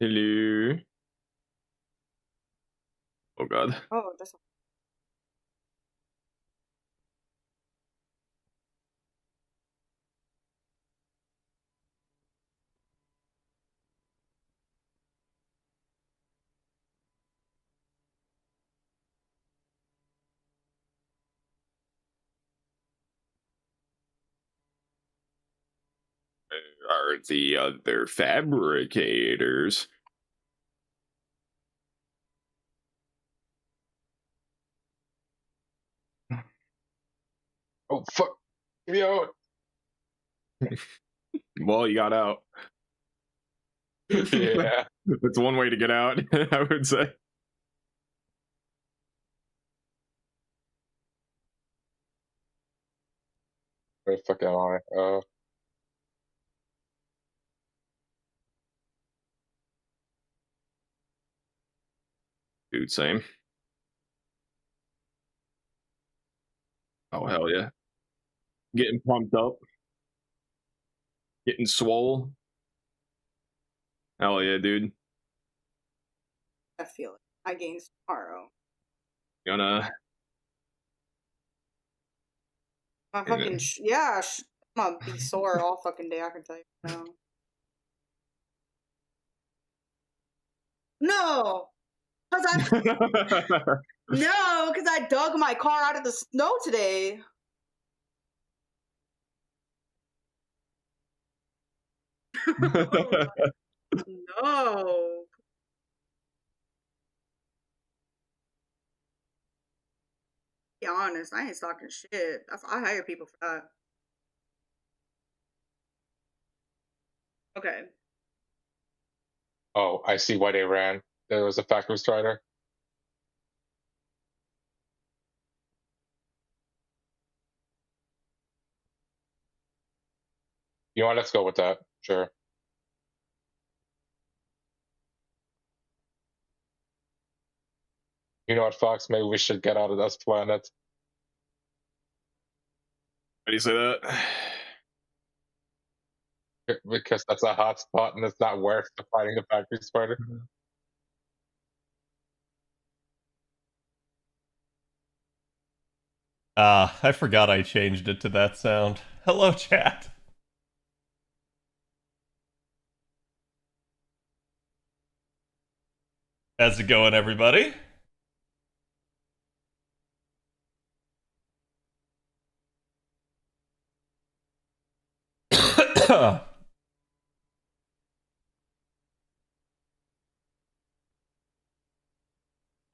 Hello. Oh god. Oh, that's Are the other fabricators? Oh fuck! Get me out! Well, you got out. Yeah. That's one way to get out, I would say. Where the fuck am I? Dude, same. Oh, hell yeah. Getting pumped up. Getting swole. Hell yeah, dude. I feel it. I gain tomorrow. Gonna. My fucking yeah, I'm gonna be sore all fucking day. I can tell you now. No, cause I dug my car out of the snow today. No. Be honest, I ain't talking shit. I hire people for that. Okay. Oh, I see why they ran. There was a factory strider. You know what? Let's go with that. Sure. You know what, Fox? Maybe we should get out of this planet. How do you say that? Because that's a hot spot and it's not worth the fighting the factory spider. I forgot I changed it to that sound. Hello, chat. How's it going, everybody?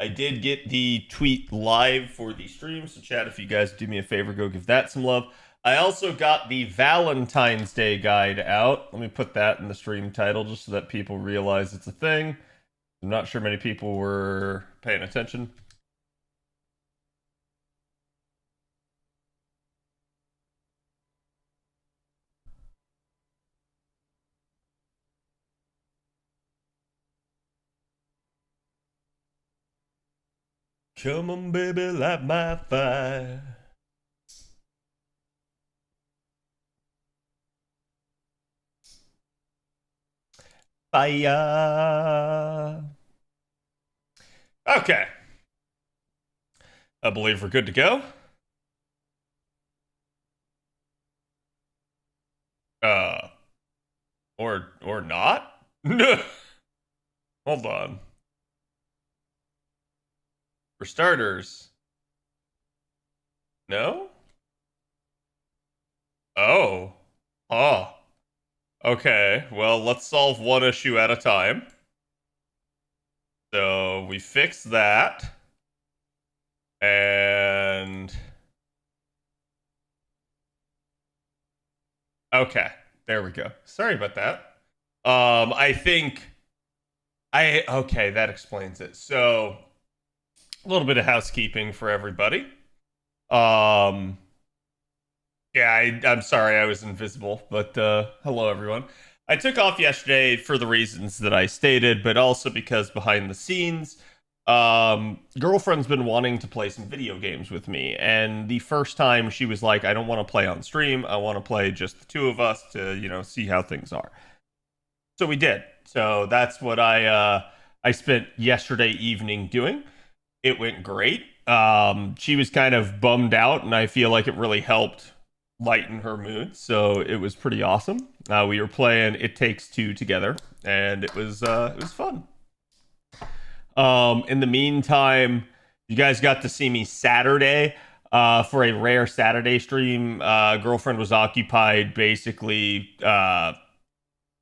I did get the tweet live for the stream, so chat, if you guys do me a favor, go give that some love. I also got the Valentine's Day guide out. Let me put that in the stream title just so that people realize it's a thing. I'm not sure many people were paying attention. Come on, baby, light my fire. Fire. Okay. I believe we're good to go. Or not? Hold on. For starters. No? Oh. Oh. Okay, well, let's solve one issue at a time. So, we fix that. And... Okay, there we go. Sorry about that. I think... Okay, that explains it. So, a little bit of housekeeping for everybody. Yeah, I'm sorry I was invisible, but hello everyone. I took off yesterday for the reasons that I stated, but also because behind the scenes, girlfriend's been wanting to play some video games with me, and the first time she was like, I don't want to play on stream, I want to play just the two of us to, see how things are. So we did. So that's what I spent yesterday evening doing. It went great. She was kind of bummed out, and I feel like it really helped lighten her mood. So it was pretty awesome. We were playing It Takes Two together, and it was fun. In the meantime, you guys got to see me Saturday for a rare Saturday stream. Girlfriend was occupied basically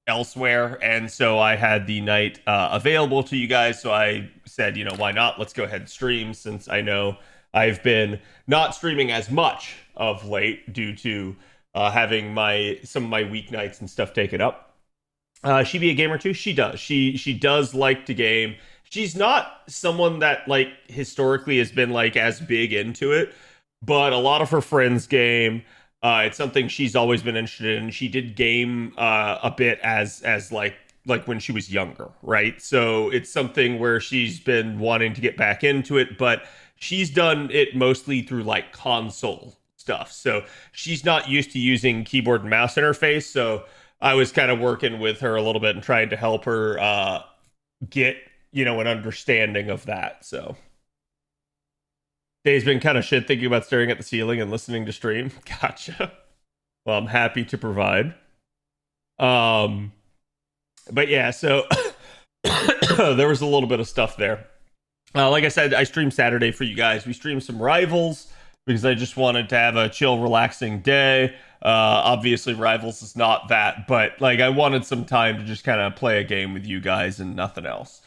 elsewhere, and so I had the night available to you guys. So I said, why not? Let's go ahead and stream, since I know I've been not streaming as much of late due to having some of my weeknights and stuff taken up. She be a gamer too? She does. She does like to game. She's not someone that like historically has been like as big into it, but a lot of her friends game. It's something she's always been interested in. She did game a bit as like when she was younger, right? So it's something where she's been wanting to get back into it, but she's done it mostly through like console stuff. So she's not used to using keyboard and mouse interface. So I was kind of working with her a little bit and trying to help her get, an understanding of that. So Day's been kind of shit thinking about staring at the ceiling and listening to stream. Gotcha. Well, I'm happy to provide. But yeah, so there was a little bit of stuff there. Like I said, I streamed Saturday for you guys. We streamed some Rivals because I just wanted to have a chill, relaxing day. Obviously, Rivals is not that, but like I wanted some time to just kind of play a game with you guys and nothing else.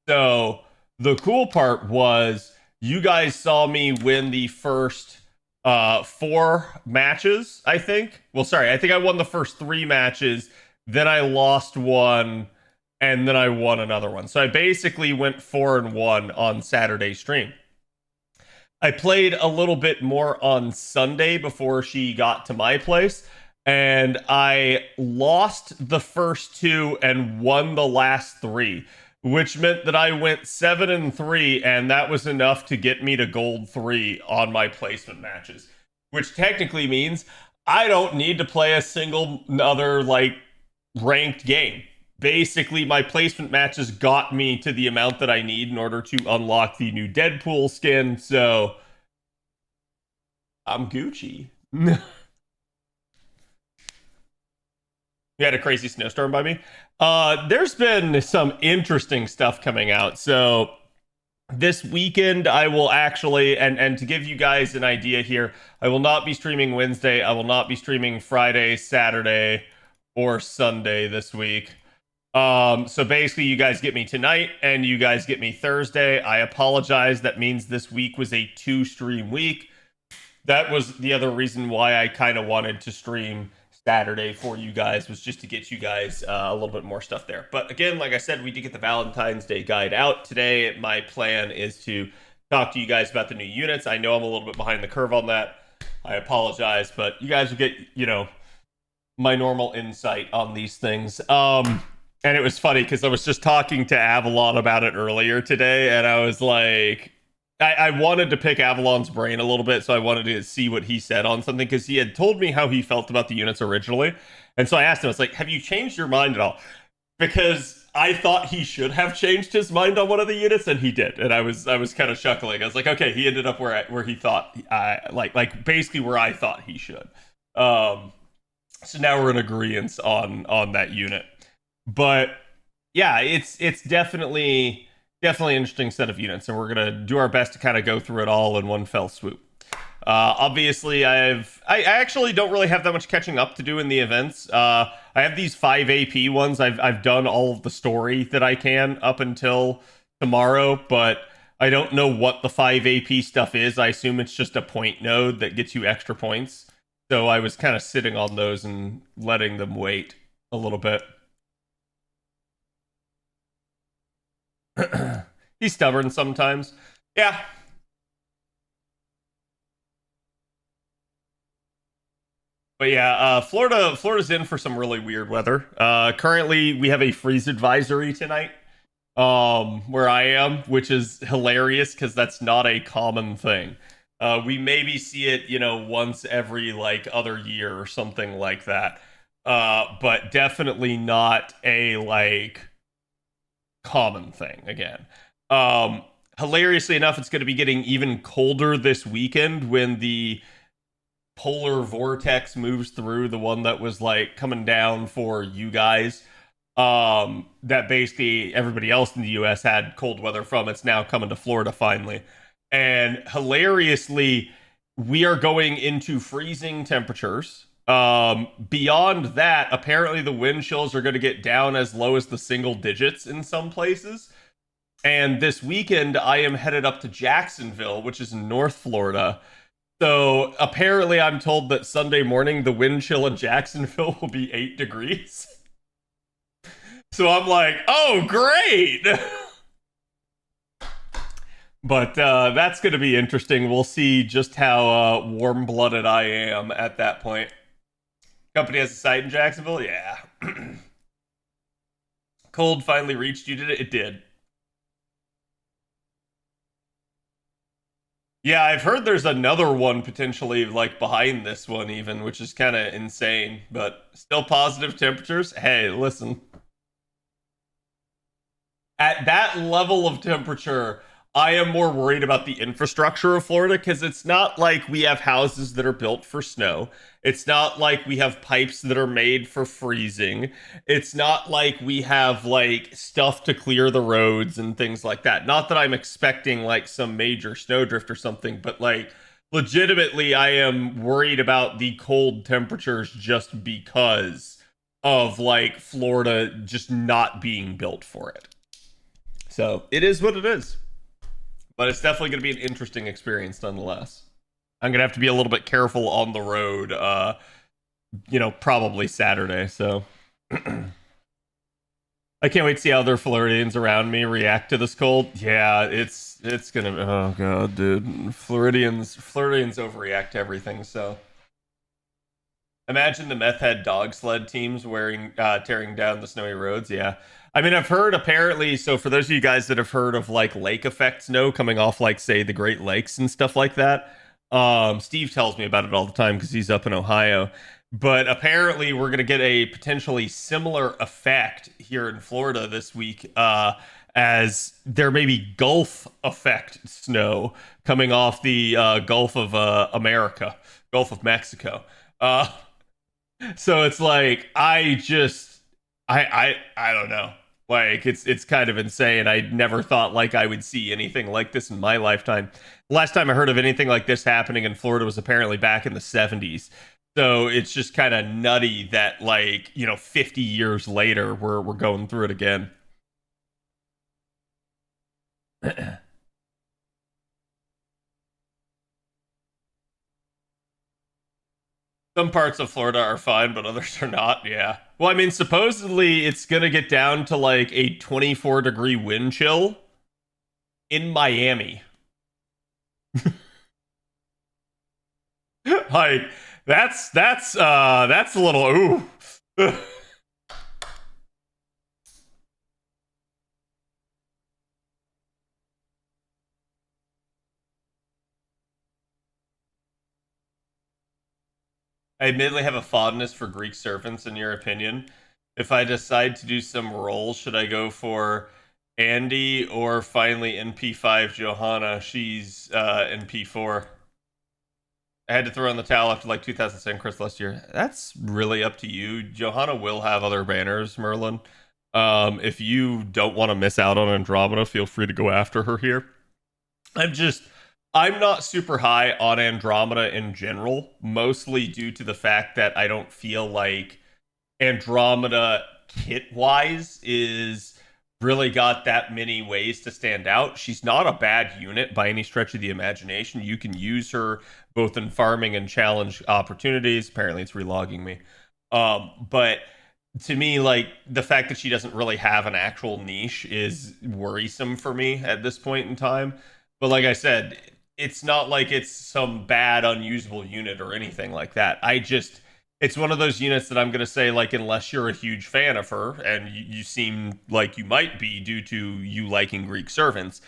So the cool part was you guys saw me win the first 4 matches, I think. Well, sorry, I think I won the first 3 matches. Then I lost one, and then I won another one. So I basically went 4-1 on Saturday stream. I played a little bit more on Sunday before she got to my place, and I lost the first 2 and won the last 3. Which meant that I went 7-3, and that was enough to get me to gold 3 on my placement matches. Which technically means I don't need to play a single other like ranked game. Basically, my placement matches got me to the amount that I need in order to unlock the new Deadpool skin. So I'm Gucci. You had a crazy snowstorm by me. There's been some interesting stuff coming out. So this weekend, I will actually, and to give you guys an idea here, I will not be streaming Wednesday. I will not be streaming Friday, Saturday, or Sunday this week. So basically, you guys get me tonight, and you guys get me Thursday. I apologize. That means this week was a 2-stream week. That was the other reason why I kind of wanted to stream Saturday for you guys, was just to get you guys a little bit more stuff there. But again, like I said, we did get the Valentine's Day guide out today. My plan is to talk to you guys about the new units. I know I'm a little bit behind the curve on that. I apologize, but you guys will get, my normal insight on these things. And it was funny because I was just talking to Avalon about it earlier today, and I was like, I wanted to pick Avalon's brain a little bit, so I wanted to see what he said on something, because he had told me how he felt about the units originally. And so I asked him, I was like, have you changed your mind at all? Because I thought he should have changed his mind on one of the units, and he did. And I was kind of chuckling. I was like, okay, he ended up where he thought, like basically where I thought he should. So now we're in agreement on that unit. But yeah, it's definitely interesting set of units, and we're gonna do our best to kind of go through it all in one fell swoop. Obviously, I actually don't really have that much catching up to do in the events. I have these 5 AP ones. I've done all of the story that I can up until tomorrow, but I don't know what the 5 AP stuff is. I assume it's just a point node that gets you extra points. So I was kind of sitting on those and letting them wait a little bit. He's stubborn sometimes. Yeah. But yeah, Florida's in for some really weird weather. Currently, we have a freeze advisory tonight, where I am, which is hilarious because that's not a common thing. We maybe see it, once every like other year or something like that. But definitely not a like common thing again. Hilariously enough, it's going to be getting even colder this weekend when the polar vortex moves through, the one that was like coming down for you guys, that basically everybody else in the US had cold weather from. It's now coming to Florida finally. And hilariously, we are going into freezing temperatures. Beyond that, apparently the wind chills are going to get down as low as the single digits in some places. And this weekend, I am headed up to Jacksonville, which is in North Florida. So apparently, I'm told that Sunday morning, the wind chill in Jacksonville will be 8 degrees. So I'm like, oh, great! But that's going to be interesting. We'll see just how warm-blooded I am at that point. Company has a site in Jacksonville? Yeah. Cold finally reached you, did it? It did. Yeah, I've heard there's another one potentially like behind this one even, which is kind of insane, but still positive temperatures. Hey, listen. At that level of temperature, I am more worried about the infrastructure of Florida because it's not like we have houses that are built for snow. It's not like we have pipes that are made for freezing. It's not like we have like stuff to clear the roads and things like that. Not that I'm expecting like some major snowdrift or something, but like legitimately I am worried about the cold temperatures just because of like Florida just not being built for it. So it is what it is. But it's definitely going to be an interesting experience nonetheless. I'm going to have to be a little bit careful on the road, probably Saturday. So I can't wait to see how other Floridians around me react to this cold. Yeah, it's going to, oh God, dude. Floridians overreact to everything, so. Imagine the meth head dog sled teams tearing down the snowy roads. Yeah. I mean, I've heard apparently, so for those of you guys that have heard of like lake effect snow coming off like, say, the Great Lakes and stuff like that, Steve tells me about it all the time because he's up in Ohio. But apparently we're going to get a potentially similar effect here in Florida this week, as there may be Gulf effect snow coming off the Gulf of America, Gulf of Mexico. So it's like, I don't know. Like, it's kind of insane. I never thought like I would see anything like this in my lifetime. Last time I heard of anything like this happening in Florida was apparently back in the 70s. So it's just kind of nutty that 50 years later we're going through it again. Some parts of Florida are fine, but others are not. Yeah. Well, I mean, supposedly it's going to get down to like a 24-degree wind chill in Miami. Like, that's a little ooh. I admittedly have a fondness for Greek servants, in your opinion. If I decide to do some roles, should I go for Andy or finally NP5 Johanna? She's NP4. I had to throw in the towel after like 2007 Chris last year. That's really up to you. Johanna will have other banners, Merlin. If you don't want to miss out on Andromeda, feel free to go after her here. I'm not super high on Andromeda in general, mostly due to the fact that I don't feel like Andromeda kit-wise is really got that many ways to stand out. She's not a bad unit by any stretch of the imagination. You can use her both in farming and challenge opportunities. Apparently it's relogging me. But to me, like, the fact that she doesn't really have an actual niche is worrisome for me at this point in time. But like I said, it's not like it's some bad unusable unit or anything like that. It's one of those units that I'm going to say, like, unless you're a huge fan of her, and you seem like you might be due to you liking Greek servants,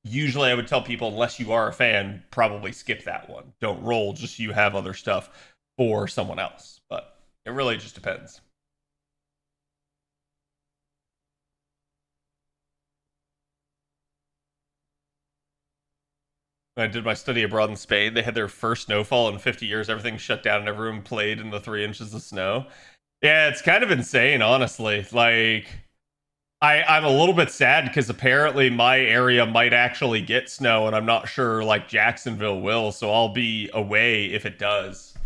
usually I would tell people, unless you are a fan, probably skip that one. Don't roll, just so you have other stuff for someone else. But it really just depends. I did my study abroad in Spain. They had their first snowfall in 50 years. Everything shut down and everyone played in the 3 inches of snow. Yeah, it's kind of insane, honestly. Like, I'm a little bit sad because apparently my area might actually get snow, and I'm not sure like Jacksonville will, so I'll be away if it does.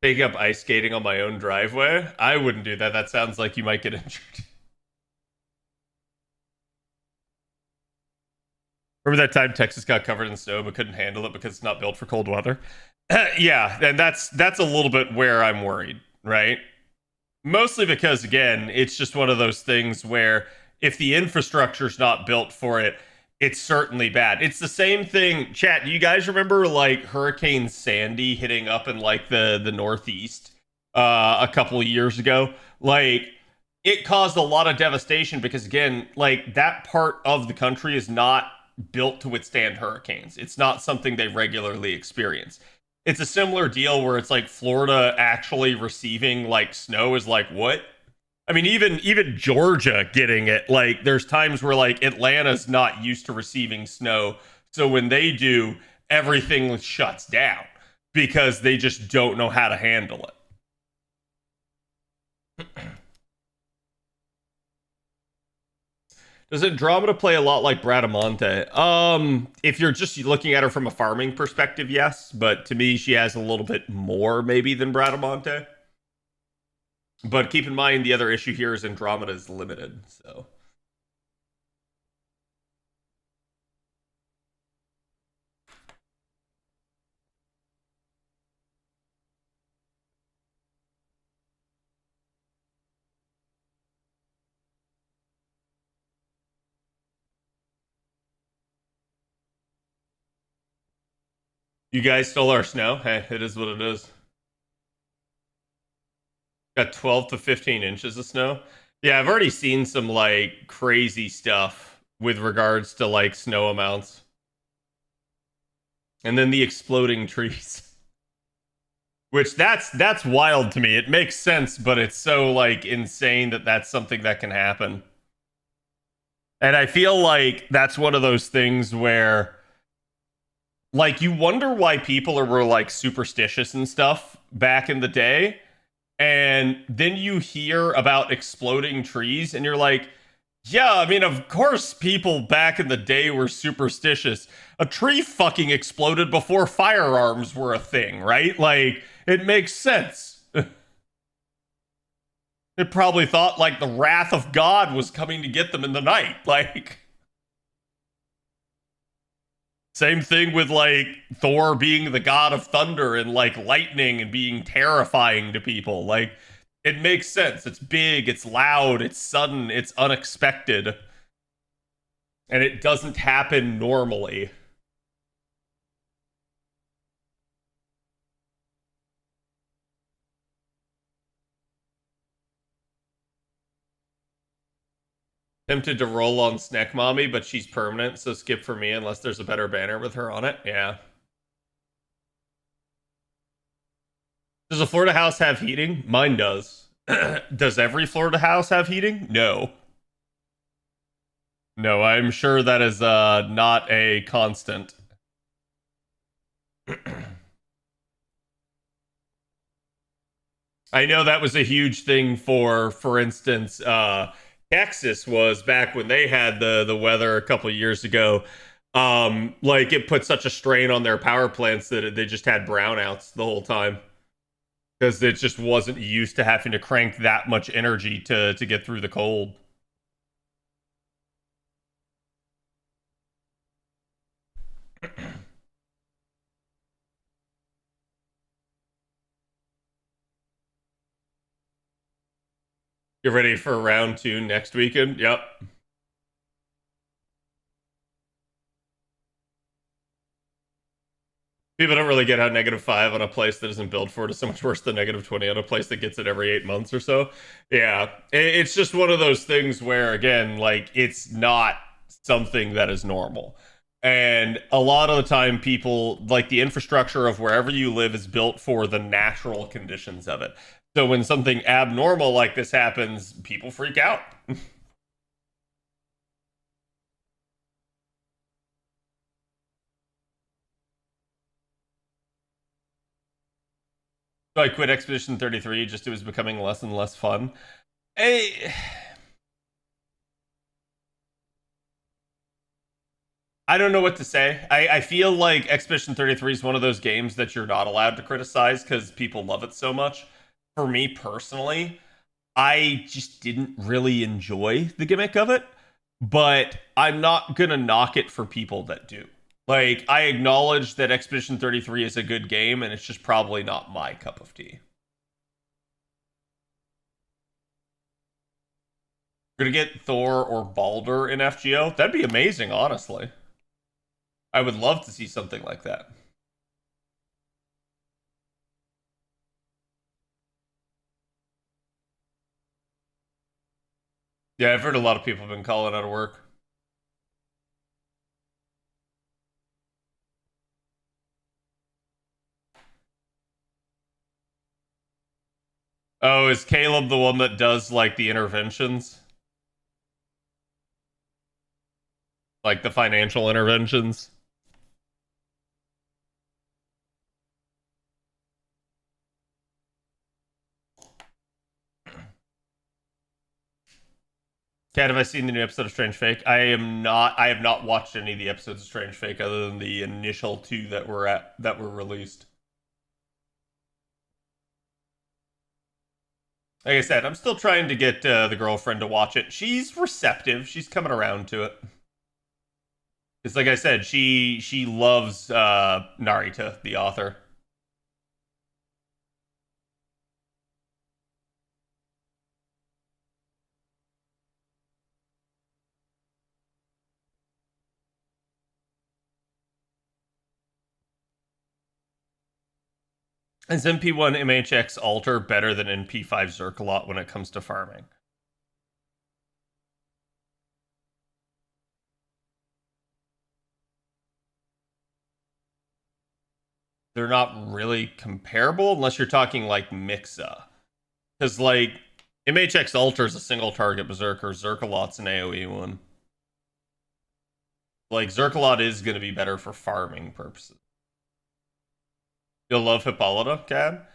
Take up ice skating on my own driveway? I wouldn't do that. That sounds like you might get injured. Remember that time Texas got covered in snow but couldn't handle it because it's not built for cold weather? Yeah, and that's a little bit where I'm worried, right? Mostly because, again, it's just one of those things where if the infrastructure's not built for it, it's certainly bad. It's the same thing. Chat, do you guys remember like Hurricane Sandy hitting up in like the Northeast a couple of years ago? Like, it caused a lot of devastation because, again, like that part of the country is not built to withstand hurricanes. It's not something they regularly experience. It's a similar deal where it's like Florida actually receiving like snow is like, what? I mean, even Georgia getting it, like there's times where like Atlanta's not used to receiving snow. So when they do, everything shuts down because they just don't know how to handle it. Does Andromeda play a lot like Bradamante? If you're just looking at her from a farming perspective, yes. But to me, she has a little bit more maybe than Bradamante. But keep in mind, the other issue here is Andromeda is limited, so... You guys stole our snow? Hey, it is what it is. Got 12 to 15 inches of snow. Yeah, I've already seen some like crazy stuff with regards to like snow amounts. And then the exploding trees. Which that's wild to me. It makes sense, but it's so like insane that that's something that can happen. And I feel like that's one of those things where like you wonder why people were like superstitious and stuff back in the day. And then you hear about exploding trees and you're like, yeah, I mean, of course people back in the day were superstitious. A tree fucking exploded before firearms were a thing, right? Like, it makes sense. It probably thought like the wrath of God was coming to get them in the night. Like, same thing with like Thor being the god of thunder and like lightning and being terrifying to people. Like, it makes sense. It's big, it's loud, it's sudden, it's unexpected. And it doesn't happen normally. Tempted to roll on Snack Mommy, but she's permanent, so skip for me unless there's a better banner with her on it. Yeah. Does a Florida house have heating? Mine does. Does every Florida house have heating? No. No, I'm sure that is not a constant. I know that was a huge thing for instance, Texas was back when they had the weather a couple of years ago. Like it put such a strain on their power plants that they just had brownouts the whole time because it just wasn't used to having to crank that much energy to get through the cold. Get ready for round 2 next weekend. Yep. People don't really get how -5 on a place that isn't built for it is so much worse than -20 on a place that gets it every 8 months or so. Yeah, it's just one of those things where, again, like, it's not something that is normal. And a lot of the time, people, like, the infrastructure of wherever you live is built for the natural conditions of it. So when something abnormal like this happens, people freak out. So I quit Expedition 33, just it was becoming less and less fun. I don't know what to say. I feel like Expedition 33 is one of those games that you're not allowed to criticize because people love it so much. For me personally, I just didn't really enjoy the gimmick of it, but I'm not gonna knock it for people that do. Like, I acknowledge that Expedition 33 is a good game, and it's just probably not my cup of tea. Gonna get Thor or Baldur in FGO? That'd be amazing, honestly. I would love to see something like that. Yeah, I've heard a lot of people have been calling out of work. Oh, is Caleb the one that does like the interventions? Like the financial interventions? Kat, have I seen the new episode of Strange Fake? I have not watched any of the episodes of Strange Fake other than the initial 2 that were released. Like I said, I'm still trying to get the girlfriend to watch it. She's receptive. She's coming around to it. It's like I said, she loves Narita, the author. Is MP1 MHX Alter better than NP5 Zerkalot when it comes to farming? They're not really comparable unless you're talking like Mixa. Because like MHX Alter is a single target berserker, Zerkalot's an AoE one. Like Zerkalot is going to be better for farming purposes. You'll love Hippolyta, Cab?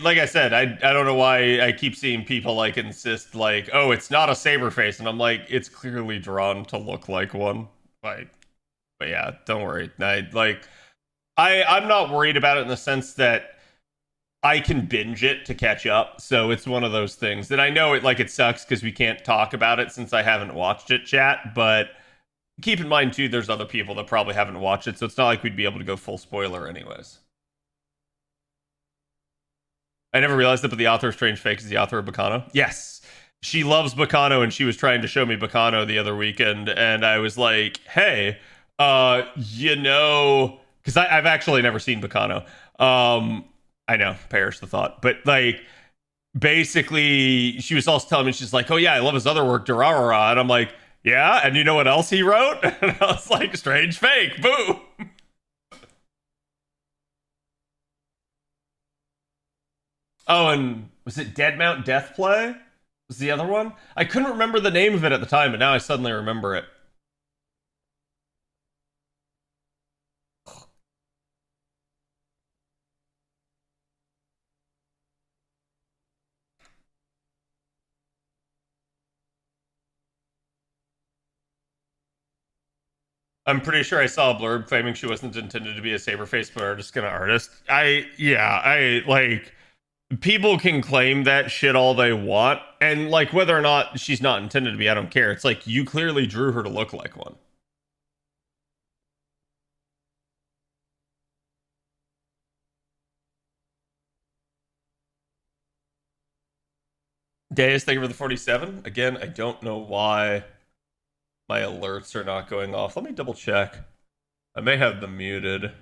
Like I said, I don't know why I keep seeing people like insist like, oh, it's not a saber face, and I'm like, it's clearly drawn to look like one. Like, but yeah, don't worry. I'm not worried about it in the sense that I can binge it to catch up. So it's one of those things that I know it sucks because we can't talk about it since I haven't watched it, chat. But keep in mind too, there's other people that probably haven't watched it, so it's not like we'd be able to go full spoiler anyways. I never realized that, but the author of Strange Fake is the author of Bacano. Yes. She loves Bacano, and she was trying to show me Bacano the other weekend, and I was like, hey, because I've actually never seen Bacano. I know, perish the thought. But, like, basically, she was also telling me, she's like, oh, yeah, I love his other work, Durarara. And I'm like, yeah, and you know what else he wrote? And I was like, Strange Fake, boo. Oh, and was it Deadmount Deathplay? Was the other one? I couldn't remember the name of it at the time, but now I suddenly remember it. I'm pretty sure I saw a blurb claiming she wasn't intended to be a Saberface, but are just gonna artist. I like people can claim that shit all they want, and like whether or not she's not intended to be, I don't care. It's like you clearly drew her to look like one. Deus, thank you for the 47. Again, I don't know why my alerts are not going off. Let me double check. I may have them muted.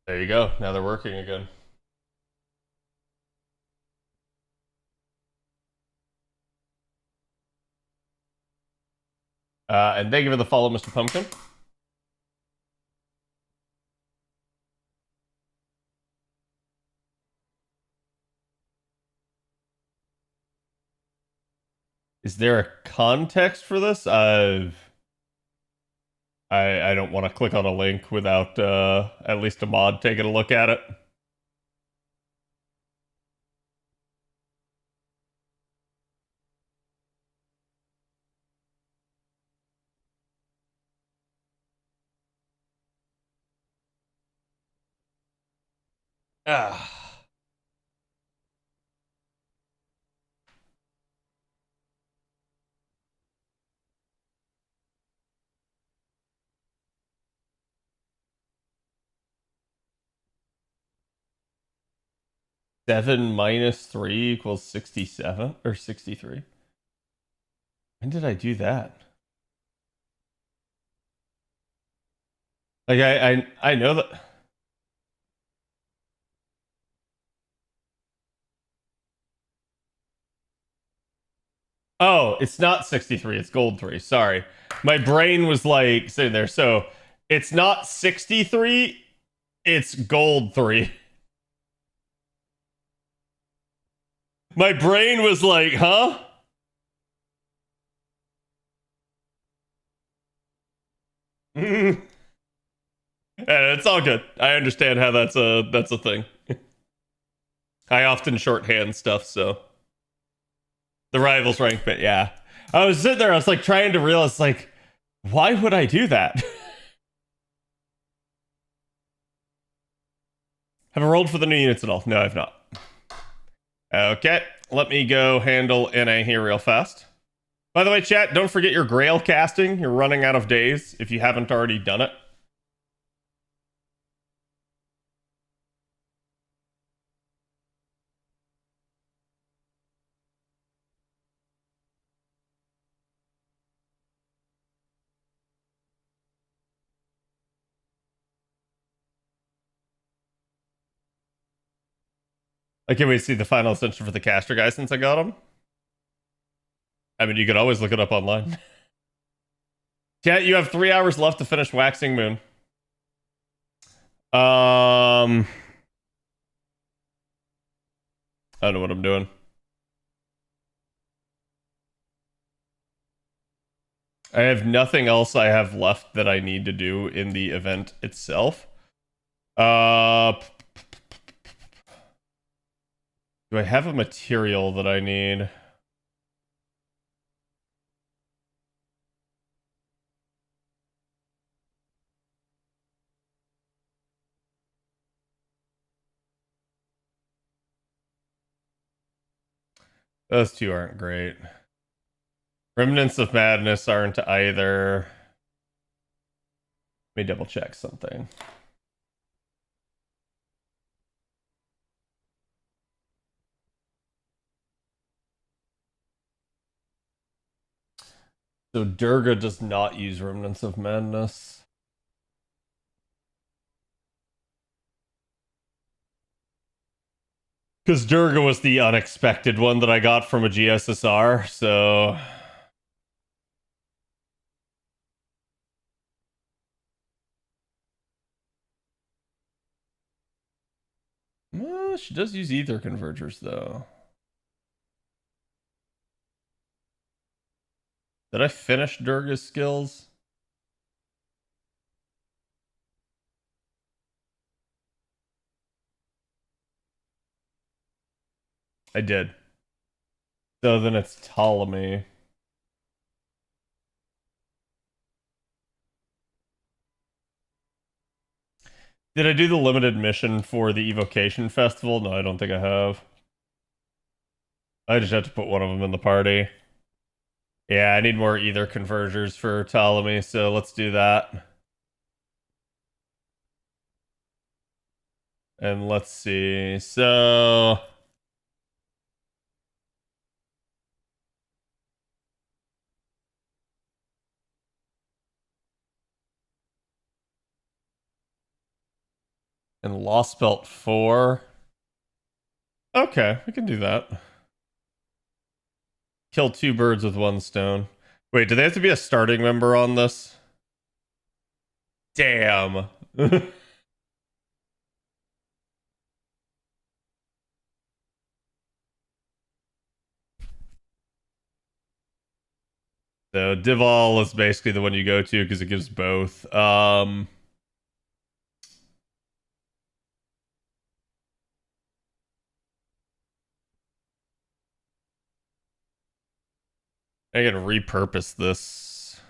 There you go. Now they're working again. And thank you for the follow, Mr. Pumpkin. Is there a context for this? I don't want to click on a link without at least a mod taking a look at it. Ah. Seven minus 3 equals 67 or 63. When did I do that? Like I know that. Oh, it's not 63, it's gold 3. Sorry. My brain was like sitting there. So it's not 63, it's gold 3. My brain was like, huh? And it's all good. I understand how that's a thing. I often shorthand stuff, so the rivals rank, but yeah. I was sitting there, I was like trying to realize, like, why would I do that? Have I rolled for the new units at all? No, I've not. Okay, let me go handle NA here real fast. By the way, chat, don't forget your Grail casting. You're running out of days if you haven't already done it. I can't wait to see the final ascension for the caster guy since I got him. I mean, you could always look it up online. Chat, you have 3 hours left to finish Waxing Moon. I don't know what I'm doing. I have nothing else I have left that I need to do in the event itself. Do I have a material that I need? Those two aren't great. Remnants of Madness aren't either. Let me double check something. So Durga does not use Remnants of Madness. Because Durga was the unexpected one that I got from a GSSR, so... Well, she does use ether convergers, though. Did I finish Durga's skills? I did. So then it's Ptolemy. Did I do the limited mission for the Evocation Festival? No, I don't think I have. I just have to put one of them in the party. Yeah, I need more ether convergers for Ptolemy, so let's do that. And let's see. So... and Lost Belt 4. Okay, we can do that. Kill 2 birds with 1 stone. Wait, do they have to be a starting member on this? Damn. So Dival is basically the one you go to because it gives both. I can repurpose this.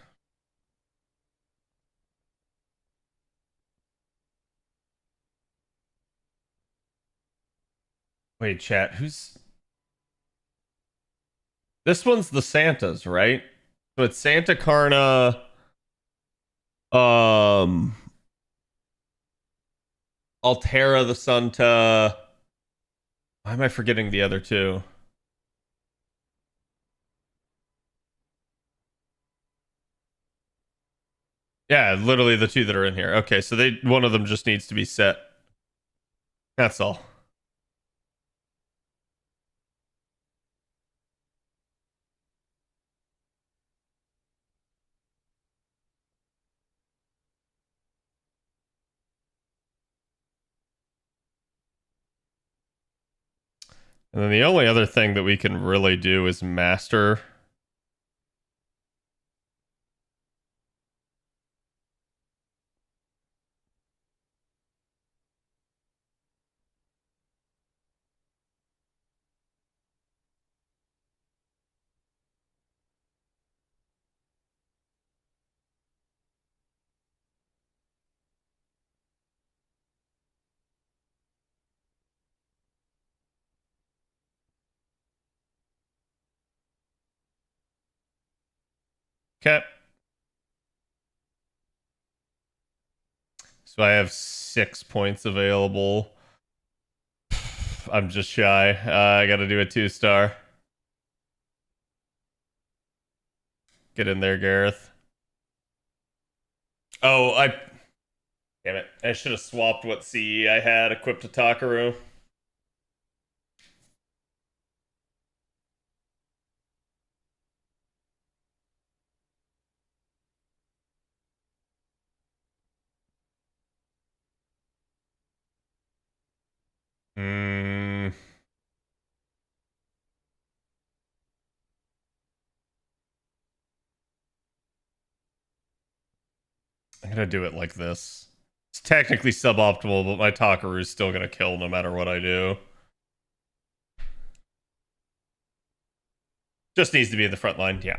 Wait, chat, who's... This one's the Santas, right? So it's Santa Carna, Altera the Santa. Why am I forgetting the other two? Yeah, literally the two that are in here. Okay, so one of them just needs to be set. That's all. And then the only other thing that we can really do is master. Okay. So I have 6 points available. I'm just shy. I gotta do a 2-star. Get in there, Gareth. Oh, damn it. I should have swapped what CE I had equipped to Takaru. Hmm. I'm gonna do it like this. It's technically suboptimal, but my Takaru is still gonna kill no matter what I do. Just needs to be in the front line, yeah.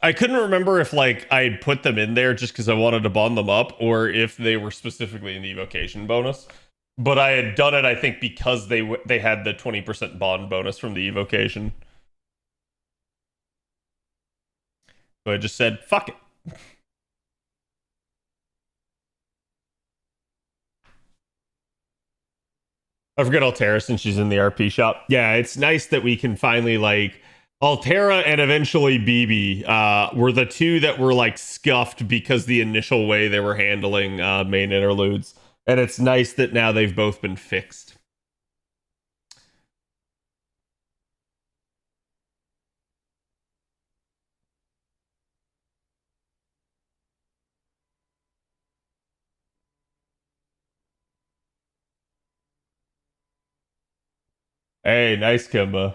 I couldn't remember if like I put them in there just because I wanted to bond them up, or if they were specifically in the evocation bonus. But I had done it, I think, because they had the 20% bond bonus from the evocation. So I just said, fuck it. I forget Altera since she's in the RP shop. Yeah, it's nice that we can finally like Altera and eventually BB were the two that were like scuffed because the initial way they were handling main interludes. And it's nice that now they've both been fixed. Hey, nice Kimba.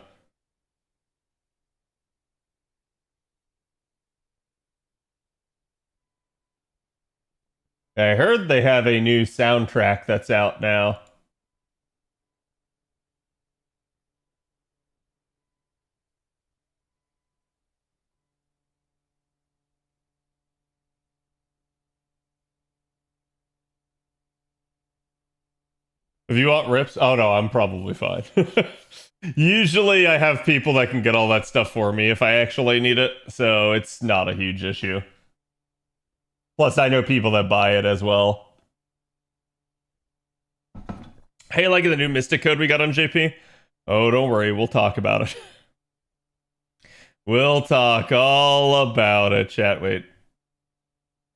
I heard they have a new soundtrack that's out now. If you want rips, oh no, I'm probably fine. Usually I have people that can get all that stuff for me if I actually need it, so it's not a huge issue. Plus, I know people that buy it as well. Hey, like the new Mystic code we got on JP? Oh, don't worry, we'll talk about it. We'll talk all about it, chat. Wait. Is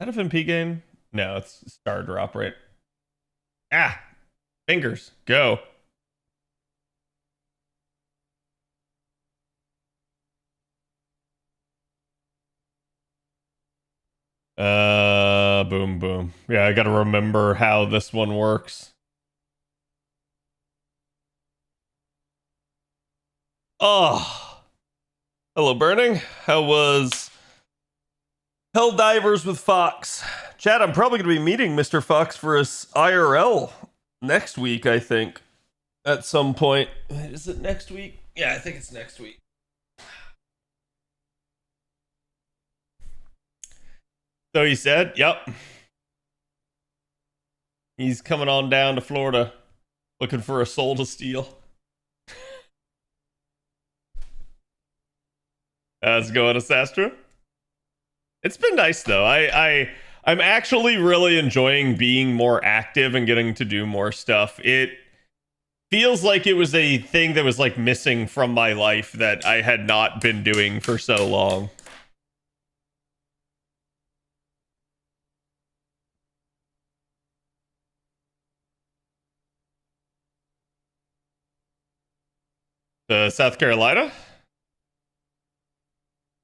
that a FMP game? No, it's Star Drop, right? Ah! Fingers, go. Boom, boom. Yeah, I gotta remember how this one works. Oh, hello, Burning. How was Helldivers with Fox? Chad, I'm probably gonna be meeting Mr. Fox for his IRL next week, I think. At some point. Is it next week? Yeah, I think it's next week. So he said, yep. He's coming on down to Florida looking for a soul to steal. How's it going, Asastra? It's been nice though. I'm actually really enjoying being more active and getting to do more stuff. It feels like it was a thing that was like missing from my life that I had not been doing for so long. South Carolina?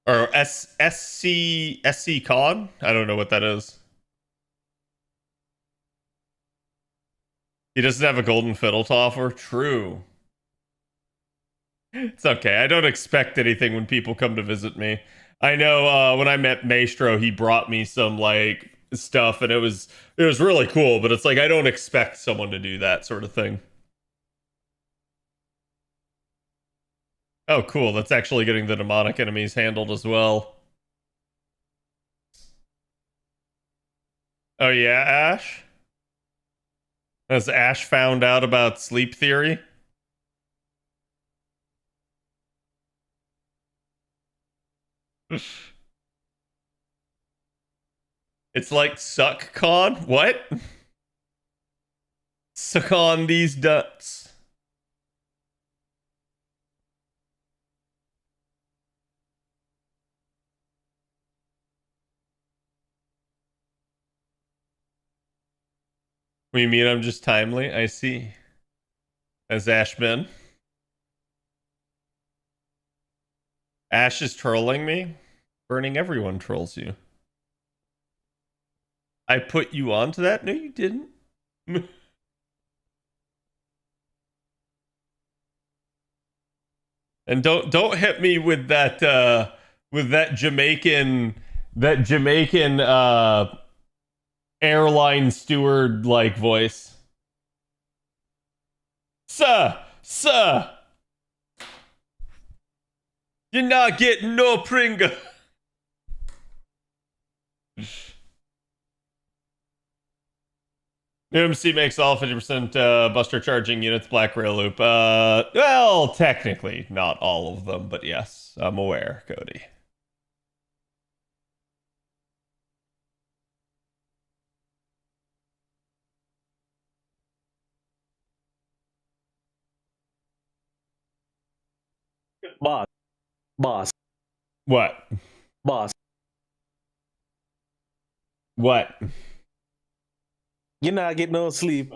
Or SC Con? I don't know what that is. He doesn't have a golden fiddle to offer? True. It's okay. I don't expect anything when people come to visit me. I know when I met Maestro, he brought me some like stuff and it was really cool, but it's like I don't expect someone to do that sort of thing. Oh, cool. That's actually getting the demonic enemies handled as well. Oh yeah, Ash? Has Ash found out about sleep theory? It's like suck con? What? Suck on these nuts. What do you mean I'm just timely? I see. As Ash been? Ash is trolling me? Burning everyone trolls you. I put you onto that? No, you didn't. And don't hit me with that Jamaican airline steward like voice. Sir, you're not getting no Pringle. MC makes all 50% Buster charging units Black Rail Loop. Well, technically, not all of them, but yes, I'm aware, Cody. Boss. What? Boss. What? You not get no sleep.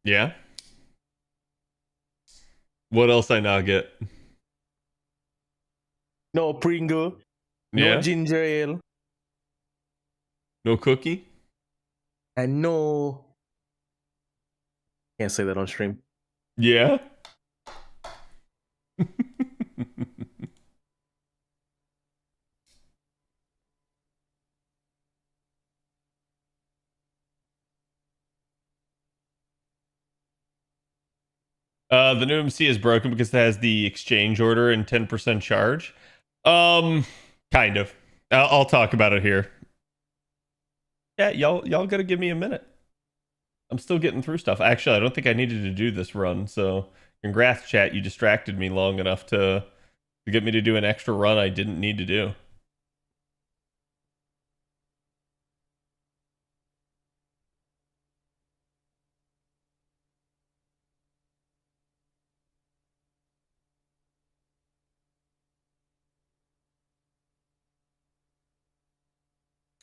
Yeah? What else I now get? No Pringle. Yeah? No ginger ale. No cookie? And no... Can't say that on stream. Yeah? The new MC is broken because it has the exchange order and 10% charge. Kind of. I'll talk about it here. Yeah, y'all gotta give me a minute. I'm still getting through stuff. Actually, I don't think I needed to do this run, so congrats, chat. You distracted me long enough to get me to do an extra run I didn't need to do.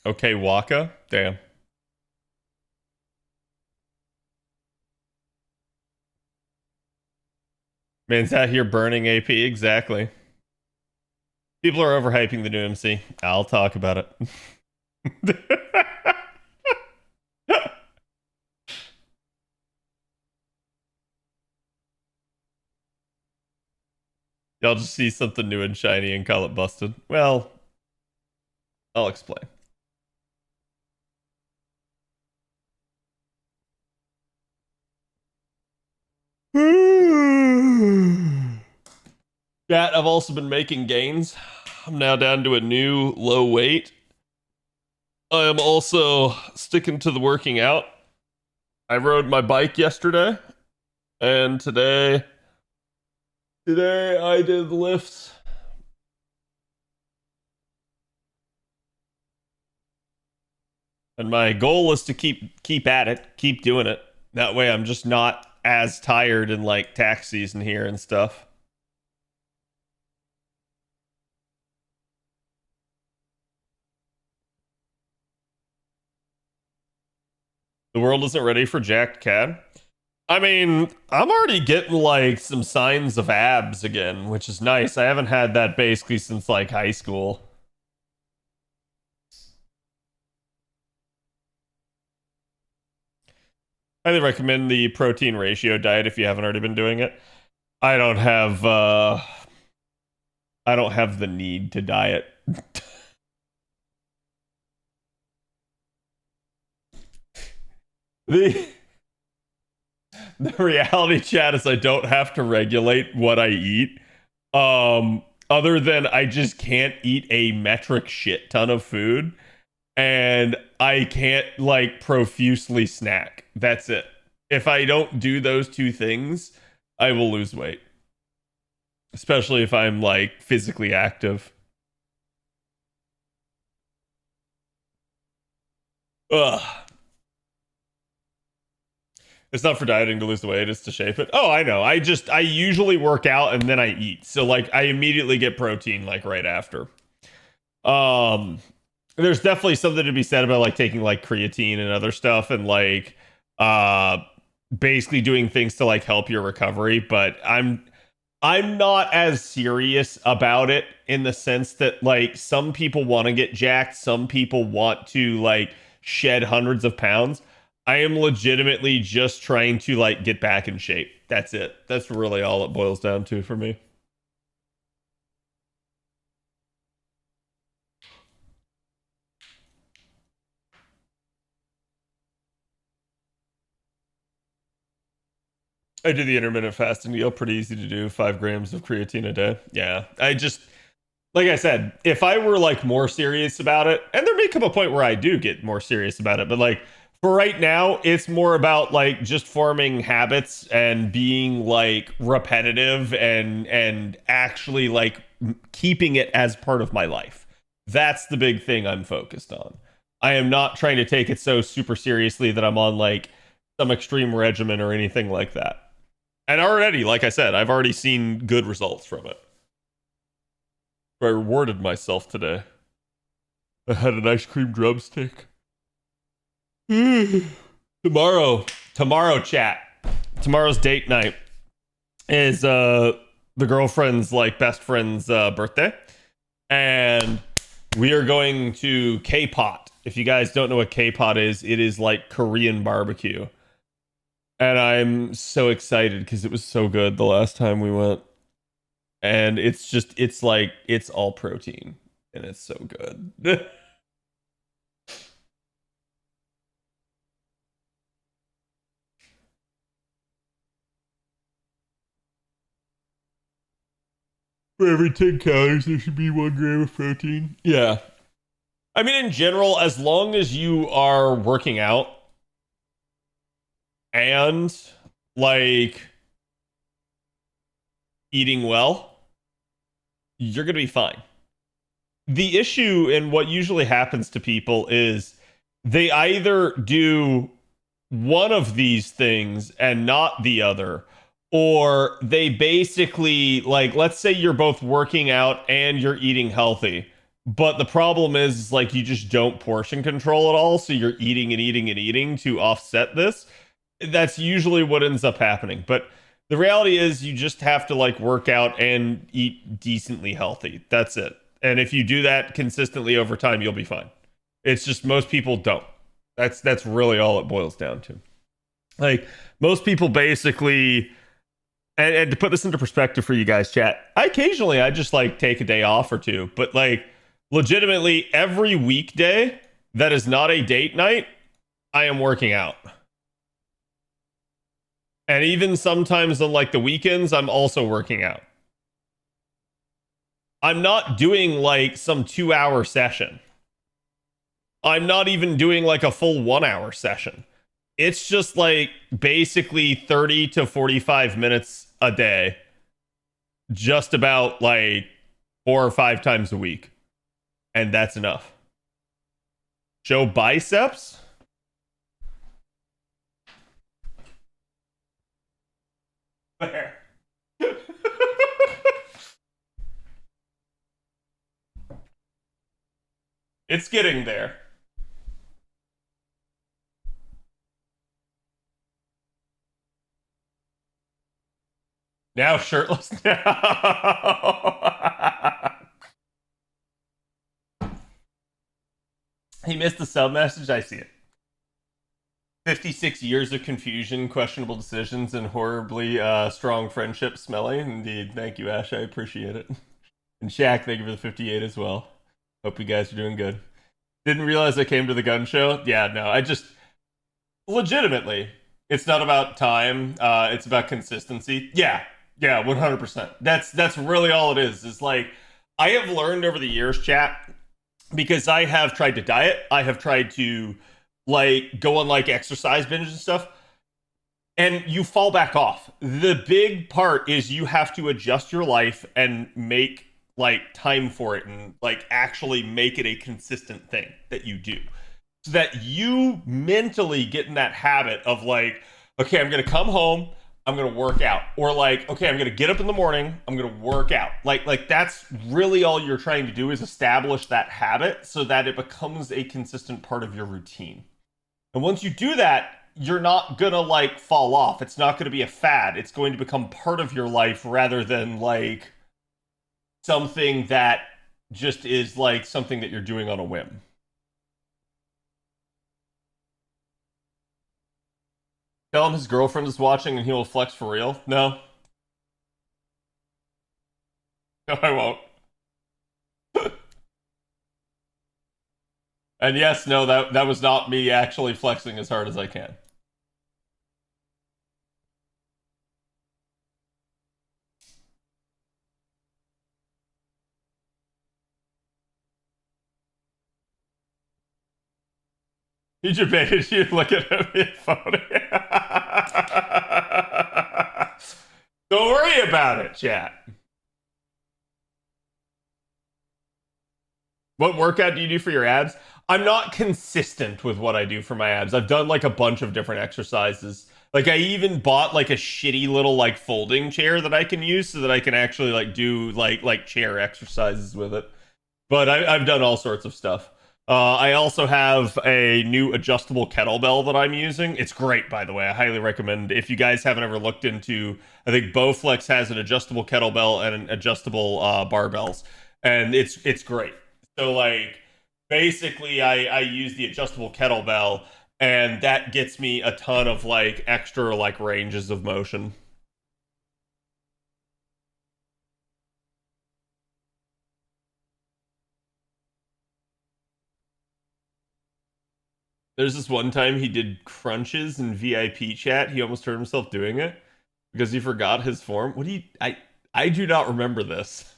Okay, Waka. Damn. Man's out here burning AP. Exactly. People are overhyping the new MC. I'll talk about it. Y'all just see something new and shiny and call it busted. Well, I'll explain. Chat, I've also been making gains. I'm now down to a new low weight. I am also sticking to the working out. I rode my bike yesterday, and today I did lifts. And my goal is to keep at it, keep doing it. That way I'm just not as tired in like tax season here and stuff. The world isn't ready for jacked Cad. I mean, I'm already getting like some signs of abs again, which is nice. I haven't had that basically since like high school. Highly recommend the protein ratio diet if you haven't already been doing it. I don't have the need to diet. The reality, chat, is I don't have to regulate what I eat. Other than I just can't eat a metric shit ton of food, and I can't like profusely snack. That's it. If I don't do those two things, I will lose weight. Especially if I'm like physically active. Ugh. It's not for dieting to lose the weight, it's to shape it. Oh, I know. I usually work out and then I eat. So like I immediately get protein like right after. There's definitely something to be said about like taking like creatine and other stuff and like basically doing things to like help your recovery, but I'm not as serious about it in the sense that like some people want to get jacked, some people want to like shed hundreds of pounds. I am legitimately just trying to like get back in shape. That's it. That's really all it boils down to for me. I do the intermittent fasting deal. Pretty easy to do. 5 grams of creatine a day. Yeah. I just, like I said, if I were like more serious about it, and there may come a point where I do get more serious about it, but like for right now, it's more about like just forming habits and being like repetitive and actually like keeping it as part of my life. That's the big thing I'm focused on. I am not trying to take it so super seriously that I'm on like some extreme regimen or anything like that. And already, like I said, I've already seen good results from it. I rewarded myself today. I had an ice cream drumstick. Tomorrow, chat. Tomorrow's date night is the girlfriend's like best friend's birthday, and we are going to K-Pot. If you guys don't know what K-Pot is, it is like Korean barbecue, and I'm so excited because it was so good the last time we went, and it's like it's all protein and it's so good. For every 10 calories, there should be 1 gram of protein. Yeah. I mean, in general, as long as you are working out and, like, eating well, you're going to be fine. The issue and what usually happens to people is they either do one of these things and not the other, or they basically, like, let's say you're both working out and you're eating healthy, but the problem is like you just don't portion control at all, so you're eating and eating and eating to offset this. That's usually what ends up happening. But the reality is you just have to like work out and eat decently healthy. That's it. And if you do that consistently over time, you'll be fine. It's just most people don't. That's really all it boils down to. Like most people basically, and to put this into perspective for you guys, chat, I just like take a day off or two, but like legitimately every weekday that is not a date night, I am working out. And even sometimes on like the weekends, I'm also working out. I'm not doing like some 2-hour session. I'm not even doing like a full 1-hour session. It's just like basically 30 to 45 minutes a day, just about like 4 or 5 times a week. And that's enough. Show biceps? There. It's getting there. Now shirtless. He missed the sub message. I see it. 56 years of confusion, questionable decisions, and horribly strong friendship. Smelly. Indeed. Thank you, Ash. I appreciate it. And Shaq, thank you for the 58 as well. Hope you guys are doing good. Didn't realize I came to the gun show. Yeah, no, I just legitimately, it's not about time. It's about consistency. Yeah, 100%. That's really all it is. It's like I have learned over the years, chat, because I have tried to diet. I have tried to like go on like exercise binges and stuff, and you fall back off. The big part is you have to adjust your life and make like time for it and like actually make it a consistent thing that you do, so that you mentally get in that habit of like, okay, I'm gonna come home, I'm gonna work out, or like, okay, I'm gonna get up in the morning, I'm gonna work out. Like that's really all you're trying to do, is establish that habit so that it becomes a consistent part of your routine. And once you do that, you're not gonna like fall off. It's not gonna be a fad. It's going to become part of your life rather than like something that just is like something that you're doing on a whim. Tell him his girlfriend is watching and he will flex for real. No. No, I won't. And yes, no, that was not me actually flexing as hard as I can. He debated you. Look at him. Phone. Don't worry about it, chat. What workout do you do for your abs? I'm not consistent with what I do for my abs. I've done like a bunch of different exercises. Like I even bought like a shitty little like folding chair that I can use so that I can actually like do like chair exercises with it. But I've done all sorts of stuff. I also have a new adjustable kettlebell that I'm using. It's great, by the way. I highly recommend, if you guys haven't ever looked into, I think Bowflex has an adjustable kettlebell and an adjustable barbells, and it's great. So like basically I use the adjustable kettlebell, and that gets me a ton of like extra like ranges of motion. There's this one time he did crunches in VIP chat. He almost hurt himself doing it because he forgot his form. What do you... I do not remember this.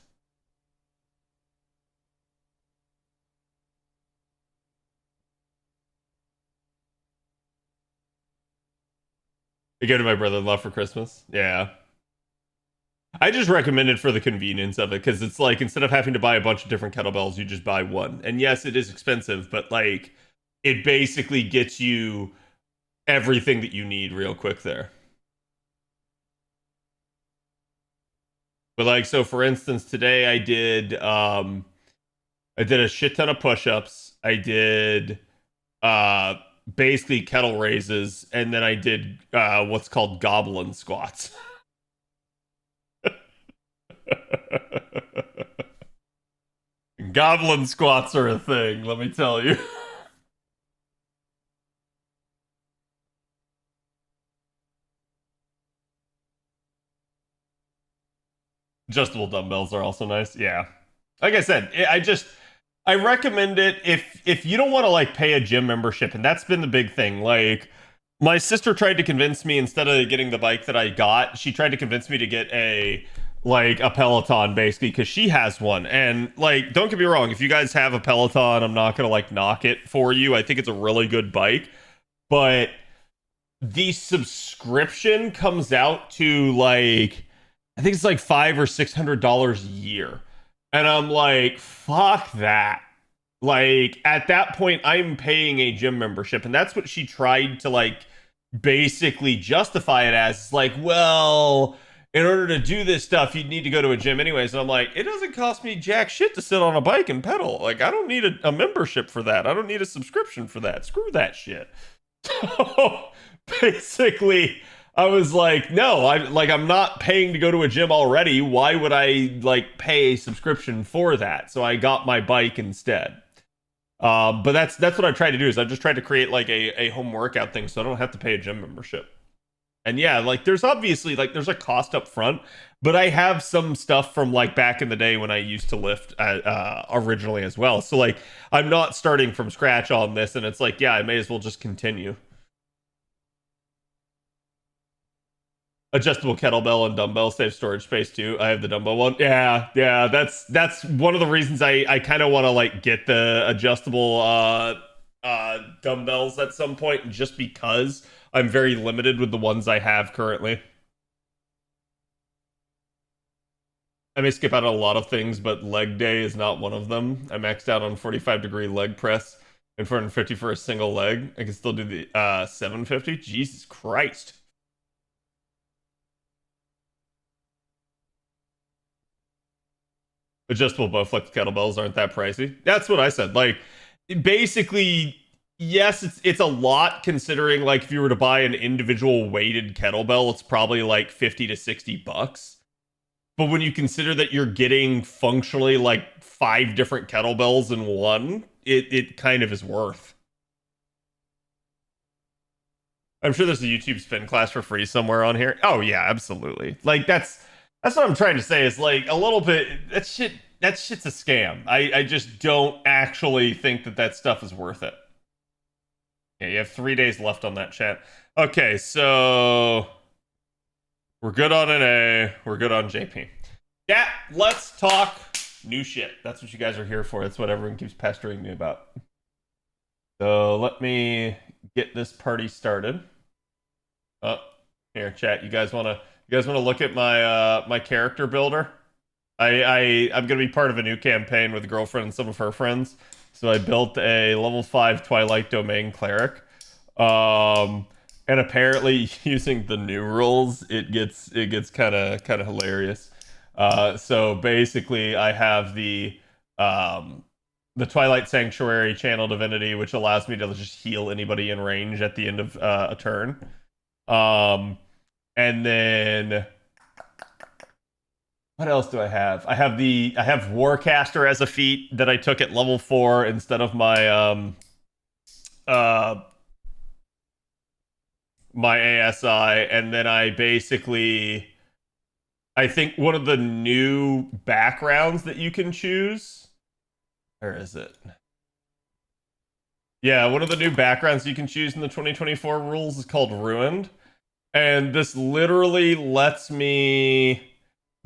I go to my brother-in-law for Christmas. Yeah. I just recommend it for the convenience of it, because it's like, instead of having to buy a bunch of different kettlebells, you just buy one. And yes, it is expensive, but like, it basically gets you everything that you need real quick there. But like, so for instance, today I did a shit ton of push-ups. I did basically kettle raises, and then I did what's called goblin squats. Goblin squats are a thing, let me tell you. Adjustable dumbbells are also nice. Yeah. Like I said, I recommend it if you don't want to like pay a gym membership, and that's been the big thing. Like my sister tried to convince me, instead of getting the bike that I got, she tried to convince me to get a Peloton, basically, because she has one. And like, don't get me wrong, if you guys have a Peloton, I'm not gonna like knock it for you. I think it's a really good bike, but the subscription comes out to like, I think it's like $500 or $600 a year. And I'm like, fuck that. Like, at that point, I'm paying a gym membership. And that's what she tried to, like, basically justify it as. It's like, well, in order to do this stuff, you'd need to go to a gym anyways. And I'm like, it doesn't cost me jack shit to sit on a bike and pedal. Like, I don't need a membership for that. I don't need a subscription for that. Screw that shit. So, basically, I was like, no, I'm not paying to go to a gym already. Why would I like pay a subscription for that? So I got my bike instead. But that's what I tried to do, is I just tried to create like a home workout thing so I don't have to pay a gym membership. And yeah, like there's obviously like there's a cost up front, but I have some stuff from like back in the day when I used to lift originally as well. So like I'm not starting from scratch on this, and it's like, yeah, I may as well just continue. Adjustable kettlebell and dumbbell save storage space too. I have the dumbbell one. Yeah, that's one of the reasons I kind of want to like get the adjustable dumbbells at some point, just because I'm very limited with the ones I have currently. I may skip out on a lot of things, but leg day is not one of them. I maxed out on 45-degree leg press and 450 for a single leg. I can still do the 750. Jesus Christ. Adjustable Bowflex kettlebells aren't that pricey. That's what I said. Like, basically, yes, it's a lot, considering like if you were to buy an individual weighted kettlebell, it's probably like $50 to $60. But when you consider that you're getting functionally like 5 different kettlebells in one, it kind of is worth. I'm sure there's a YouTube spin class for free somewhere on here. Oh yeah, absolutely. Like that's what I'm trying to say, is like a little bit, that shit's a scam. I just don't actually think that stuff is worth it. Yeah, you have 3 days left on that, chat. Okay, so we're good on an A. We're good on JP. Yeah, let's talk new shit. That's what you guys are here for. That's what everyone keeps pestering me about. So let me get this party started. Oh, here, chat. You guys want to look at my character builder? I'm gonna be part of a new campaign with a girlfriend and some of her friends. So I built a level 5 Twilight Domain cleric. And apparently using the new rules, it gets kind of hilarious. So basically I have the Twilight Sanctuary Channel Divinity, which allows me to just heal anybody in range at the end of a turn. And then what else do I have? I have Warcaster as a feat that I took at level 4 instead of my my ASI, and then I think one of the new backgrounds that you can choose. Where is it? Yeah, one of the new backgrounds you can choose in the 2024 rules is called Ruined. And this literally lets me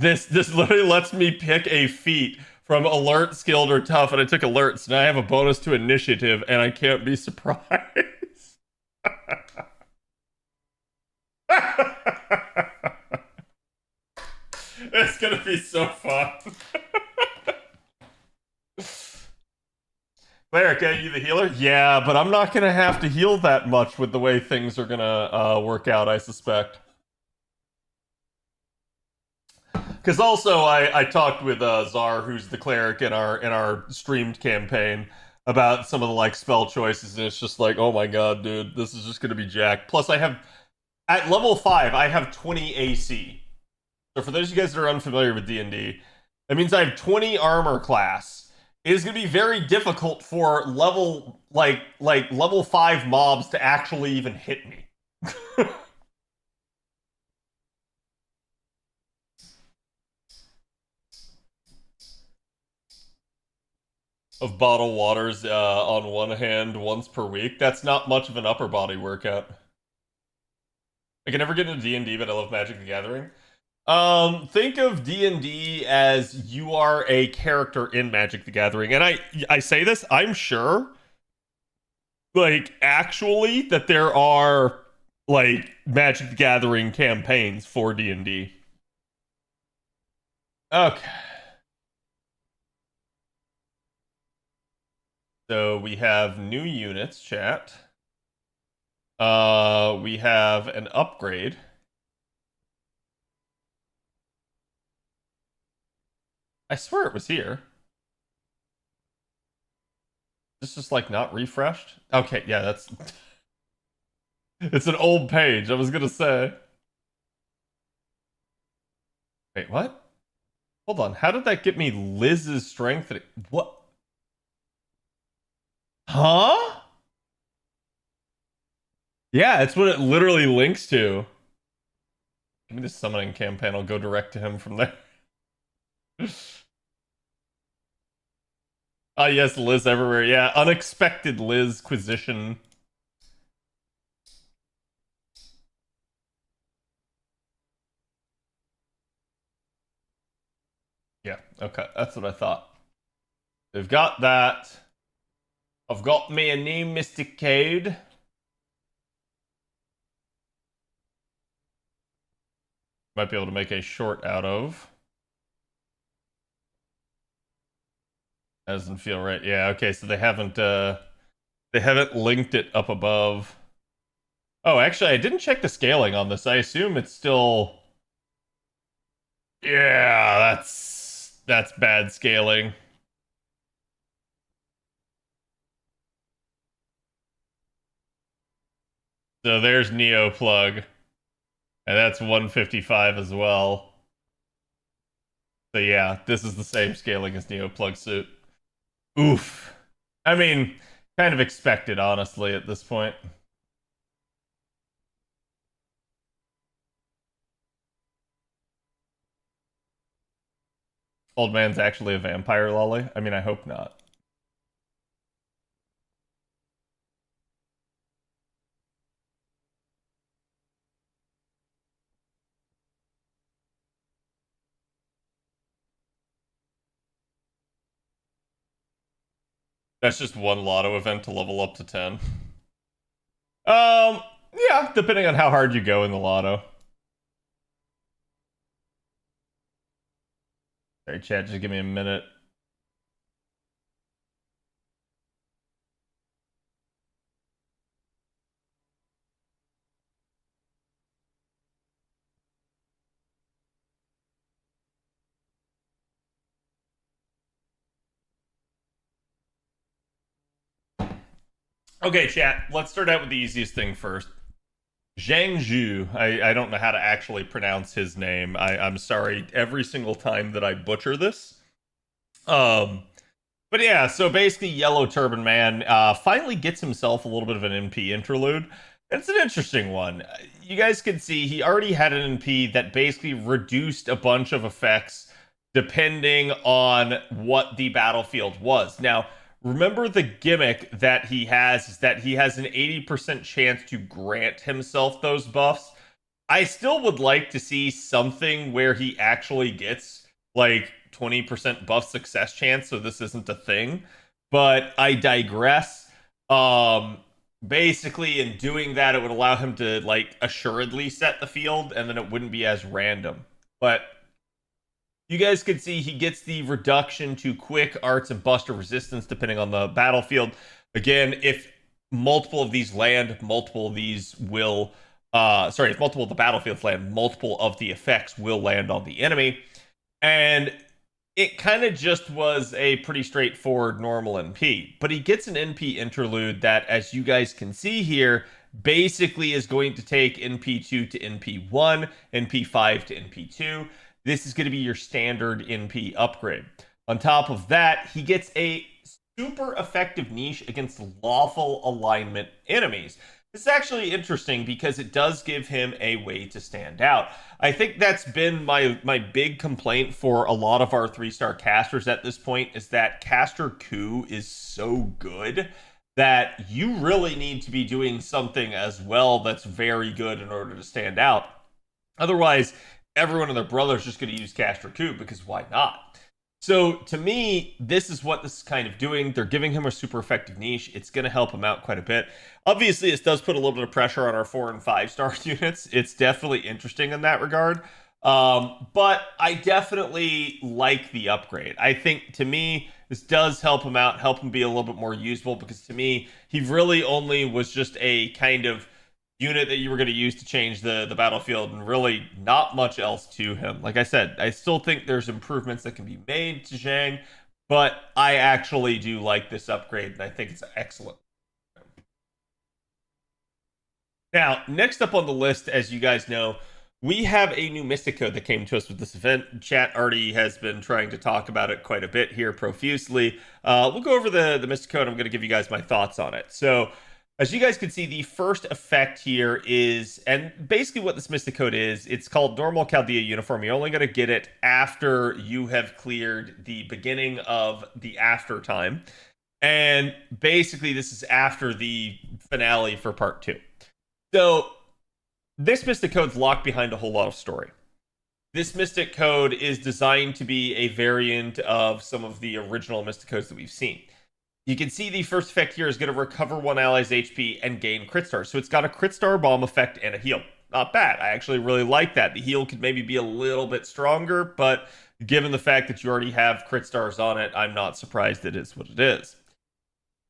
pick a feat from alert, skilled, or tough, and I took alerts, and I have a bonus to initiative, and I can't be surprised. It's gonna be so fun. Cleric, are you the healer? Yeah, but I'm not gonna have to heal that much with the way things are gonna work out, I suspect. Because also, I talked with Czar, who's the cleric in our streamed campaign, about some of the like spell choices, and it's just like, oh my god, dude, this is just gonna be jacked. Plus, I have at level 5, I have 20 AC. So for those of you guys that are unfamiliar with D&D, that means I have 20 armor class, it is going to be very difficult for level level 5 mobs to actually even hit me. Of bottled waters on one hand once per week. That's not much of an upper body workout. I can never get into D&D, but I love Magic the Gathering. Think of D&D as you are a character in Magic the Gathering. And I say this, I'm sure, like, actually, that there are, like, Magic the Gathering campaigns for D&D. Okay. So we have new units, chat. We have an upgrade. I swear it was here. This is like not refreshed? Okay, yeah, that's... It's an old page, I was gonna say. Wait, what? Hold on, how did that get me Liz's strength? What? Huh? Yeah, it's what it literally links to. Give me the summoning campaign, I'll go direct to him from there. Ah, yes, Liz everywhere. Yeah, unexpected Lizquisition. Yeah, okay, that's what I thought. They've got that. I've got me a new Mystic Code. Might be able to make a short out of. That doesn't feel right. Yeah, okay, so they haven't linked it up above. Oh, actually, I didn't check the scaling on this. I assume it's still... Yeah, that's bad scaling. So there's Neoplug. And that's 155 as well. So yeah, this is the same scaling as Neoplug suit. Oof. I mean, kind of expected, honestly, at this point. Old man's actually a vampire, lolly? I mean, I hope not. That's just one lotto event to level up to 10. Yeah, depending on how hard you go in the lotto. Sorry, chat, just give me a minute. Okay, chat, let's start out with the easiest thing first. Zhang Zhu, I don't know how to actually pronounce his name. I'm sorry every single time that I butcher this. But yeah, so basically Yellow Turban Man finally gets himself a little bit of an NP interlude. It's an interesting one. You guys can see he already had an NP that basically reduced a bunch of effects depending on what the battlefield was. Now, remember the gimmick that he has is that he has an 80% chance to grant himself those buffs. I still would like to see something where he actually gets like 20% buff success chance, so this isn't a thing. But I digress. Basically, in doing that, it would allow him to like assuredly set the field, and then it wouldn't be as random. But you guys can see he gets the reduction to quick arts and buster resistance depending on the battlefield. Again, if multiple of these land, multiple of these will... if multiple of the battlefields land, multiple of the effects will land on the enemy. And it kind of just was a pretty straightforward normal NP. But he gets an NP interlude that, as you guys can see here, basically is going to take NP2 to NP1, NP5 to NP2. This is going to be your standard NP upgrade. On top of that, he gets a super effective niche against lawful alignment enemies. This is actually interesting because it does give him a way to stand out. I think that's been my big complaint for a lot of our 3-star casters at this point, is that Caster Coup is so good that you really need to be doing something as well that's very good in order to stand out. Otherwise, everyone and their brother is just going to use Caster Coup, because why not? So to me, this is what this is kind of doing. They're giving him a super effective niche. It's going to help him out quite a bit. Obviously, this does put a little bit of pressure on our 4 and 5-star units. It's definitely interesting in that regard. But I definitely like the upgrade. I think, to me, this does help him out, help him be a little bit more usable, because to me, he really only was just a kind of unit that you were going to use to change the battlefield, and really not much else to him. Like I said, I still think there's improvements that can be made to Zhang, but I actually do like this upgrade, and I think it's excellent. Now, next up on the list, as you guys know, we have a new Mystic Code that came to us with this event. Chat already has been trying to talk about it quite a bit here profusely. We'll go over the Mystic Code. I'm going to give you guys my thoughts on it. So, as you guys can see, the first effect here is, and basically what this Mystic Code is, it's called Normal Chaldea Uniform. You're only going to get it after you have cleared the beginning of the after time. And basically this is after the finale for part 2. So this Mystic Code's locked behind a whole lot of story. This Mystic Code is designed to be a variant of some of the original Mystic Codes that we've seen. You can see the first effect here is going to recover one ally's HP and gain crit stars. So it's got a crit star, bomb effect, and a heal. Not bad. I actually really like that. The heal could maybe be a little bit stronger, but given the fact that you already have crit stars on it, I'm not surprised it is what it is.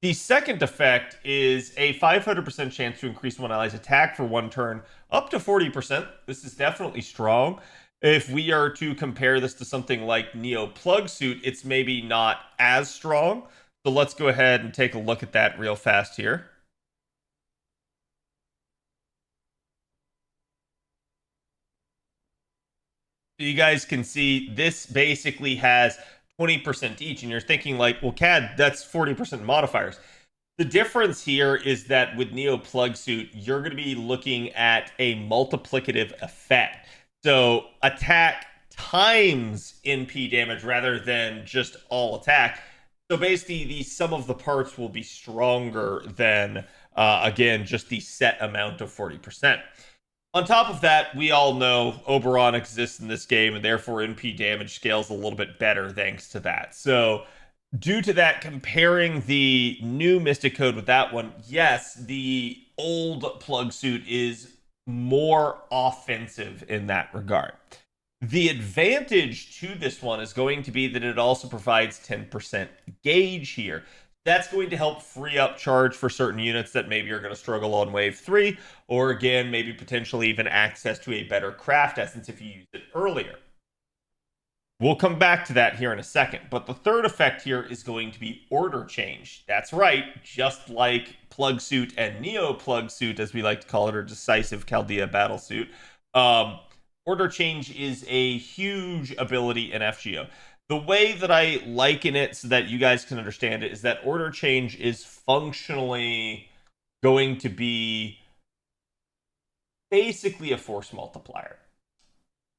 The second effect is a 500% chance to increase one ally's attack for 1 turn up to 40%. This is definitely strong. If we are to compare this to something like Neo Plug Suit, it's maybe not as strong. So let's go ahead and take a look at that real fast here. So you guys can see this basically has 20% each, and you're thinking like, well, CAD, that's 40% modifiers. The difference here is that with Neo Plug Suit, you're going to be looking at a multiplicative effect. So attack times NP damage rather than just all attack. So basically, the sum of the parts will be stronger than, again, just the set amount of 40%. On top of that, we all know Oberon exists in this game, and therefore NP damage scales a little bit better thanks to that. So due to that, comparing the new Mystic Code with that one, yes, the old Plug Suit is more offensive in that regard. The advantage to this one is going to be that it also provides 10% gauge here. That's going to help free up charge for certain units that maybe are going to struggle on wave 3, or again, maybe potentially even access to a better craft essence if you used it earlier. We'll come back to that here in a second, but the third effect here is going to be order change. That's right, just like Plug Suit and Neo Plug Suit, as we like to call it, or Decisive Chaldea Battle Suit. Order change is a huge ability in FGO. The way that I liken it so that you guys can understand it is that order change is functionally going to be basically a force multiplier.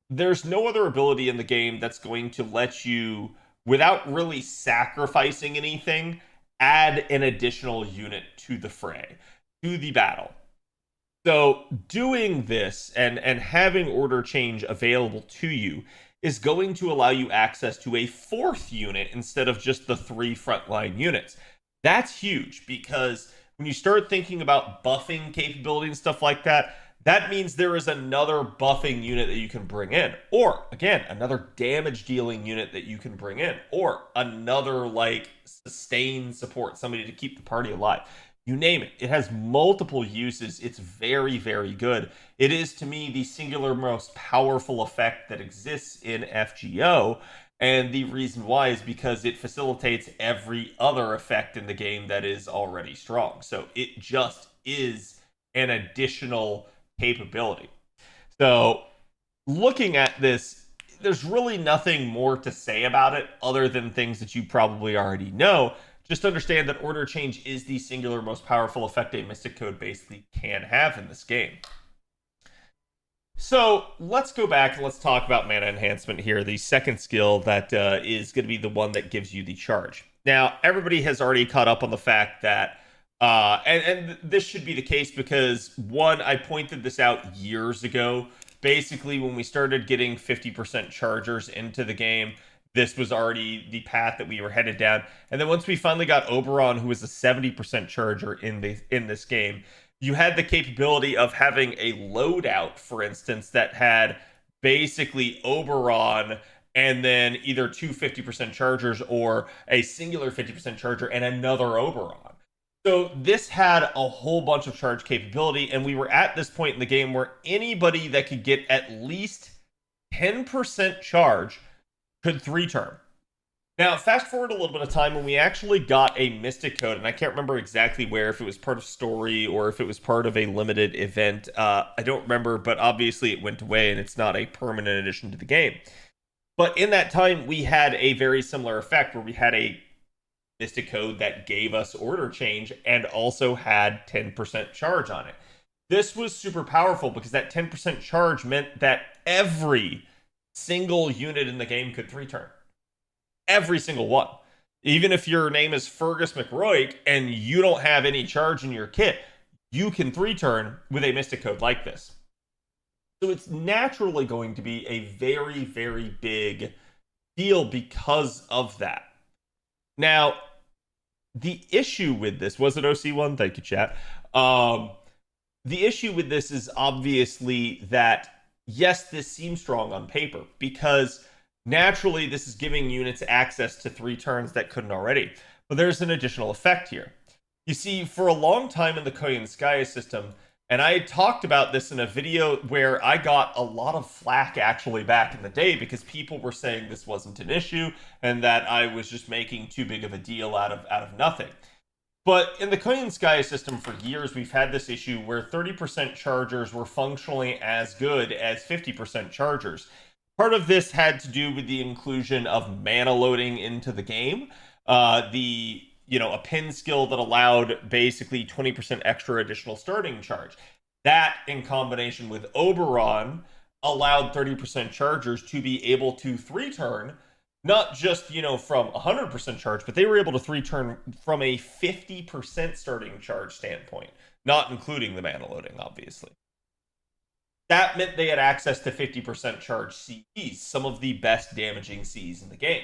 There's no other ability in the game that's going to let you, without really sacrificing anything, add an additional unit to the fray, to the battle. So doing this and having order change available to you is going to allow you access to a 4th unit instead of just the 3 frontline units. That's huge, because when you start thinking about buffing capability and stuff like that, that means there is another buffing unit that you can bring in, or again, another damage dealing unit that you can bring in, or another like sustain support, somebody to keep the party alive. You name it. It has multiple uses. It's very, very good. It is, to me, the singular most powerful effect that exists in FGO. And the reason why is because it facilitates every other effect in the game that is already strong. So it just is an additional capability. So looking at this, there's really nothing more to say about it other than things that you probably already know. Just understand that Order Change is the singular most powerful effect a Mystic Code basically can have in this game. So let's go back and let's talk about Mana Enhancement here, the second skill that is going to be the one that gives you the charge. Now, everybody has already caught up on the fact that, and this should be the case because, one, I pointed this out years ago. Basically, when we started getting 50% chargers into the game, this was already the path that we were headed down. And then once we finally got Oberon, who was a 70% charger in this game, you had the capability of having a loadout, for instance, that had basically Oberon and then either two 50% chargers or a singular 50% charger and another Oberon. So this had a whole bunch of charge capability, and we were at this point in the game where anybody that could get at least 10% charge could 3-turn. Now, fast forward a little bit of time when we actually got a Mystic Code, and I can't remember exactly where, if it was part of story or if it was part of a limited event. I don't remember, but obviously it went away and it's not a permanent addition to the game. But in that time, we had a very similar effect where we had a Mystic Code that gave us Order Change and also had 10% charge on it. This was super powerful because that 10% charge meant that every single unit in the game could 3-turn. Every single one. Even if your name is Fergus McRoy and you don't have any charge in your kit, you can 3-turn with a Mystic Code like this. So it's naturally going to be a very, very big deal because of that. Now, the issue with this, was it OC1? Thank you, chat. The issue with this is obviously that, yes, this seems strong on paper because naturally, this is giving units access to 3 turns that couldn't already. But there's an additional effect here. You see, for a long time in the Koyanskaya system, and I talked about this in a video where I got a lot of flack actually back in the day because people were saying this wasn't an issue and that I was just making too big of a deal out of nothing. But in the Koyanskaya system for years, we've had this issue where 30% chargers were functionally as good as 50% chargers. Part of this had to do with the inclusion of mana loading into the game. A pin skill that allowed basically 20% extra additional starting charge. That, in combination with Oberon, allowed 30% chargers to be able to 3-turn, not just, from 100% charge, but they were able to 3-turn from a 50% starting charge standpoint, not including the mana loading, obviously. That meant they had access to 50% charge CEs, some of the best damaging CEs in the game.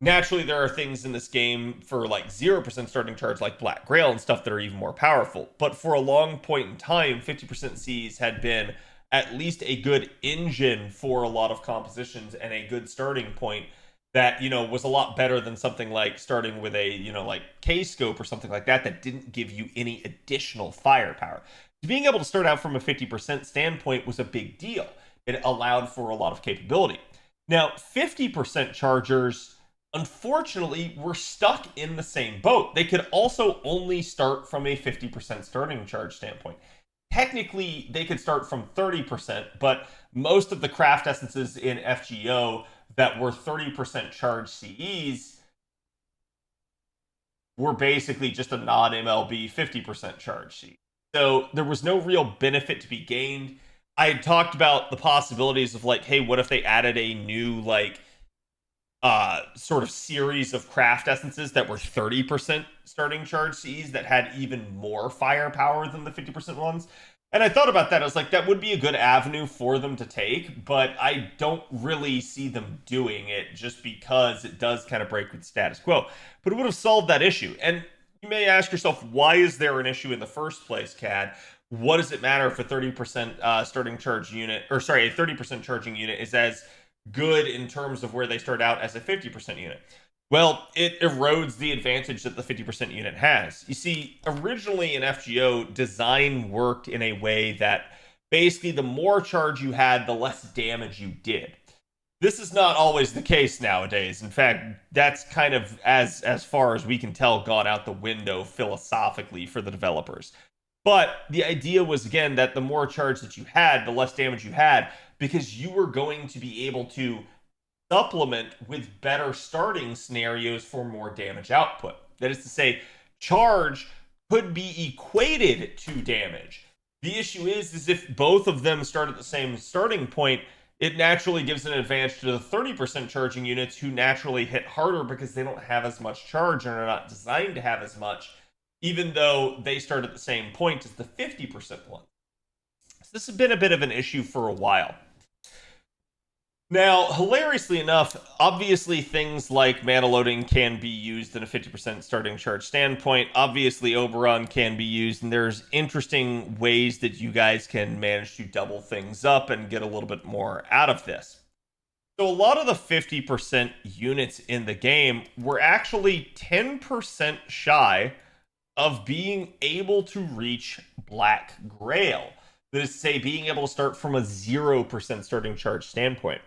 Naturally, there are things in this game for like 0% starting charge like Black Grail and stuff that are even more powerful. But for a long point in time, 50% CEs had been at least a good engine for a lot of compositions and a good starting point that, was a lot better than something like starting with a, like K-Scope or something like that didn't give you any additional firepower. Being able to start out from a 50% standpoint was a big deal. It allowed for a lot of capability. Now, 50% chargers, unfortunately, were stuck in the same boat. They could also only start from a 50% starting charge standpoint. Technically, they could start from 30%, but most of the craft essences in FGO that were 30% charge CEs were basically just a non-MLB 50% charge CE. So there was no real benefit to be gained. I had talked about the possibilities of like, hey, what if they added a new sort of series of craft essences that were 30% starting charge CEs that had even more firepower than the 50% ones. And I thought about that. I was like, that would be a good avenue for them to take, but I don't really see them doing it just because it does kind of break with status quo. But it would have solved that issue. And you may ask yourself, why is there an issue in the first place, CAD? What does it matter if a 30% starting charge unit, a 30% charging unit is as good in terms of where they start out as a 50% unit? Well, it erodes the advantage that the 50% unit has. You see, originally in FGO, design worked in a way that basically the more charge you had, the less damage you did. This is not always the case nowadays. In fact, that's kind of, as far as we can tell, gone out the window philosophically for the developers. But the idea was, again, that the more charge that you had, the less damage you had. because you were going to be able to supplement with better starting scenarios for more damage output. That is to say, charge could be equated to damage. The issue is if both of them start at the same starting point, it naturally gives an advantage to the 30% charging units who naturally hit harder because they don't have as much charge and are not designed to have as much, even though they start at the same point as the 50% one. So this has been a bit of an issue for a while. Now, hilariously enough, obviously things like mana loading can be used in a 50% starting charge standpoint. Obviously, Oberon can be used, and there's interesting ways that you guys can manage to double things up and get a little bit more out of this. So a lot of the 50% units in the game were actually 10% shy of being able to reach Black Grail. That is to say, being able to start from a 0% starting charge standpoint.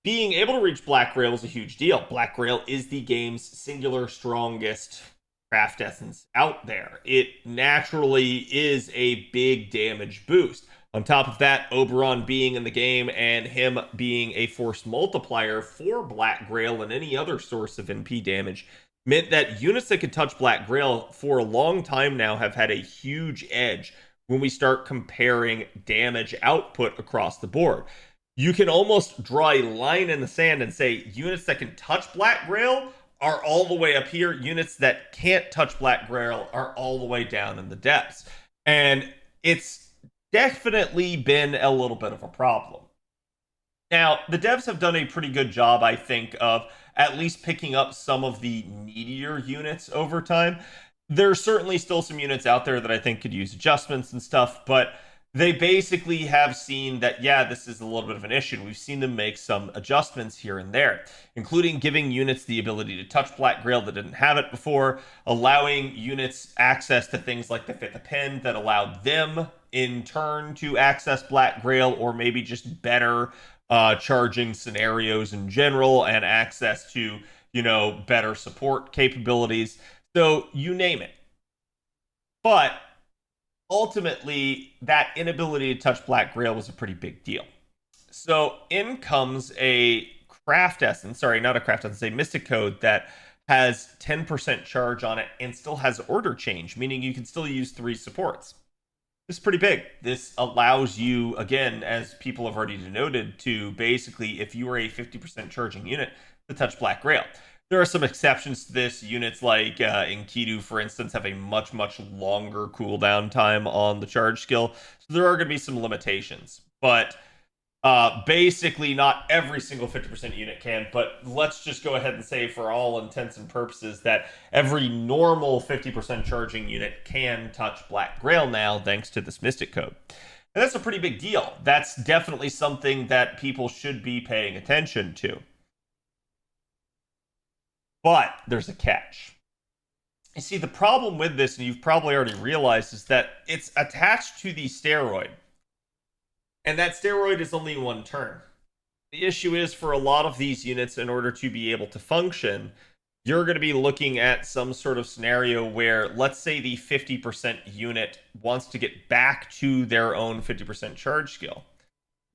Being able to reach Black Grail is a huge deal. Black Grail is the game's singular strongest craft essence out there. It naturally is a big damage boost. On top of that, Oberon being in the game and him being a force multiplier for Black Grail and any other source of NP damage meant that units that could touch Black Grail for a long time now have had a huge edge when we start comparing damage output across the board. You can almost draw a line in the sand and say units that can touch Black Grail are all the way up here. Units that can't touch Black Grail are all the way down in the depths. And it's definitely been a little bit of a problem. Now, the devs have done a pretty good job, I think, of at least picking up some of the needier units over time. There's certainly still some units out there that I think could use adjustments and stuff, but they basically have seen that, yeah, this is a little bit of an issue. We've seen them make some adjustments here and there, including giving units the ability to touch Black Grail that didn't have it before, allowing units access to things like the Fifth of Pen that allowed them in turn to access Black Grail, or maybe just better charging scenarios in general and access to, you know, better support capabilities. So you name it. But ultimately, that inability to touch Black Grail was a pretty big deal. So in comes a craft essence, sorry, not a craft essence, a Mystic Code that has 10% charge on it and still has order change, meaning you can still use 3 supports. This is pretty big. This allows you, again, as people have already denoted, to basically, if you are a 50% charging unit, to touch Black Grail. There are some exceptions to this. Units like Enkidu, for instance, have a much, much longer cooldown time on the charge skill. So there are going to be some limitations. But basically, not every single 50% unit can. But let's just go ahead and say, for all intents and purposes, that every normal 50% charging unit can touch Black Grail now, thanks to this Mystic Code. And that's a pretty big deal. That's definitely something that people should be paying attention to. But there's a catch. You see, the problem with this, and you've probably already realized, is that it's attached to the steroid. And that steroid is only 1 turn. The issue is, for a lot of these units, in order to be able to function, you're going to be looking at some sort of scenario where, let's say the 50% unit wants to get back to their own 50% charge skill.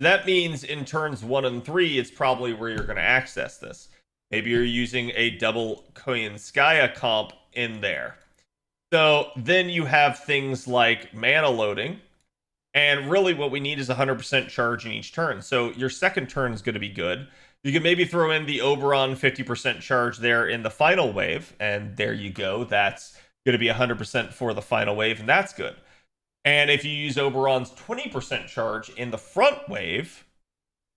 That means in turns 1 and 3, it's probably where you're going to access this. Maybe you're using a double Koyanskaya comp in there. So then you have things like mana loading. And really what we need is 100% charge in each turn. So your second turn is going to be good. You can maybe throw in the Oberon 50% charge there in the final wave. And there you go. That's going to be 100% for the final wave. And that's good. And if you use Oberon's 20% charge in the front wave,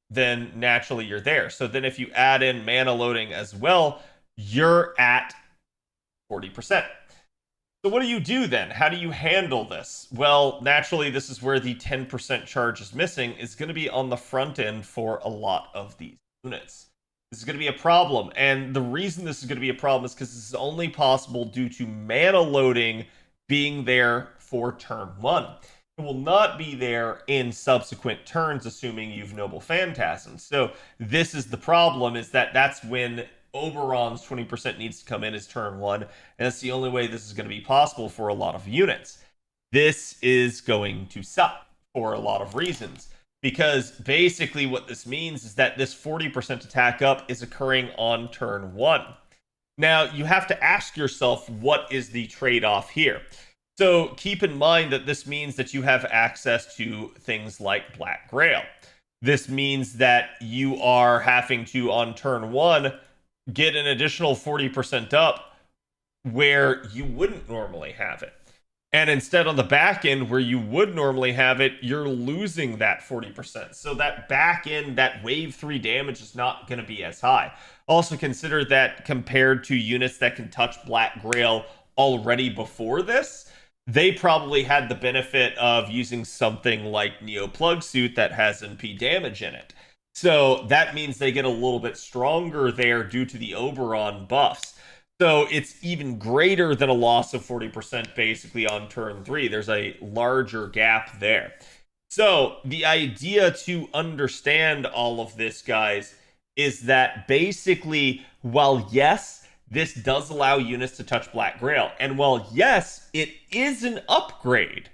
then naturally you're there. So then if you add in mana loading as well, you're at 40%. So what do you do then? How do you handle this? Well, naturally, this is where the 10% charge is missing. Is going to be on the front end for a lot of these units. This is going to be a problem. And the reason this is going to be a problem is because this is only possible due to mana loading being there for turn 1. It will not be there in subsequent turns, assuming you've Noble Phantasm. So this is the problem, is that that's when Oberon's 20% needs to come in as turn 1, and that's the only way this is going to be possible for a lot of units. This is going to suck for a lot of reasons, because basically what this means is that this 40% attack up is occurring on turn 1. Now, you have to ask yourself, what is the trade-off here? So keep in mind that this means that you have access to things like Black Grail. This means that you are having to, on turn 1, get an additional 40% up where you wouldn't normally have it. And instead on the back end where you would normally have it, you're losing that 40%. So that back end, that wave 3 damage is not going to be as high. Also consider that compared to units that can touch Black Grail already before this, they probably had the benefit of using something like Neo Plug Suit that has MP damage in it. So that means they get a little bit stronger there due to the Oberon buffs. So it's even greater than a loss of 40% basically on turn 3. There's a larger gap there. So the idea to understand all of this, guys, is that basically, while yes, this does allow units to touch Black Grail, and while yes, it is an upgrade,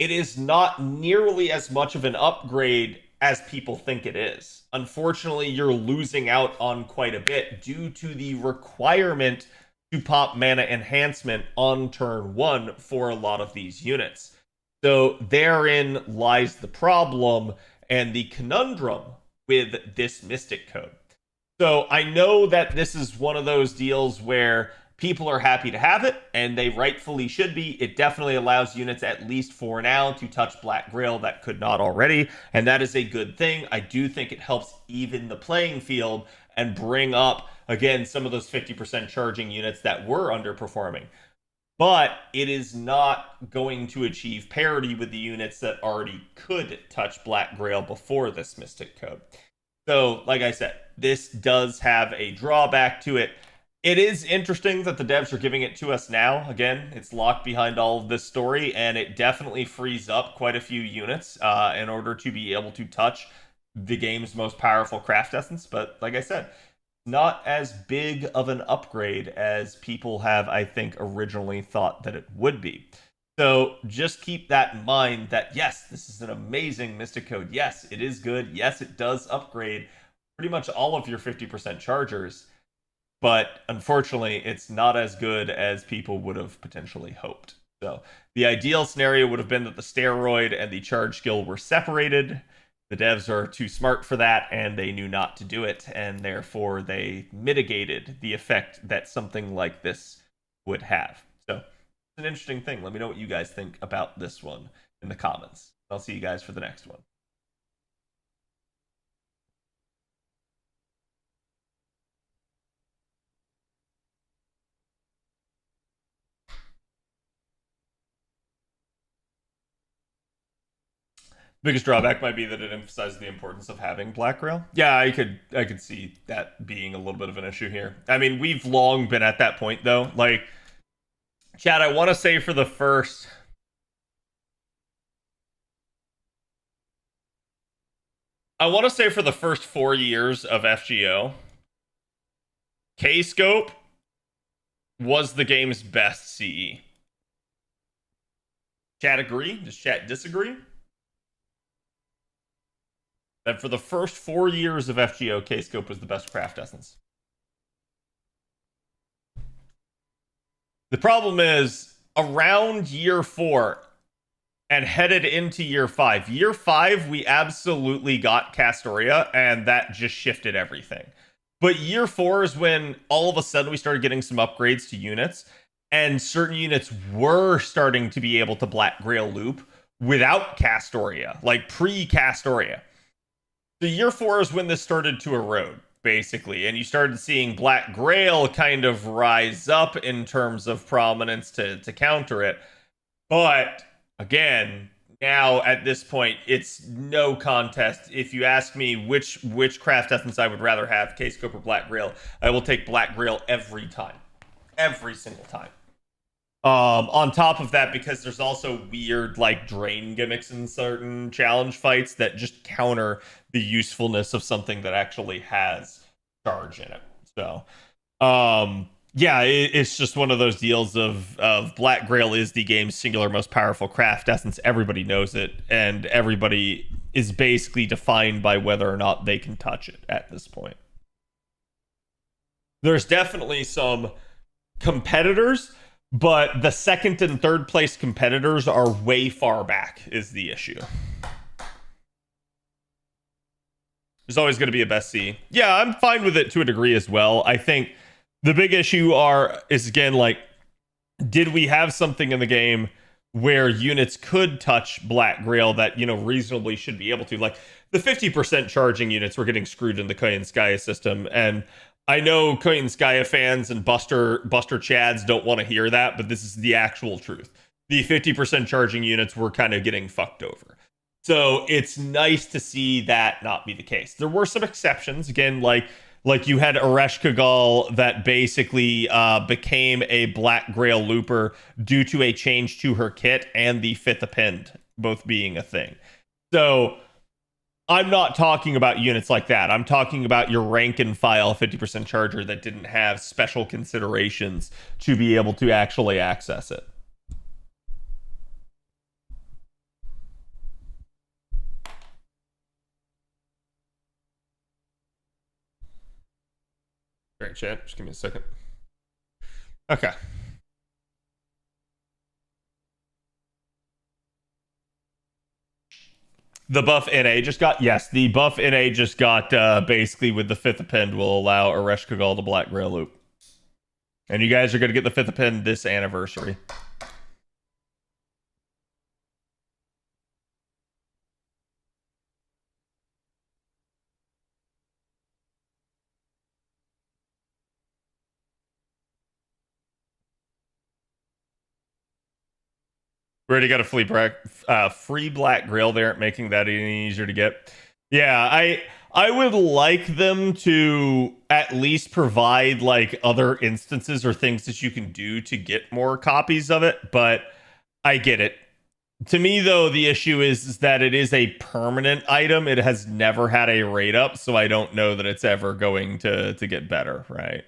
it is not nearly as much of an upgrade as people think it is. Unfortunately, you're losing out on quite a bit due to the requirement to pop mana enhancement on turn 1 for a lot of these units. So therein lies the problem and the conundrum with this Mystic Code. So I know that this is one of those deals where people are happy to have it, and they rightfully should be. It definitely allows units, at least for now, to touch Black Grail that could not already, and that is a good thing. I do think it helps even the playing field and bring up, again, some of those 50% charging units that were underperforming. But it is not going to achieve parity with the units that already could touch Black Grail before this Mystic Code. So, like I said, this does have a drawback to it. It is interesting that the devs are giving it to us now. Again, it's locked behind all of this story, and it definitely frees up quite a few units in order to be able to touch the game's most powerful craft essence. But like I said, not as big of an upgrade as people have, I think, originally thought that it would be. So just keep that in mind that, yes, this is an amazing Mystic Code. Yes, it is good. Yes, it does upgrade pretty much all of your 50% chargers. But unfortunately, it's not as good as people would have potentially hoped. So the ideal scenario would have been that the steroid and the charge skill were separated. The devs are too smart for that, and they knew not to do it, and therefore they mitigated the effect that something like this would have. So it's an interesting thing. Let me know what you guys think about this one in the comments. I'll see you guys for the next one. Biggest drawback might be that it emphasizes the importance of having Black Grail. Yeah, I could see that being a little bit of an issue here. I mean, we've long been at that point, though. Like, Chad, I want to say for the first... I want to say for the first 4 years of FGO, K-Scope was the game's best CE. Chat agree? Does chat disagree? That for the first 4 years of FGO, K-Scope was the best craft essence. The problem is, around year 4 and headed into year 5. Year 5, we absolutely got Castoria, and that just shifted everything. But year 4 is when all of a sudden we started getting some upgrades to units, and certain units were starting to be able to Black Grail loop without Castoria, like pre-Castoria. So year 4 is when this started to erode, basically, and you started seeing Black Grail kind of rise up in terms of prominence to counter it. But, again, now at this point, it's no contest. If you ask me which craft essence I would rather have, K-Scope or Black Grail, I will take Black Grail every time. Every single time. On top of that, because there's also weird like drain gimmicks in certain challenge fights that just counter the usefulness of something that actually has charge in it. So yeah, it's just one of those deals of Black Grail is the game's singular most powerful craft essence. Everybody knows it, and everybody is basically defined by whether or not they can touch it at this point. There's definitely some competitors, but the second and third place competitors are way far back is the issue. There's always going to be a best C. Yeah, I'm fine with it to a degree as well. I think the big issue is again, like, did we have something in the game where units could touch Black Grail that, reasonably should be able to? Like, the 50% charging units were getting screwed in the Koyanskaya system, and I know Koyanskaya fans and Buster Chads don't want to hear that, but this is the actual truth. The 50% charging units were kind of getting fucked over. So it's nice to see that not be the case. There were some exceptions, again, like you had Aresh Kagal that basically became a Black Grail looper due to a change to her kit and the 5th append both being a thing. So I'm not talking about units like that. I'm talking about your rank and file 50% charger that didn't have special considerations to be able to actually access it. Great, chat. Just give me a second. Okay. The buff NA just got, yes, the buff NA just got basically with the 5th append will allow Aresh Kagal to Black Grail loop. And you guys are going to get the 5th append this anniversary. We already got a free Black Grail there, making that any easier to get. Yeah, I would like them to at least provide like other instances or things that you can do to get more copies of it, but I get it. To me, though, the issue is that it is a permanent item. It has never had a rate up, so I don't know that it's ever going to get better, right?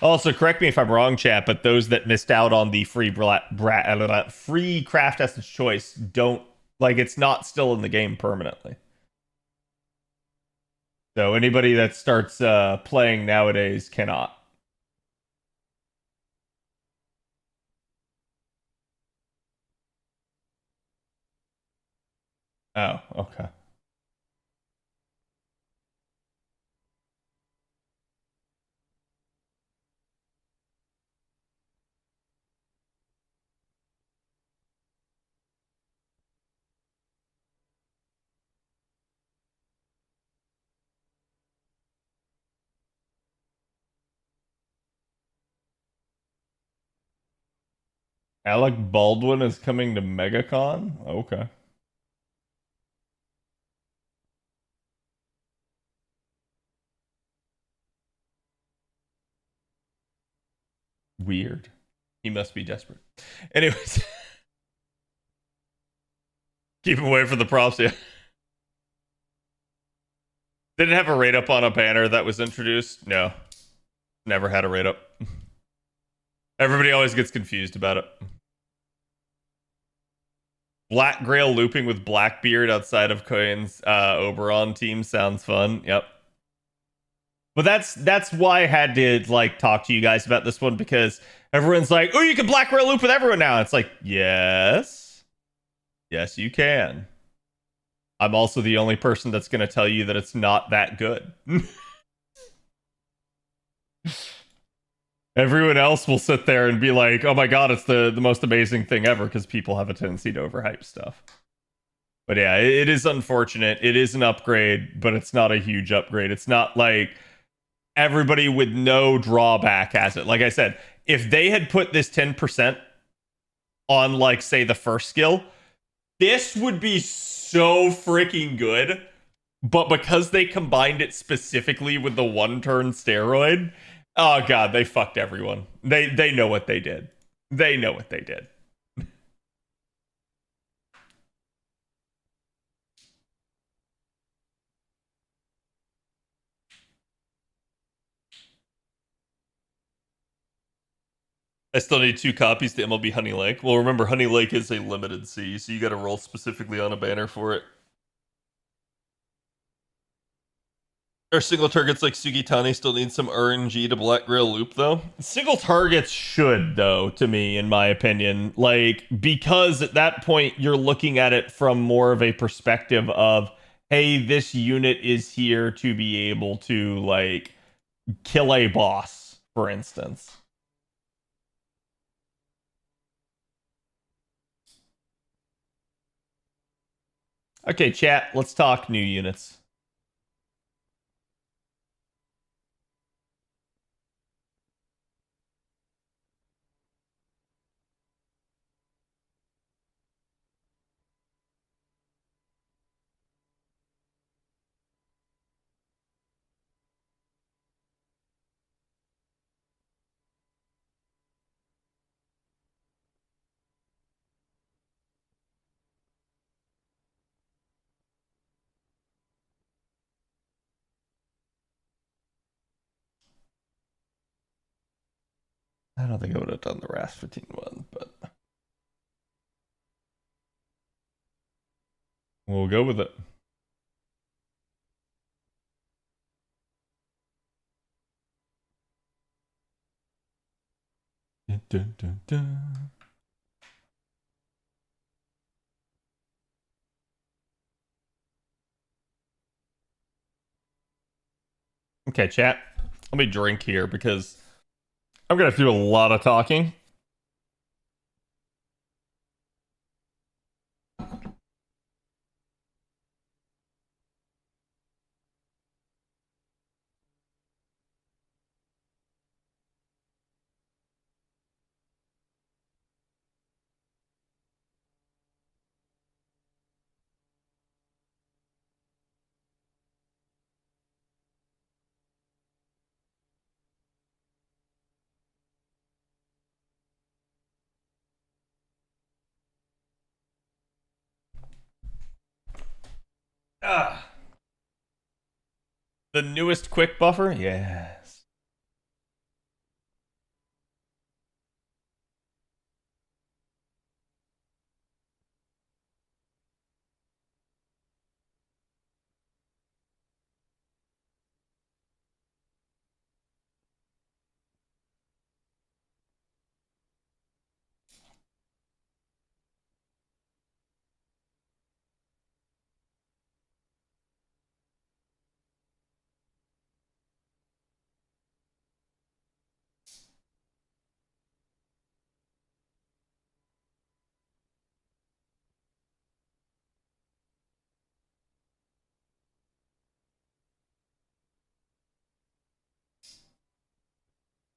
Also, correct me if I'm wrong, chat, but those that missed out on the free craft essence choice don't, like, it's not still in the game permanently. So anybody that starts playing nowadays cannot. Oh, okay. Alec Baldwin is coming to MegaCon? Okay. Weird. He must be desperate. Anyways. Keep him away from the props, yeah. Did it have a rate up on a banner that was introduced? No. Never had a rate up. Everybody always gets confused about it. Black Grail looping with Blackbeard outside of Koyan's Oberon team sounds fun. Yep. But that's why I had to like talk to you guys about this one, because everyone's like, oh, you can Black Grail loop with everyone now. It's like, yes. Yes, you can. I'm also the only person that's going to tell you that it's not that good. Everyone else will sit there and be like, oh my god, it's the most amazing thing ever, because people have a tendency to overhype stuff. But yeah, it is unfortunate. It is an upgrade, but it's not a huge upgrade. It's not like everybody with no drawback has it. Like I said, if they had put this 10% on, like, say, the first skill, this would be so freaking good. But because they combined it specifically with the one-turn steroid, oh god, they fucked everyone. They know what they did. They know what they did. I still need 2 copies to MLB Honey Lake. Well, remember, Honey Lake is a limited C, so you got to roll specifically on a banner for it. Our single targets like Sugitani still need some RNG to Black Grail loop, though. Single targets should, though, to me, in my opinion. Like, because at that point, you're looking at it from more of a perspective of, hey, this unit is here to be able to, like, kill a boss, for instance. Okay, chat, let's talk new units. I don't think I would have done the Rasputin one, but we'll go with it. Dun, dun, dun. Okay, chat. Let me drink here because I'm going to have to do a lot of talking. The newest quick buffer? Yes.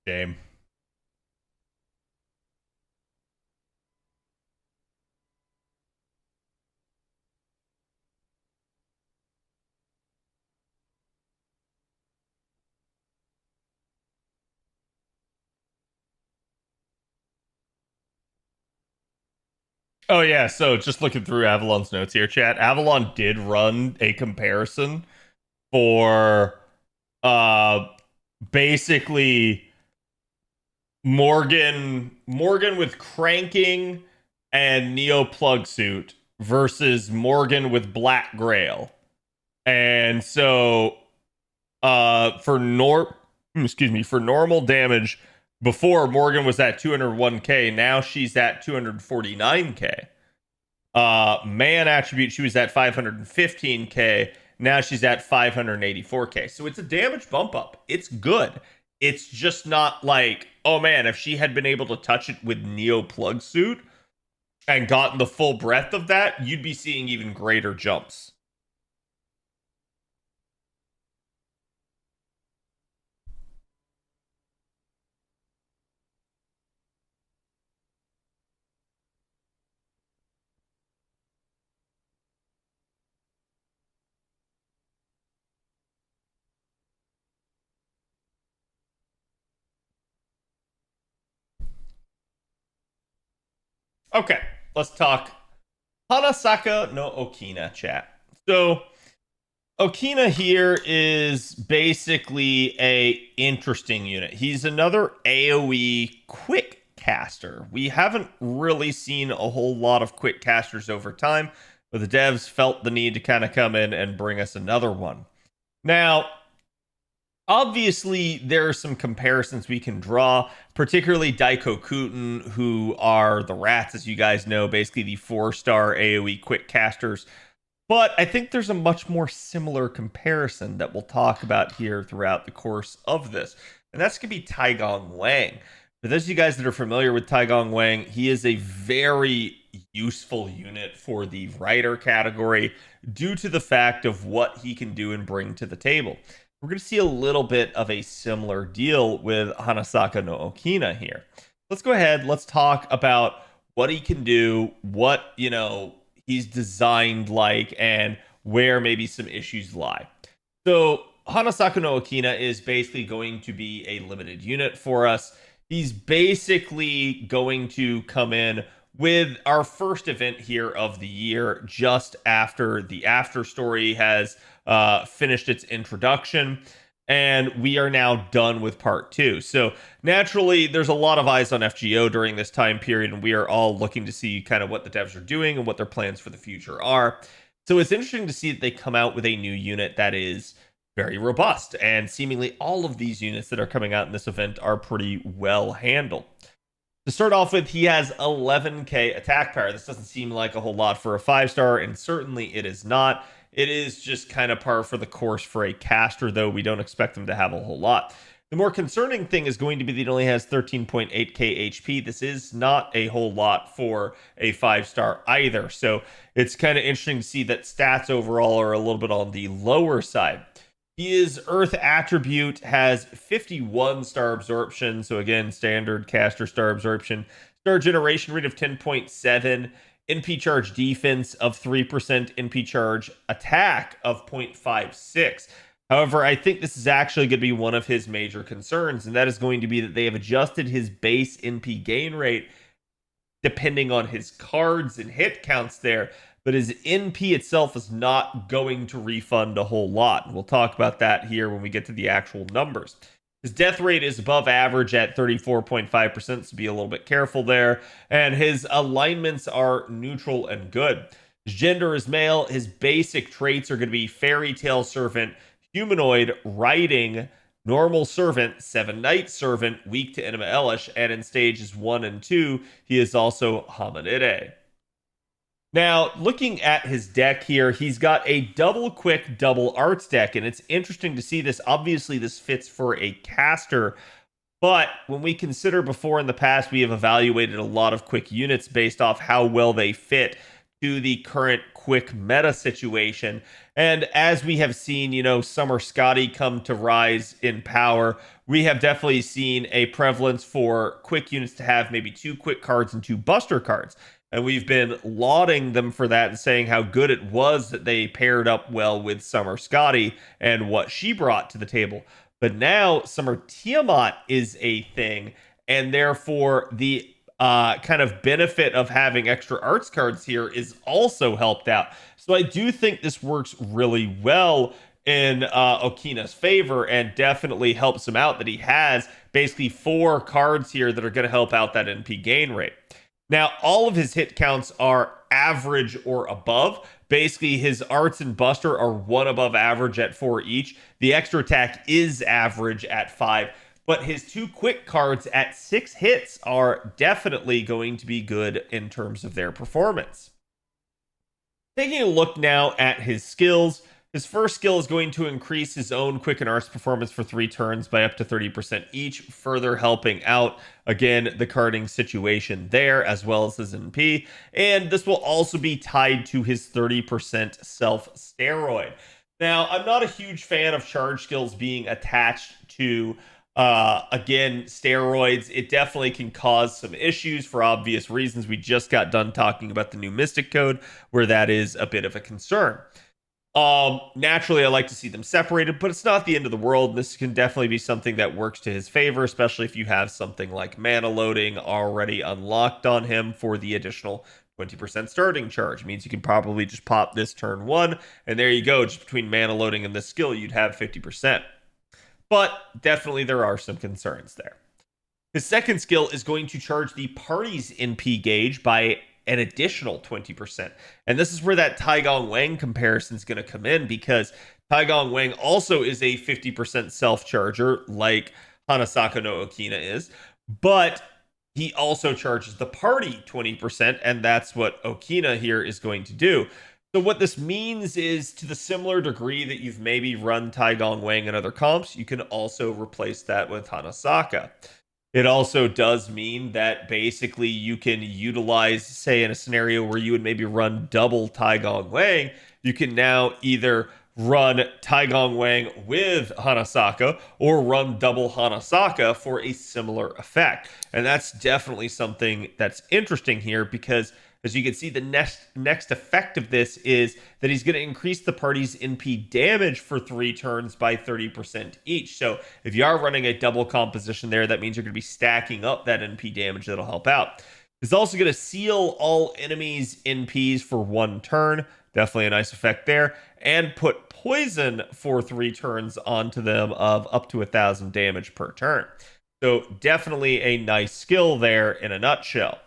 Shame. Oh yeah, so just looking through Avalon's notes here, chat. Avalon did run a comparison for basically Morgan with cranking and Neo plug suit versus Morgan with Black Grail. And so for normal damage, before Morgan was at 201k, now she's at 249k. Man attribute, she was at 515k, now she's at 584k. So it's a damage bump up. It's good. It's just not like, oh man, if she had been able to touch it with Neo plug suit and gotten the full breadth of that, you'd be seeing even greater jumps. Okay, let's talk Hanasaka no Okina, chat. So Okina here is basically a interesting unit. He's another AoE quick caster. We haven't really seen a whole lot of quick casters over time, but the devs felt the need to kind of come in and bring us another one. Now, obviously, there are some comparisons we can draw, particularly Daikokuten, who are the rats, as you guys know, basically the 4-star AoE quick casters. But I think there's a much more similar comparison that we'll talk about here throughout the course of this, and that's going to be Taigong Wang. For those of you guys that are familiar with Taigong Wang, he is a very useful unit for the Rider category due to the fact of what he can do and bring to the table. We're going to see a little bit of a similar deal with Hanasaka no Okina here. Let's go ahead. Let's talk about what he can do, what, he's designed like, and where maybe some issues lie. So Hanasaka no Okina is basically going to be a limited unit for us. He's basically going to come in with our first event here of the year, just after the after story has finished its introduction, and we are now done with part 2. So naturally, there's a lot of eyes on FGO during this time period, and we are all looking to see kind of what the devs are doing and what their plans for the future are. So it's interesting to see that they come out with a new unit that is very robust, and seemingly all of these units that are coming out in this event are pretty well handled. To start off with, he has 11k attack power. This doesn't seem like a whole lot for a 5-star, and certainly it is not. It is just kind of par for the course for a caster, though we don't expect him to have a whole lot. The more concerning thing is going to be that he only has 13.8k HP. This is not a whole lot for a 5-star either, so it's kind of interesting to see that stats overall are a little bit on the lower side. His Earth attribute has 51 star absorption, so again, standard caster star absorption. Star generation rate of 10.7, NP charge defense of 3%, NP charge attack of 0.56. However, I think this is actually going to be one of his major concerns, and that is going to be that they have adjusted his base NP gain rate depending on his cards and hit counts there. But his NP itself is not going to refund a whole lot. We'll talk about that here when we get to the actual numbers. His death rate is above average at 34.5%, so be a little bit careful there. And his alignments are neutral and good. His gender is male. His basic traits are going to be Fairy Tale Servant, Humanoid, Riding, Normal Servant, 7 Night Servant, weak to Enema Elish, and in stages 1 and 2, he is also Hominide. Now, looking at his deck here, he's got a double quick, double arts deck, and it's interesting to see this. Obviously, this fits for a caster, but when we consider before in the past, we have evaluated a lot of quick units based off how well they fit to the current quick meta situation. And as we have seen, Summer Scotty come to rise in power, we have definitely seen a prevalence for quick units to have maybe 2 quick cards and 2 buster cards. And we've been lauding them for that and saying how good it was that they paired up well with Summer Scotty and what she brought to the table. But now Summer Tiamat is a thing, and therefore the kind of benefit of having extra arts cards here is also helped out. So I do think this works really well in Okina's favor, and definitely helps him out that he has basically 4 cards here that are going to help out that NP gain rate. Now, all of his hit counts are average or above. Basically, his arts and buster are 1 above average at 4 each. The extra attack is average at 5. But his 2 quick cards at 6 hits are definitely going to be good in terms of their performance. Taking a look now at his skills. His first skill is going to increase his own Quicken Arts performance for 3 turns by up to 30% each, further helping out, again, the carding situation there, as well as his NP. And this will also be tied to his 30% self-steroid. Now, I'm not a huge fan of charge skills being attached to, again, steroids. It definitely can cause some issues for obvious reasons. We just got done talking about the new Mystic Code, where that is a bit of a concern. Naturally, I like to see them separated, but it's not the end of the world. This can definitely be something that works to his favor, especially if you have something like mana loading already unlocked on him for the additional 20% starting charge. It means you can probably just pop this turn 1, and there you go. Just between mana loading and this skill, you'd have 50%. But definitely there are some concerns there. His second skill is going to charge the party's NP gauge by an additional 20%. And this is where that Taigong Wang comparison is going to come in, because Taigong Wang also is a 50% self-charger like Hanasaka no Okina is, but he also charges the party 20%, and that's what Okina here is going to do. So what this means is, to the similar degree that you've maybe run Taigong Wang in other comps, you can also replace that with Hanasaka. It also does mean that basically you can utilize, say, in a scenario where you would maybe run double Taigong Wang, you can now either run Taigong Wang with Hanasaka or run double Hanasaka for a similar effect. And that's definitely something that's interesting here, because as you can see, the next effect of this is that he's going to increase the party's NP damage for 3 turns by 30% each. So if you are running a double composition there, that means you're going to be stacking up that NP damage that'll help out. It's also going to seal all enemies' NPs for 1 turn. Definitely a nice effect there. And put poison for 3 turns onto them of up to 1,000 damage per turn. So definitely a nice skill there in a nutshell.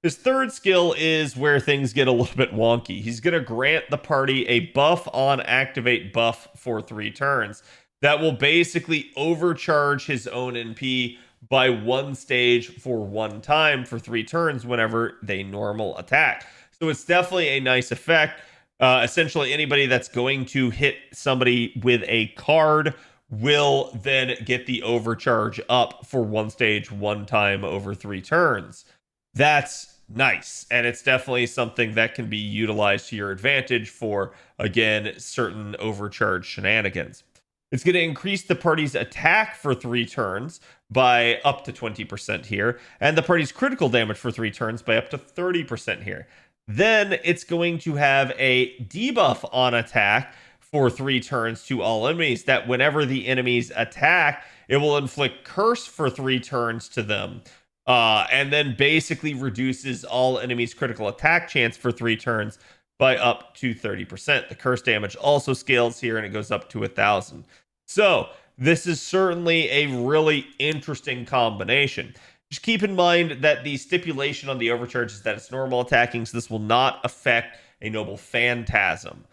His third skill is where things get a little bit wonky. He's going to grant the party a buff on activate buff for 3 turns that will basically overcharge his own NP by 1 stage for 1 time for 3 turns whenever they normal attack. So it's definitely a nice effect. Essentially, anybody that's going to hit somebody with a card will then get the overcharge up for 1 stage 1 time over 3 turns. That's nice, and it's definitely something that can be utilized to your advantage for, again, certain overcharge shenanigans. It's going to increase the party's attack for 3 turns by up to 20% here, and the party's critical damage for 3 turns by up to 30% here. Then it's going to have a debuff on attack for 3 turns to all enemies, that whenever the enemies attack, it will inflict curse for 3 turns to them. And then basically reduces all enemies' critical attack chance for 3 turns by up to 30%. The curse damage also scales here, and it goes up to 1,000. So this is certainly a really interesting combination. Just keep in mind that the stipulation on the overcharge is that it's normal attacking, so this will not affect a Noble Phantasm.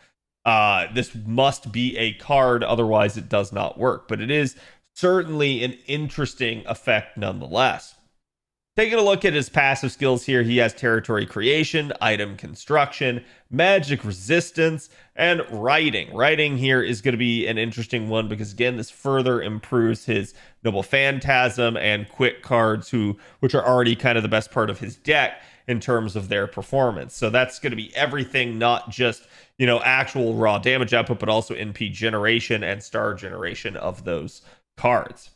This must be a card, otherwise it does not work. But it is certainly an interesting effect nonetheless. Taking a look at his passive skills here, he has territory creation, item construction, magic resistance, and writing. Writing here is going to be an interesting one because, again, this further improves his Noble Phantasm and quick cards, which are already kind of the best part of his deck in terms of their performance. So that's going to be everything, not just, actual raw damage output, but also NP generation and star generation of those cards.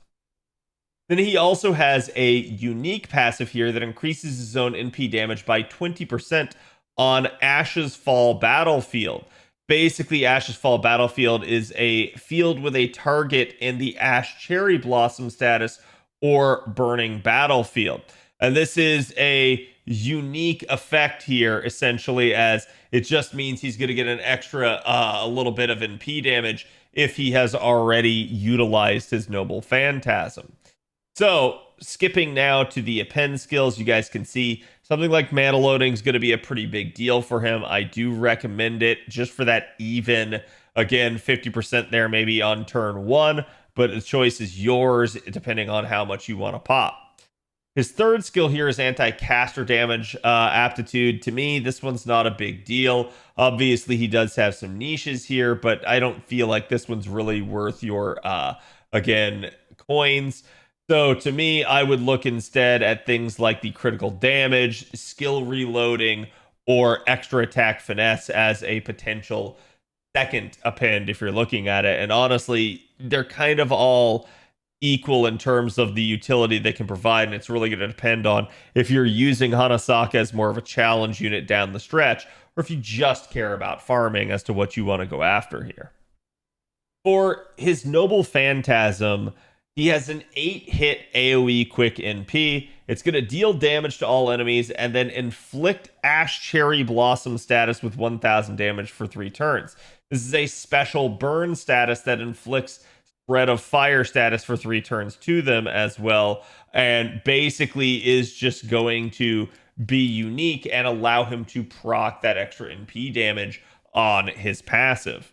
Then he also has a unique passive here that increases his own NP damage by 20% on Ash's Fall Battlefield. Basically, Ash's Fall Battlefield is a field with a target in the Ash Cherry Blossom status or Burning Battlefield. And this is a unique effect here, essentially, as it just means he's going to get an extra, a little bit of NP damage if he has already utilized his Noble Phantasm. So, skipping now to the append skills, you guys can see something like mana loading is going to be a pretty big deal for him. I do recommend it just for that even, again, 50% there maybe on turn 1, but the choice is yours depending on how much you want to pop. His third skill here is anti-caster damage aptitude. To me, this one's not a big deal. Obviously, he does have some niches here, but I don't feel like this one's really worth your, again, coins. So to me, I would look instead at things like the critical damage, skill reloading, or extra attack finesse as a potential second append if you're looking at it. And honestly, they're kind of all equal in terms of the utility they can provide, and it's really going to depend on if you're using Hanasaka as more of a challenge unit down the stretch, or if you just care about farming as to what you want to go after here. For his Noble Phantasm, he has an 8-hit AoE quick NP. It's going to deal damage to all enemies and then inflict Ash Cherry Blossom status with 1,000 damage for 3 turns. This is a special burn status that inflicts Breath of Fire status for 3 turns to them as well, and basically is just going to be unique and allow him to proc that extra NP damage on his passive.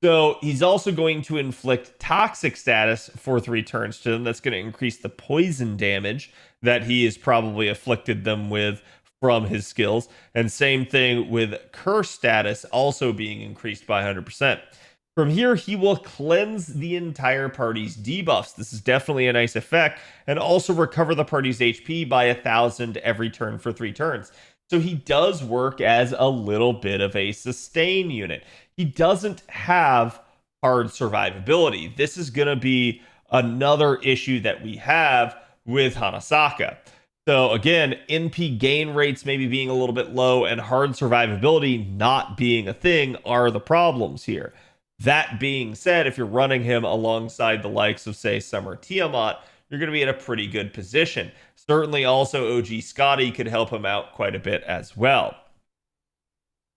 So he's also going to inflict Toxic status for 3 turns to them. That's going to increase the poison damage that he has probably afflicted them with from his skills. And same thing with Curse status also being increased by 100%. From here, he will cleanse the entire party's debuffs. This is definitely a nice effect. And also recover the party's HP by 1,000 every turn for 3 turns. So he does work as a little bit of a sustain unit. He doesn't have hard survivability. This is going to be another issue that we have with Hanasaka. So again, NP gain rates maybe being a little bit low and hard survivability not being a thing are the problems here. That being said, if you're running him alongside the likes of, say, Summer Tiamat, you're going to be in a pretty good position. Certainly also OG Scotty could help him out quite a bit as well.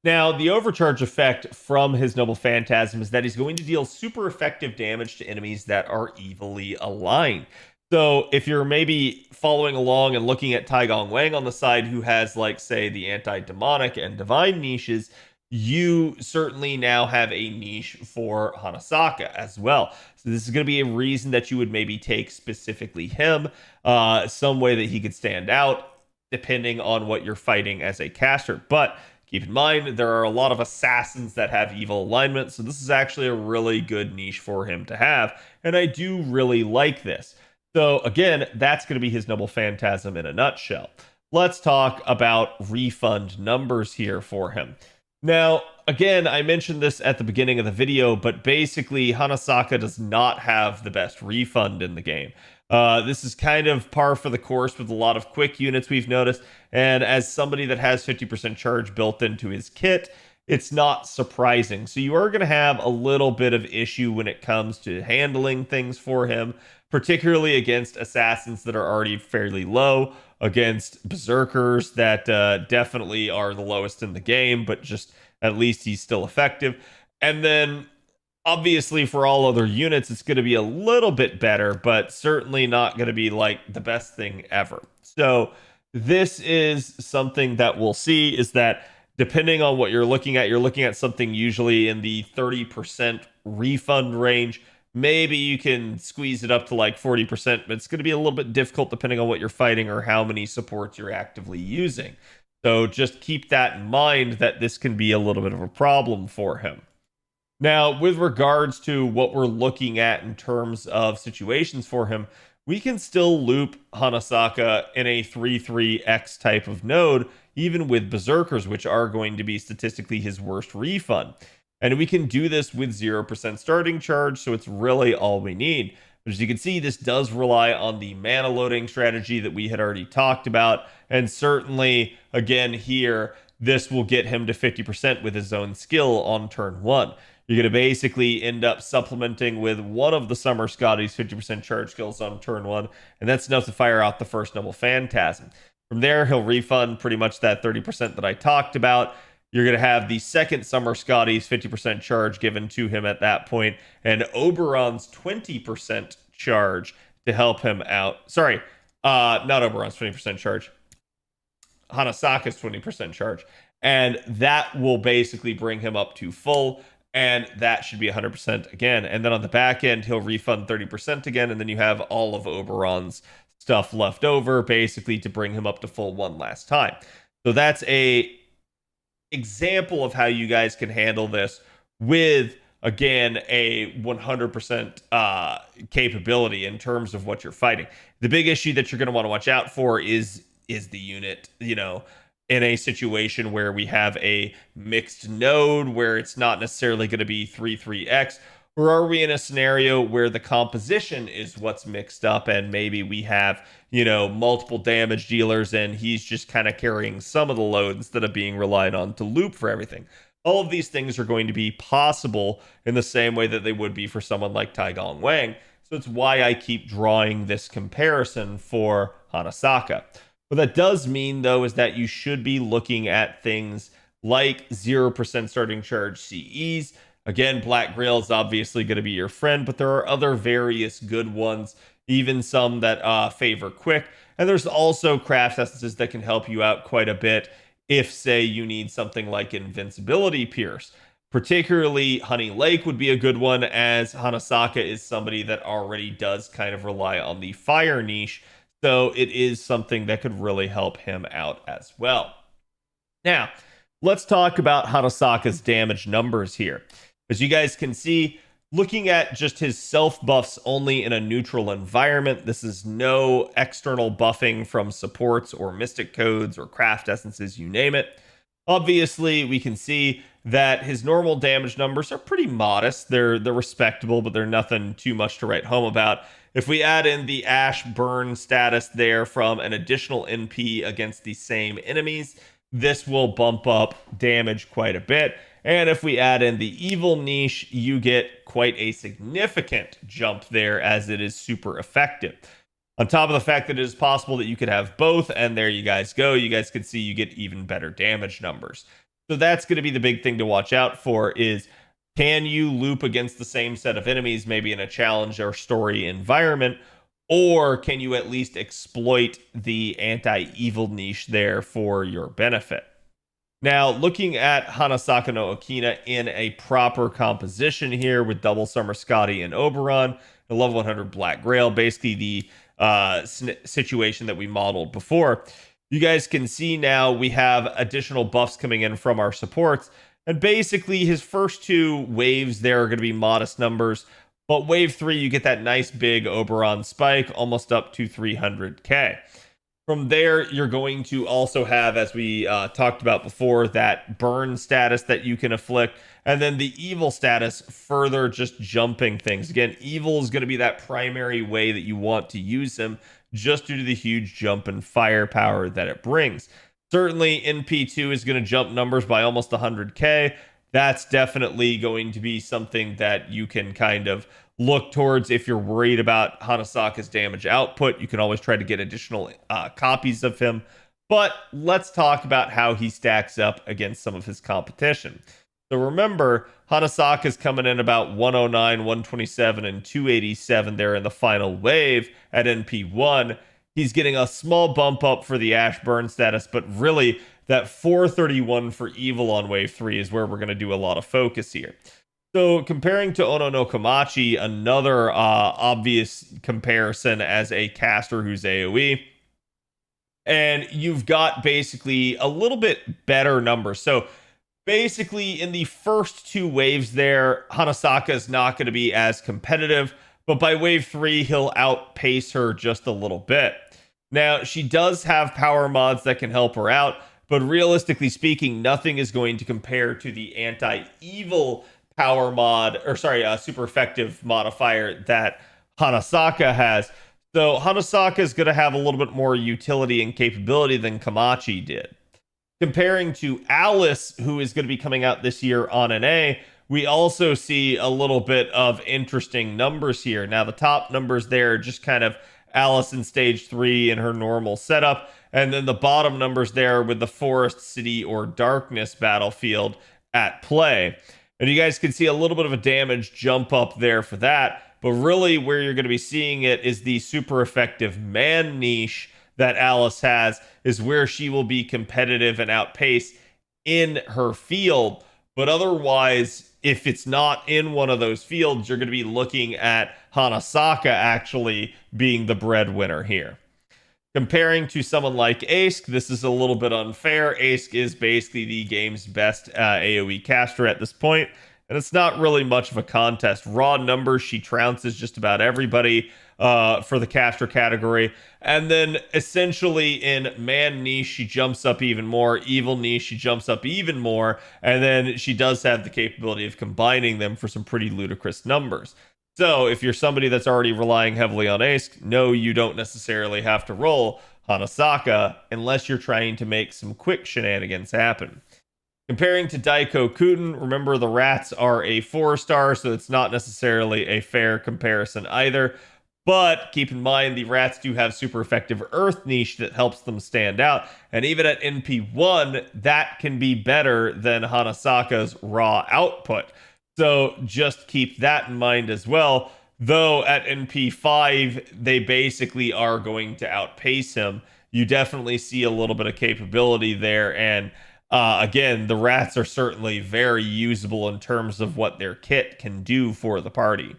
Now, the overcharge effect from his Noble Phantasm is that he's going to deal super effective damage to enemies that are evilly aligned. So if you're maybe following along and looking at Taigong Wang on the side, who has, like, say, the anti-demonic and divine niches, you certainly now have a niche for Hanasaka as well. So this is going to be a reason that you would maybe take specifically him, some way that he could stand out, depending on what you're fighting as a caster. But keep in mind, there are a lot of assassins that have evil alignment, so this is actually a really good niche for him to have, and I do really like this. So again, that's going to be his Noble Phantasm in a nutshell. Let's talk about refund numbers here for him. Now, again, I mentioned this at the beginning of the video, but basically Hanasaka does not have the best refund in the game. This is kind of par for the course with a lot of quick units we've noticed, and as somebody that has 50% charge built into his kit, it's not surprising. So you are going to have a little bit of issue when it comes to handling things for him, particularly against assassins that are already fairly low, against berserkers that definitely are the lowest in the game, but just at least he's still effective. And then obviously for all other units, it's going to be a little bit better, but certainly not going to be like the best thing ever. So this is something that we'll see, is that depending on what you're looking at something usually in the 30% refund range. Maybe you can squeeze it up to like 40%, but it's going to be a little bit difficult depending on what you're fighting or how many supports you're actively using. So just keep that in mind, that this can be a little bit of a problem for him. Now, with regards to what we're looking at in terms of situations for him, we can still loop Hanasaka in a 3-3x type of node, even with Berserkers, which are going to be statistically his worst refund. And we can do this with 0% starting charge, so it's really all we need. But as you can see, this does rely on the mana loading strategy that we had already talked about. And certainly, again, here, this will get him to 50% with his own skill on turn 1. You're going to basically end up supplementing with one of the Summer Scotty's 50% charge skills on turn 1, and that's enough to fire out the first Noble Phantasm. From there, he'll refund pretty much that 30% that I talked about. You're going to have the second Summer Scotty's 50% charge given to him at that point, and Oberon's 20% charge to help him out. Sorry, not Oberon's 20% charge. Hanasaka's 20% charge. And that will basically bring him up to full, and that should be 100% again. And then on the back end, he'll refund 30% again, and then you have all of Oberon's stuff left over, basically to bring him up to full one last time. So that's a example of how you guys can handle this with, again, a 100% capability in terms of what you're fighting. The big issue that you're going to want to watch out for is the unit, you know, in a situation where we have a mixed node where it's not necessarily going to be 3-3x, or are we in a scenario where the composition is what's mixed up and maybe we have, you know, multiple damage dealers and he's just kind of carrying some of the load instead of being relied on to loop for everything. All of these things are going to be possible in the same way that they would be for someone like Taigong Wang. So it's why I keep drawing this comparison for Hanasaka. What that does mean, though, is that you should be looking at things like 0% starting charge CEs, Again, Black Grail is obviously going to be your friend, but there are other various good ones, even some that favor quick. And there's also craft essences that can help you out quite a bit if, say, you need something like Invincibility Pierce. Particularly, Honey Lake would be a good one, as Hanasaka is somebody that already does kind of rely on the fire niche, so it is something that could really help him out as well. Now, let's talk about Hanasaka's damage numbers here. As you guys can see, looking at just his self buffs only in a neutral environment, this is no external buffing from supports or mystic codes or craft essences, you name it. Obviously, we can see that his normal damage numbers are pretty modest. They're respectable, but they're nothing too much to write home about. If we add in the Ash Burn status there from an additional NP against the same enemies, this will bump up damage quite a bit. And if we add in the evil niche, you get quite a significant jump there, as it is super effective. On top of the fact that it is possible that you could have both, and there you guys go. You guys can see you get even better damage numbers. So that's going to be the big thing to watch out for, is can you loop against the same set of enemies, maybe in a challenge or story environment, or can you at least exploit the anti-evil niche there for your benefit? Now, looking at Hanasaka no Okina in a proper composition here with double Summer Scotty and Oberon, the level 100 Black Grail, basically the situation that we modeled before, you guys can see now we have additional buffs coming in from our supports. And basically, his first two waves there are going to be modest numbers. But wave 3, you get that nice big Oberon spike, almost up to 300k. From there, you're going to also have, as we talked about before, that burn status that you can afflict. And then the evil status, further just jumping things. Again, evil is going to be that primary way that you want to use him, just due to the huge jump in firepower that it brings. Certainly, NP2 is going to jump numbers by almost 100k. That's definitely going to be something that you can kind of look towards if you're worried about Hanasaka's damage output. You can always try to get additional copies of him. But let's talk about how he stacks up against some of his competition. So remember, Hanasaka is coming in about 109, 127, and 287 there in the final wave at NP1. He's getting a small bump up for the Ash Burn status, but really that 431 for Evil on wave 3 is where we're going to do a lot of focus here. So comparing to Ono no Komachi, another obvious comparison as a caster who's AoE, and you've got basically a little bit better numbers. So basically, in the first two waves there, Hanasaka is not going to be as competitive, but by wave 3, he'll outpace her just a little bit. Now, she does have power mods that can help her out, but realistically speaking, nothing is going to compare to the anti-evil power mod, or sorry, super effective modifier that Hanasaka has. So Hanasaka is going to have a little bit more utility and capability than Komachi did. Comparing to Alice, who is going to be coming out this year on NA, we also see a little bit of interesting numbers here. Now, the top numbers there are just kind of Alice in stage 3 in her normal setup, and then the bottom numbers there with the Forest, City, or Darkness battlefield at play. And you guys can see a little bit of a damage jump up there for that, but really where you're going to be seeing it is the super effective man niche that Alice has, is where she will be competitive and outpace in her field. But otherwise, if it's not in one of those fields, you're going to be looking at Hanasaka actually being the breadwinner here. Comparing to someone like Ask, this is a little bit unfair. Ask is basically the game's best AoE caster at this point, and it's not really much of a contest. Raw numbers, she trounces just about everybody for the caster category. And then essentially in man niche, she jumps up even more. Evil niche, she jumps up even more. And then she does have the capability of combining them for some pretty ludicrous numbers. So if you're somebody that's already relying heavily on Ask, no, you don't necessarily have to roll Hanasaka unless you're trying to make some quick shenanigans happen. Comparing to Daiko Kuten, remember the rats are a 4-star, so it's not necessarily a fair comparison either. But keep in mind, the rats do have super effective earth niche that helps them stand out. And even at NP1, that can be better than Hanasaka's raw output. So just keep that in mind as well. Though at NP5, they basically are going to outpace him. You definitely see a little bit of capability there. And again, the rats are certainly very usable in terms of what their kit can do for the party.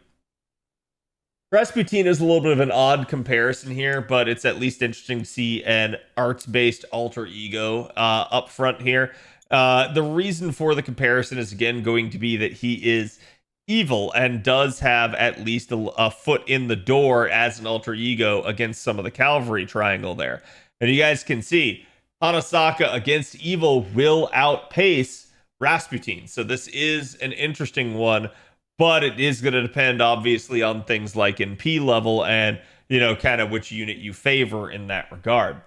Rasputin is a little bit of an odd comparison here, but it's at least interesting to see an arts-based alter ego up front here. The reason for the comparison is again going to be that he is evil and does have at least a foot in the door as an alter ego against some of the cavalry triangle there. And you guys can see Hanasaka against evil will outpace Rasputin. So this is an interesting one, but it is going to depend obviously on things like NP level and, you know, kind of which unit you favor in that regard.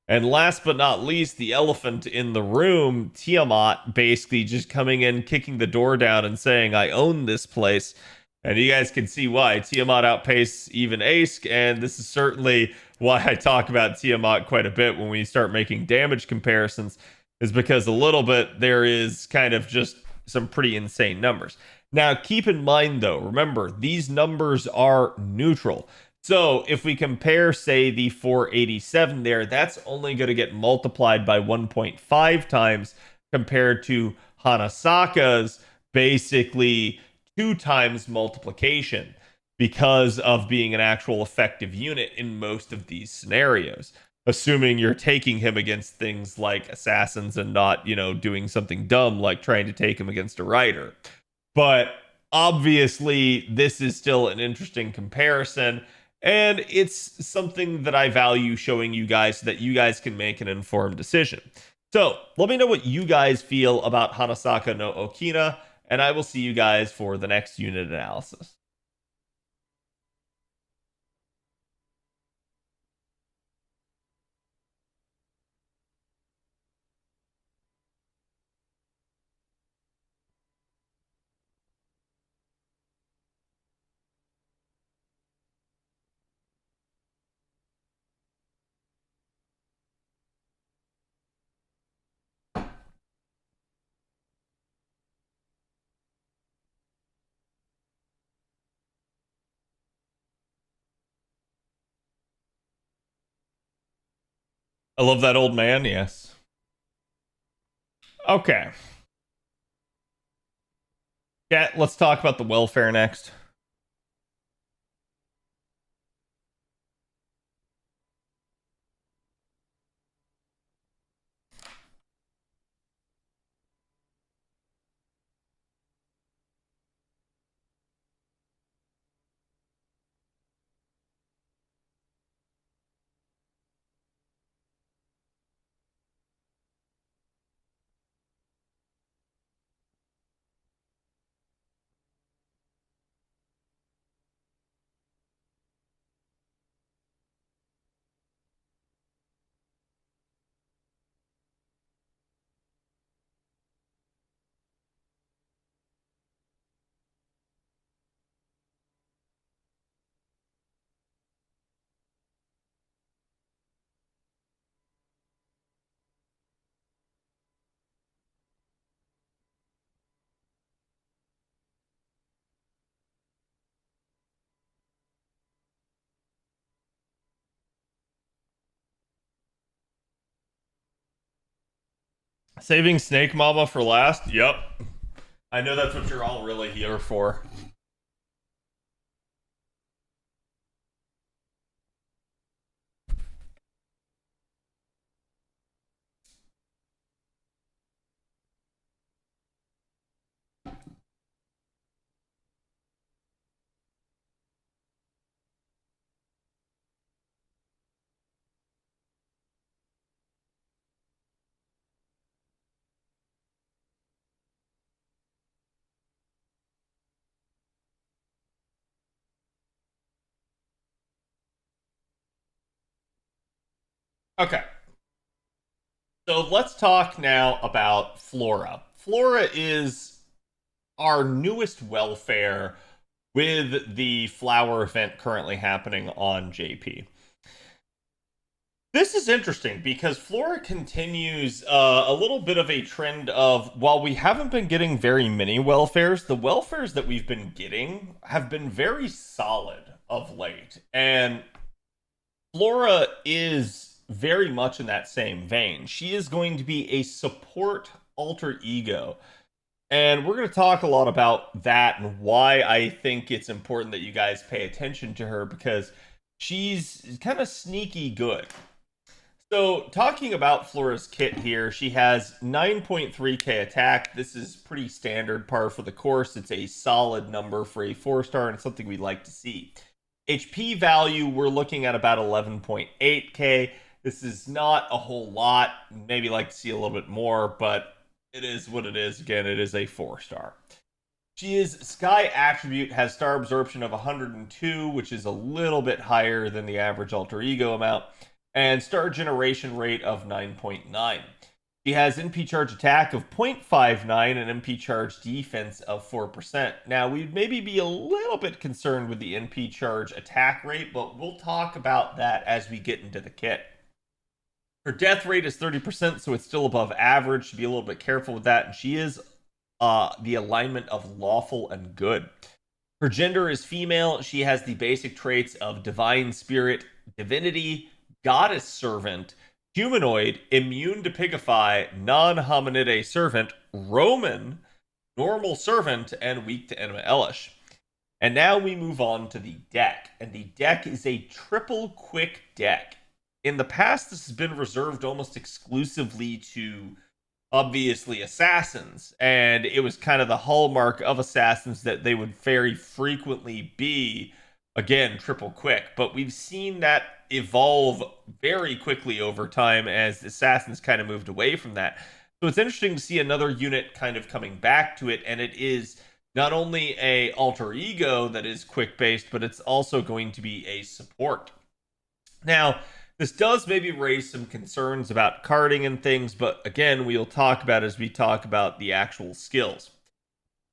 And last but not least, the elephant in the room, Tiamat, basically just coming in, kicking the door down and saying, I own this place. And you guys can see why. Tiamat outpaced even Ask, and this is certainly why I talk about Tiamat quite a bit when we start making damage comparisons, is because a little bit there is kind of just some pretty insane numbers. Now, keep in mind, though, remember, these numbers are neutral. So if we compare, say, the 487 there, that's only going to get multiplied by 1.5 times compared to Hanasaka's basically 2 times multiplication because of being an actual effective unit in most of these scenarios. Assuming you're taking him against things like assassins and not, you know, doing something dumb like trying to take him against a rider. But obviously, this is still an interesting comparison. And it's something that I value showing you guys so that you guys can make an informed decision. So let me know what you guys feel about Hanasaka no Okina, and I will see you guys for the next unit analysis. I love that old man, yes. Okay. Yeah, let's talk about the welfare next. Saving Snake Mama for last? Yep. I know that's what you're all really here for. Okay. So let's talk now about Flora. Flora is our newest welfare with the flower event currently happening on JP. This is interesting because Flora continues a little bit of a trend of, while we haven't been getting very many welfares, the welfares that we've been getting have been very solid of late. And Flora is very much in that same vein. She is going to be a support alter ego. And we're going to talk a lot about that and why I think it's important that you guys pay attention to her, because she's kind of sneaky good. So, talking about Flora's kit here, she has 9.3k attack. This is pretty standard par for the course. It's a solid number for a 4-star and something we'd like to see. HP value, we're looking at about 11.8k. This is not a whole lot. Maybe like to see a little bit more, but it is what it is. Again, it is a 4-star. She is Sky Attribute, has star absorption of 102, which is a little bit higher than the average alter ego amount, and star generation rate of 9.9. She has NP charge attack of 0.59 and NP charge defense of 4%. Now, we'd maybe be a little bit concerned with the NP charge attack rate, but we'll talk about that as we get into the kit. Her death rate is 30%, so it's still above average. Should be a little bit careful with that. And she is the alignment of lawful and good. Her gender is female. She has the basic traits of divine spirit, divinity, goddess servant, humanoid, immune to pigify, non-hominide servant, Roman, normal servant, and weak to Enema Elish. And now we move on to the deck. And the deck is a triple quick deck. In the past, this has been reserved almost exclusively to, obviously, assassins. And it was kind of the hallmark of assassins that they would very frequently be, again, triple quick. But we've seen that evolve very quickly over time as assassins kind of moved away from that. So it's interesting to see another unit kind of coming back to it, and it is not only a alter ego that is quick based, but it's also going to be a support. Now, this does maybe raise some concerns about carding and things, but again, we'll talk about as we talk about the actual skills.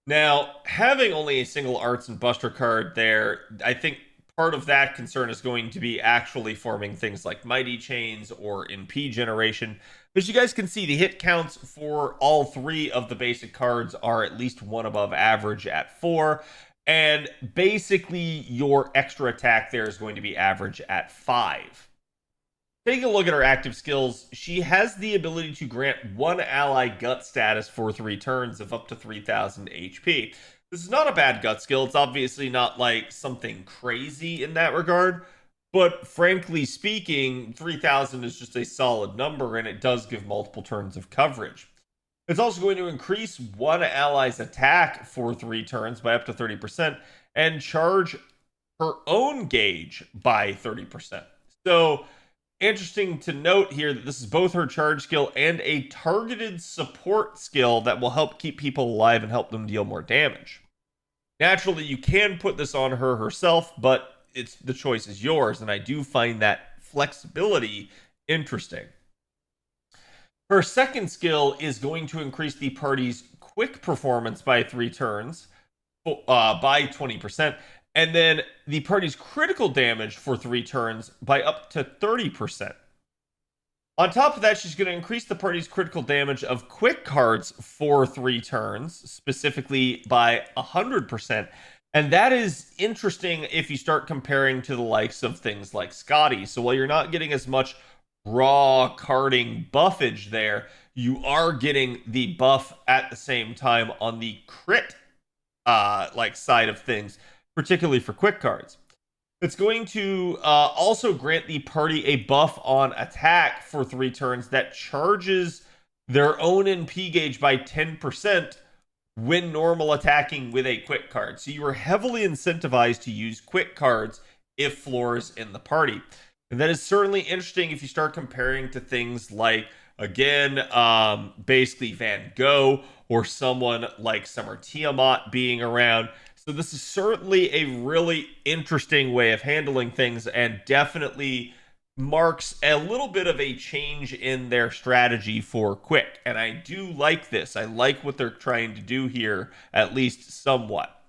Now, having only a single Arts and Buster card there, I think part of that concern is going to be actually forming things like Mighty Chains or NP generation. As you guys can see, the hit counts for all three of the basic cards are at least one above average at 4. And basically, your extra attack there is going to be average at 5. Taking a look at her active skills, she has the ability to grant one ally gut status for 3 turns of up to 3,000 HP. This is not a bad gut skill. It's obviously not like something crazy in that regard, but frankly speaking, 3,000 is just a solid number, and it does give multiple turns of coverage. It's also going to increase one ally's attack for 3 turns by up to 30% and charge her own gauge by 30%. So, interesting to note here that this is both her charge skill and a targeted support skill that will help keep people alive and help them deal more damage. Naturally, you can put this on her herself, but the choice is yours, and I do find that flexibility interesting. Her second skill is going to increase the party's quick performance by 3 turns by 20%. And then the party's critical damage for 3 turns by up to 30%. On top of that, she's going to increase the party's critical damage of quick cards for 3 turns, specifically by 100%. And that is interesting if you start comparing to the likes of things like Scotty. So while you're not getting as much raw carding buffage there, you are getting the buff at the same time on the crit side of things, particularly for quick cards. It's going to also grant the party a buff on attack for 3 turns that charges their own NP gauge by 10% when normal attacking with a quick card. So you are heavily incentivized to use quick cards if Flora's in the party. And that is certainly interesting if you start comparing to things like, again, basically Van Gogh or someone like Summer Tiamat being around. So this is certainly a really interesting way of handling things and definitely marks a little bit of a change in their strategy for quick. And I do like this. I like what they're trying to do here, at least somewhat.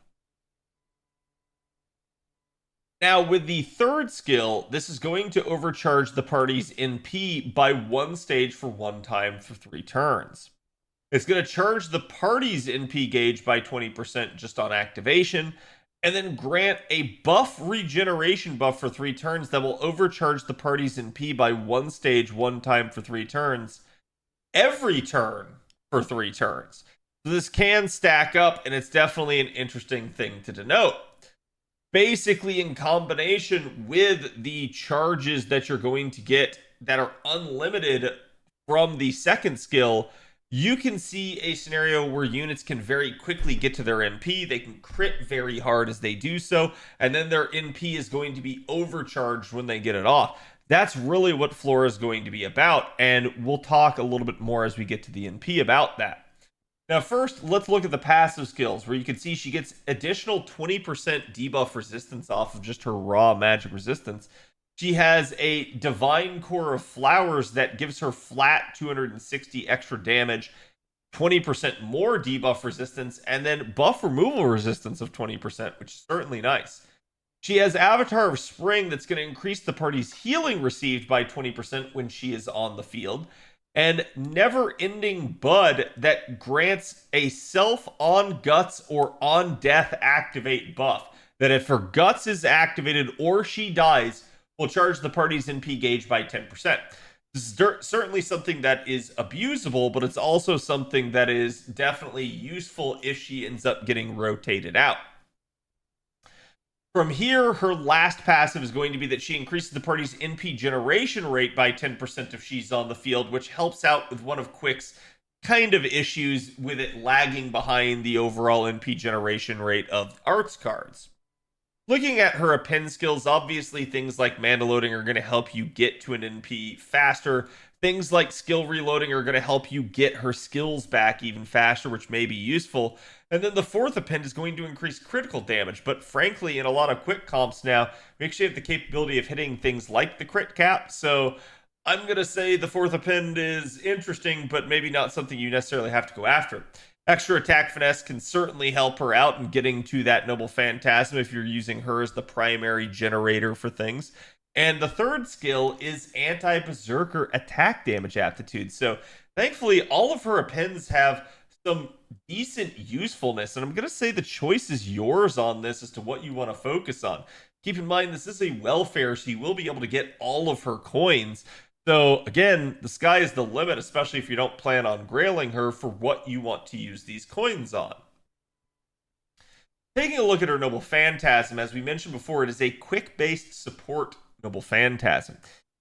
Now, with the third skill, this is going to overcharge the party's NP by 1 stage for 1 time for 3 turns. It's going to charge the party's NP gauge by 20% just on activation, and then grant a buff regeneration buff for 3 turns that will overcharge the party's NP by 1 stage 1 time for 3 turns, every turn for 3 turns. So this can stack up, and it's definitely an interesting thing to denote. Basically, in combination with the charges that you're going to get that are unlimited from the second skill, you can see a scenario where units can very quickly get to their NP. They can crit very hard as they do so, and then their NP is going to be overcharged when they get it off. That's really what Flora is going to be about, and we'll talk a little bit more as we get to the NP about that. Now, first, let's look at the passive skills, where you can see she gets additional 20% debuff resistance off of just her raw magic resistance. She has a Divine Core of Flowers that gives her flat 260 extra damage, 20% more debuff resistance, and then buff removal resistance of 20%, which is certainly nice. She has Avatar of Spring that's going to increase the party's healing received by 20% when she is on the field. And Never Ending Bud that grants a self on guts or on death activate buff. That if her guts is activated or she dies, will charge the party's NP gauge by 10%. This is certainly something that is abusable, but it's also something that is definitely useful if she ends up getting rotated out. From here, her last passive is going to be that she increases the party's NP generation rate by 10% if she's on the field, which helps out with one of Quick's kind of issues with it lagging behind the overall NP generation rate of arts cards. Looking at her append skills, obviously things like mana loading are going to help you get to an NP faster. Things like skill reloading are going to help you get her skills back even faster, which may be useful. And then the fourth append is going to increase critical damage. But frankly, in a lot of quick comps now, we actually have the capability of hitting things like the crit cap. So I'm going to say the fourth append is interesting, but maybe not something you necessarily have to go after. Extra attack finesse can certainly help her out in getting to that Noble Phantasm if you're using her as the primary generator for things. And the third skill is Anti-Berserker attack damage aptitude. So thankfully, all of her appends have some decent usefulness, and I'm going to say the choice is yours on this as to what you want to focus on. Keep in mind, this is a welfare, so you will be able to get all of her coins. So again, the sky is the limit, especially if you don't plan on grailing her for what you want to use these coins on. Taking a look at her Noble Phantasm, as we mentioned before, it is a quick-based support Noble Phantasm.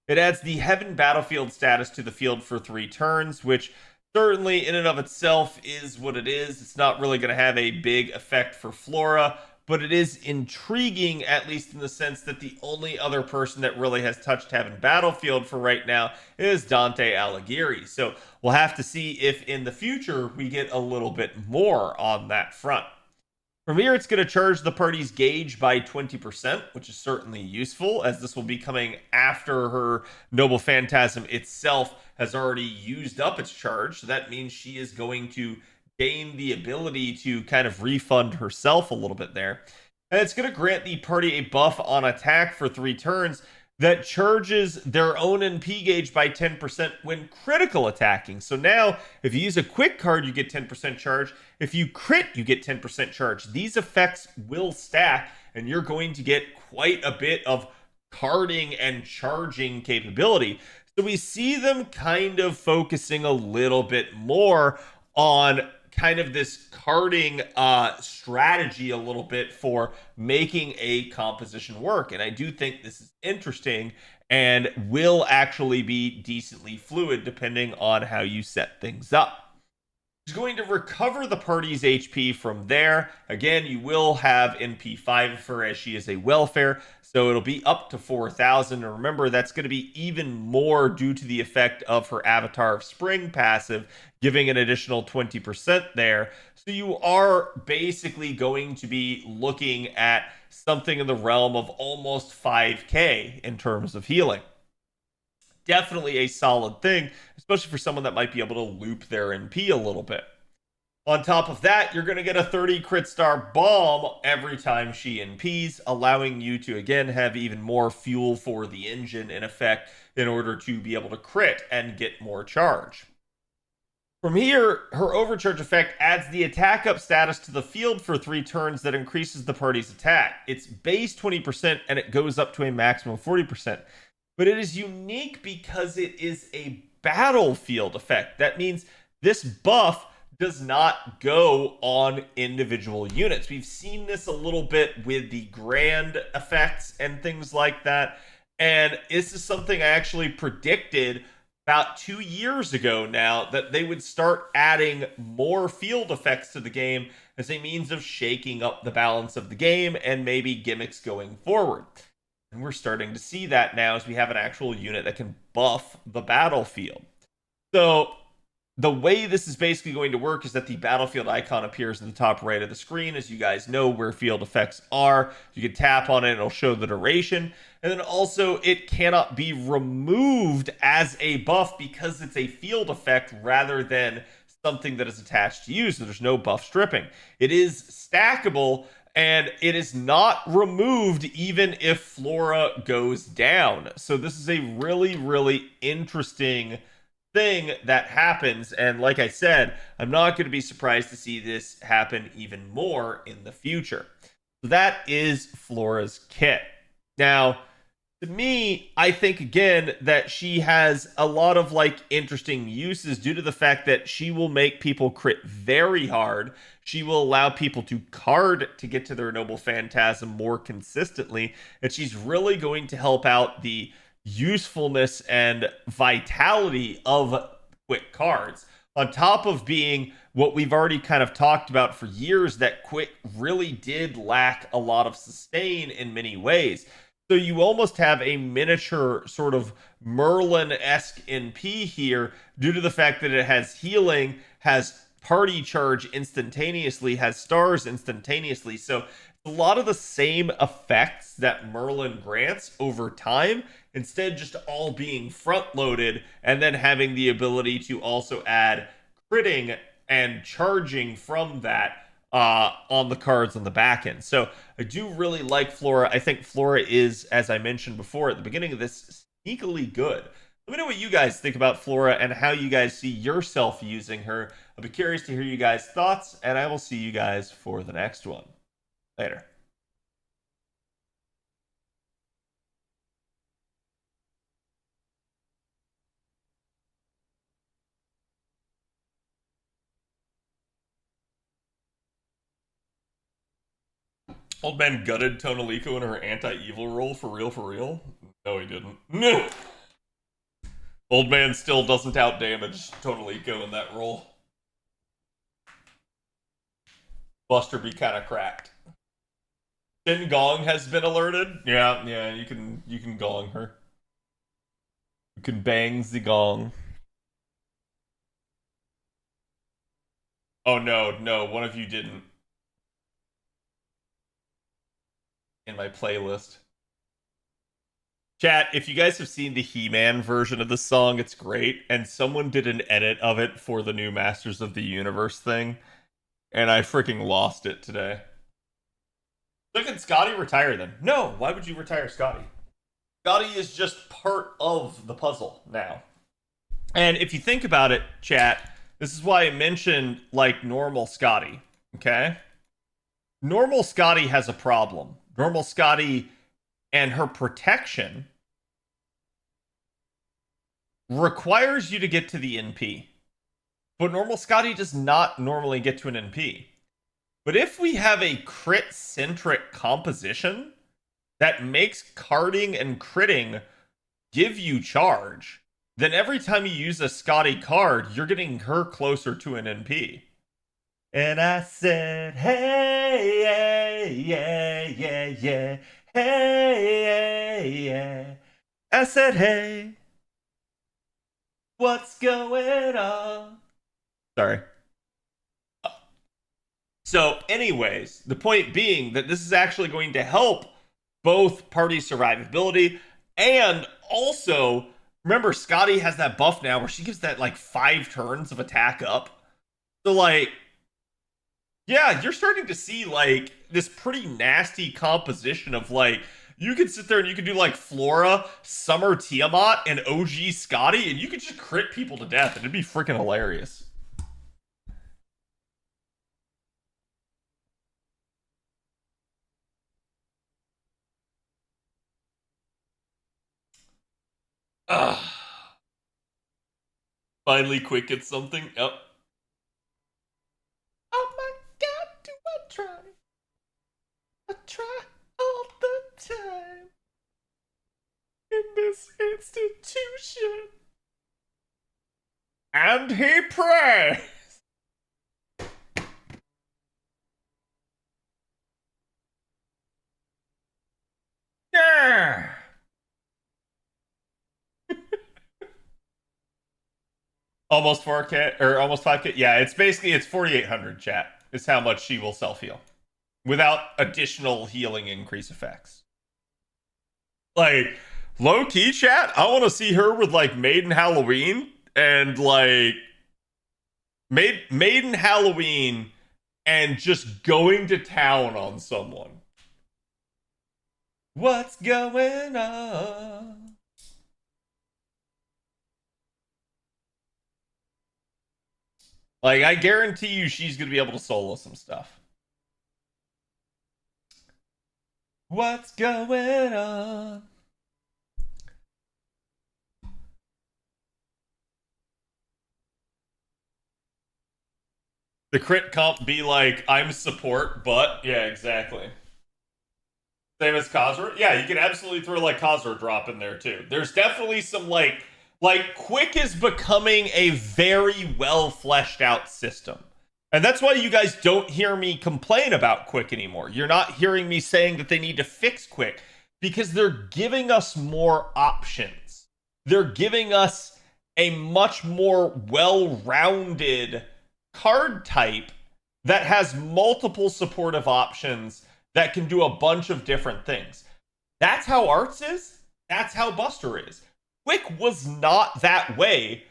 It adds the Heaven Battlefield status to the field for 3 turns, which certainly in and of itself is what it is. It's not really going to have a big effect for Flora, but it is intriguing, at least in the sense that the only other person that really has touched Heaven Battlefield for right now is Dante Alighieri. So we'll have to see if in the future we get a little bit more on that front. From here, it's going to charge the party's gauge by 20%, which is certainly useful, as this will be coming after her Noble Phantasm itself has already used up its charge. So that means she is going to gain the ability to kind of refund herself a little bit there. And it's going to grant the party a buff on attack for 3 turns that charges their own NP gauge by 10% when critical attacking. So now, if you use a quick card, you get 10% charge. If you crit, you get 10% charge. These effects will stack, and you're going to get quite a bit of carding and charging capability. So we see them kind of focusing a little bit more on kind of this carding strategy a little bit for making a composition work. And I do think this is interesting and will actually be decently fluid depending on how you set things up. She's going to recover the party's HP from there. Again, you will have NP5 for her as she is a welfare, so it'll be up to 4,000. And remember, that's going to be even more due to the effect of her Avatar of Spring passive, giving an additional 20% there. So you are basically going to be looking at something in the realm of almost 5k in terms of healing. Definitely a solid thing, especially for someone that might be able to loop their NP a little bit. On top of that, you're going to get a 30 crit star bomb every time she NPs, allowing you to, again, have even more fuel for the engine in effect in order to be able to crit and get more charge. From here, her overcharge effect adds the attack up status to the field for 3 turns that increases the party's attack. It's base 20% and it goes up to a maximum 40%. But it is unique because it is a battlefield effect. That means this buff does not go on individual units. We've seen this a little bit with the grand effects and things like that. And this is something I actually predicted about 2 years ago now, that they would start adding more field effects to the game as a means of shaking up the balance of the game and maybe gimmicks going forward. And we're starting to see that now as we have an actual unit that can buff the battlefield. So the way this is basically going to work is that the battlefield icon appears in the top right of the screen. As you guys know where field effects are, you can tap on it, it'll show the duration. And then also it cannot be removed as a buff because it's a field effect rather than something that is attached to you. So there's no buff stripping. It is stackable and it is not removed even if Flora goes down. So this is a really, really interesting thing that happens, and like I said, I'm not going to be surprised to see this happen even more in the future. So that is Flora's kit. Now, to me, I think again that she has a lot of like interesting uses due to the fact that she will make people crit very hard. She will allow people to card to get to their Noble Phantasm more consistently, and she's really going to help out the usefulness and vitality of quick cards, on top of being what we've already kind of talked about for years, that quick really did lack a lot of sustain in many ways. So you almost have a miniature sort of Merlin-esque NP here due to the fact that it has healing, has party charge instantaneously, has stars instantaneously. So a lot of the same effects that Merlin grants over time, instead just all being front loaded and then having the ability to also add critting and charging from that on the cards on the back end. So I do really like Flora. I think Flora is, as I mentioned before at the beginning of this, sneakily good. Let me know what you guys think about Flora and how you guys see yourself using her. I'll be curious to hear you guys' thoughts, and I will see you guys for the next one. Later. Old man gutted Tonalico in her anti-evil role for real? No, he didn't. No! Old man still doesn't outdamage Tonalico in that role. Buster be kind of cracked. Sin Gong has been alerted. Yeah, you can gong her. You can bang the gong. Oh no, one of you didn't. In my playlist. Chat, if you guys have seen the He-Man version of the song, it's great. And someone did an edit of it for the new Masters of the Universe thing. And I freaking lost it today. So can Scotty retire then? No, why would you retire Scotty? Scotty is just part of the puzzle now. And if you think about it, chat, this is why I mentioned, like, normal Scotty, okay? Normal Scotty has a problem. Normal Scotty and her protection requires you to get to the NP. But normal Scotty does not normally get to an NP. But if we have a crit-centric composition that makes carding and critting give you charge, then every time you use a Scotty card, you're getting her closer to an NP. And I said, hey, yeah, hey. I said, hey, what's going on? Sorry. So anyways, the point being that this is actually going to help both party survivability, and also, remember, Scotty has that buff now where she gives that like 5 turns of attack up. So like, Yeah, you're starting to see like this pretty nasty composition of like you could sit there and you could do like Flora, Summer Tiamat, and OG Scotty, and you could just crit people to death, and it'd be freaking hilarious. Ugh. Finally, Quick gets something. Yep. Oh my god, do I try? I try all the time in this institution. And he prays. Yeah. Almost 4K or almost 5K. Yeah, it's 4,800 chat. Is how much she will self heal without additional healing increase effects. Like low key chat, I want to see her with like Maiden Halloween and like Maiden Halloween and just going to town on someone. What's going on? Like, I guarantee you she's going to be able to solo some stuff. What's going on? The crit comp be like, I'm support, but... Yeah, exactly. Same as Khazra? Yeah, you can absolutely throw, like, Khazra drop in there, too. There's definitely some, like, Quick is becoming a very well fleshed out system. And that's why you guys don't hear me complain about Quick anymore. You're not hearing me saying that they need to fix Quick because they're giving us more options. They're giving us a much more well-rounded card type that has multiple supportive options that can do a bunch of different things. That's how Arts is. That's how Buster is. Quick was not that way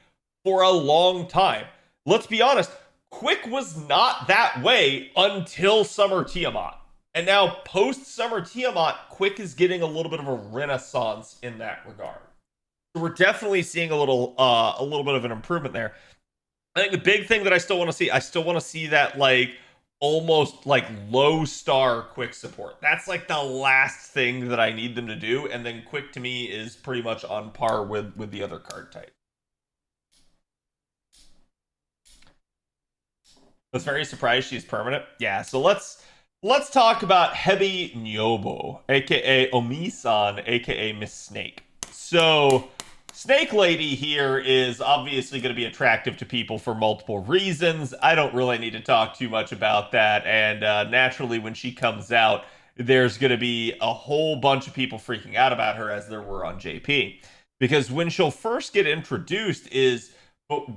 for a long time. Let's be honest, Quick was not that way until Summer Tiamat. And now, post-Summer Tiamat, Quick is getting a little bit of a renaissance in that regard. So we're definitely seeing a little bit of an improvement there. I think the big thing that I still want to see that, like, almost like low star Quick support. That's like the last thing that I need them to do, and then Quick to me is pretty much on par with the other card type. I was very surprised she's permanent. Yeah, so let's talk about Hebi Nyobo, aka Omi-san, aka Miss Snake. So Snake Lady here is obviously going to be attractive to people for multiple reasons. I don't really need to talk too much about that. And naturally, when she comes out, there's going to be a whole bunch of people freaking out about her as there were on JP. Because when she'll first get introduced is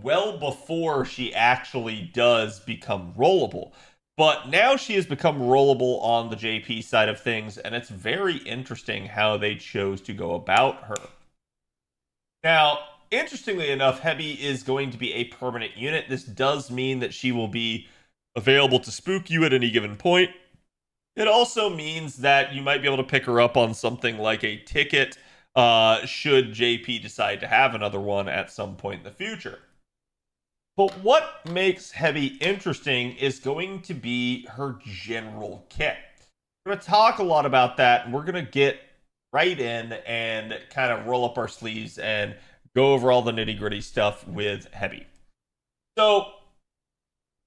well before she actually does become rollable. But now she has become rollable on the JP side of things, and it's very interesting how they chose to go about her. Now, interestingly enough, Hebi is going to be a permanent unit. This does mean that she will be available to spook you at any given point. It also means that you might be able to pick her up on something like a ticket should JP decide to have another one at some point in the future. But what makes Hebi interesting is going to be her general kit. We're going to talk a lot about that, and we're going to get right in and kind of roll up our sleeves and go over all the nitty-gritty stuff with Hebi. So,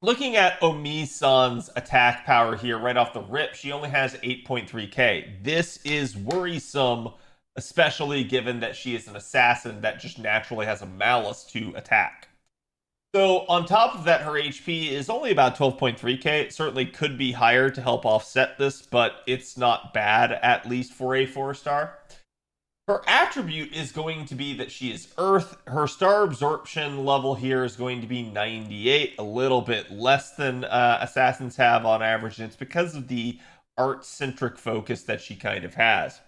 looking at Omi-san's attack power here right off the rip, she only has 8.3k. This is worrisome, especially given that she is an assassin that just naturally has a malice to attack. So, on top of that, her HP is only about 12.3k. It certainly could be higher to help offset this, but it's not bad, at least for a 4-star. Her attribute is going to be that she is Earth. Her star absorption level here is going to be 98, a little bit less than assassins have on average, and it's because of the art-centric focus that she kind of has.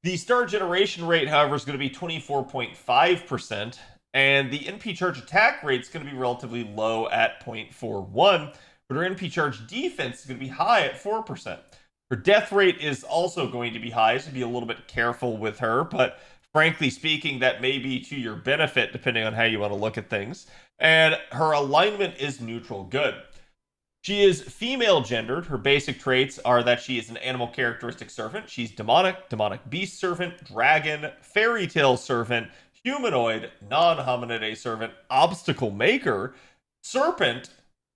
The star generation rate, however, is going to be 24.5%. And the NP charge attack rate is going to be relatively low at 0.41, but her NP charge defense is going to be high at 4%. Her death rate is also going to be high, so be a little bit careful with her, but frankly speaking, that may be to your benefit depending on how you want to look at things. And her alignment is neutral good. She is female gendered. Her basic traits are that she is an animal characteristic servant. She's demonic, demonic beast servant, dragon, fairy tale servant, humanoid, non-hominidae servant, obstacle maker, serpent,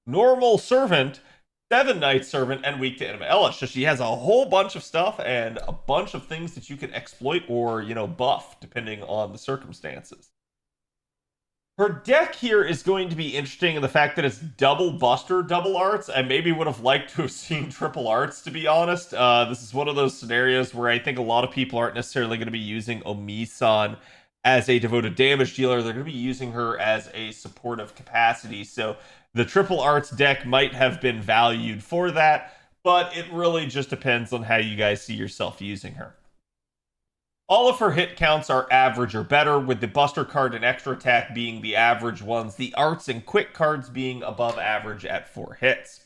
normal servant, Seven Knight servant, and weak to Anima Elish. So she has a whole bunch of stuff and a bunch of things that you can exploit or, buff depending on the circumstances. Her deck here is going to be interesting in the fact that it's double Buster, double Arts. I maybe would have liked to have seen triple Arts, to be honest. This is one of those scenarios where I think a lot of people aren't necessarily going to be using Omi-san as a devoted damage dealer. They're going to be using her as a supportive capacity. So the triple Arts deck might have been valued for that, but it really just depends on how you guys see yourself using her. All of her hit counts are average or better, with the Buster card and extra attack being the average ones, the Arts and Quick cards being above average at 4 hits.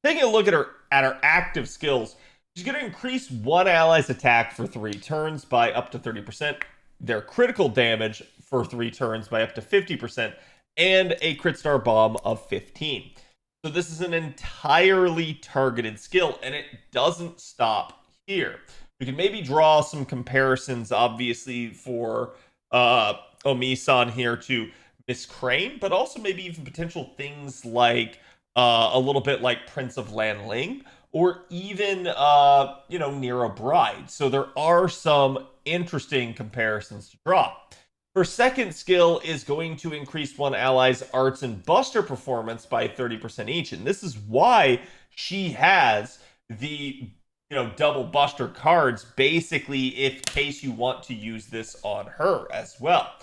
Taking a look at her active skills, she's going to increase one ally's attack for 3 turns by up to 30%, their critical damage for 3 turns by up to 50%, and a crit star bomb of 15. So this is an entirely targeted skill, and it doesn't stop here. We can maybe draw some comparisons, obviously, for Omi-san here to Miss Crane, but also maybe even potential things like a little bit like Prince of Lanling, or even, Nero Bride. So there are some interesting comparisons to draw. Her second skill is going to increase one ally's Arts and Buster performance by 30% each, and this is why she has the double Buster cards, basically, in case you want to use this on her as well.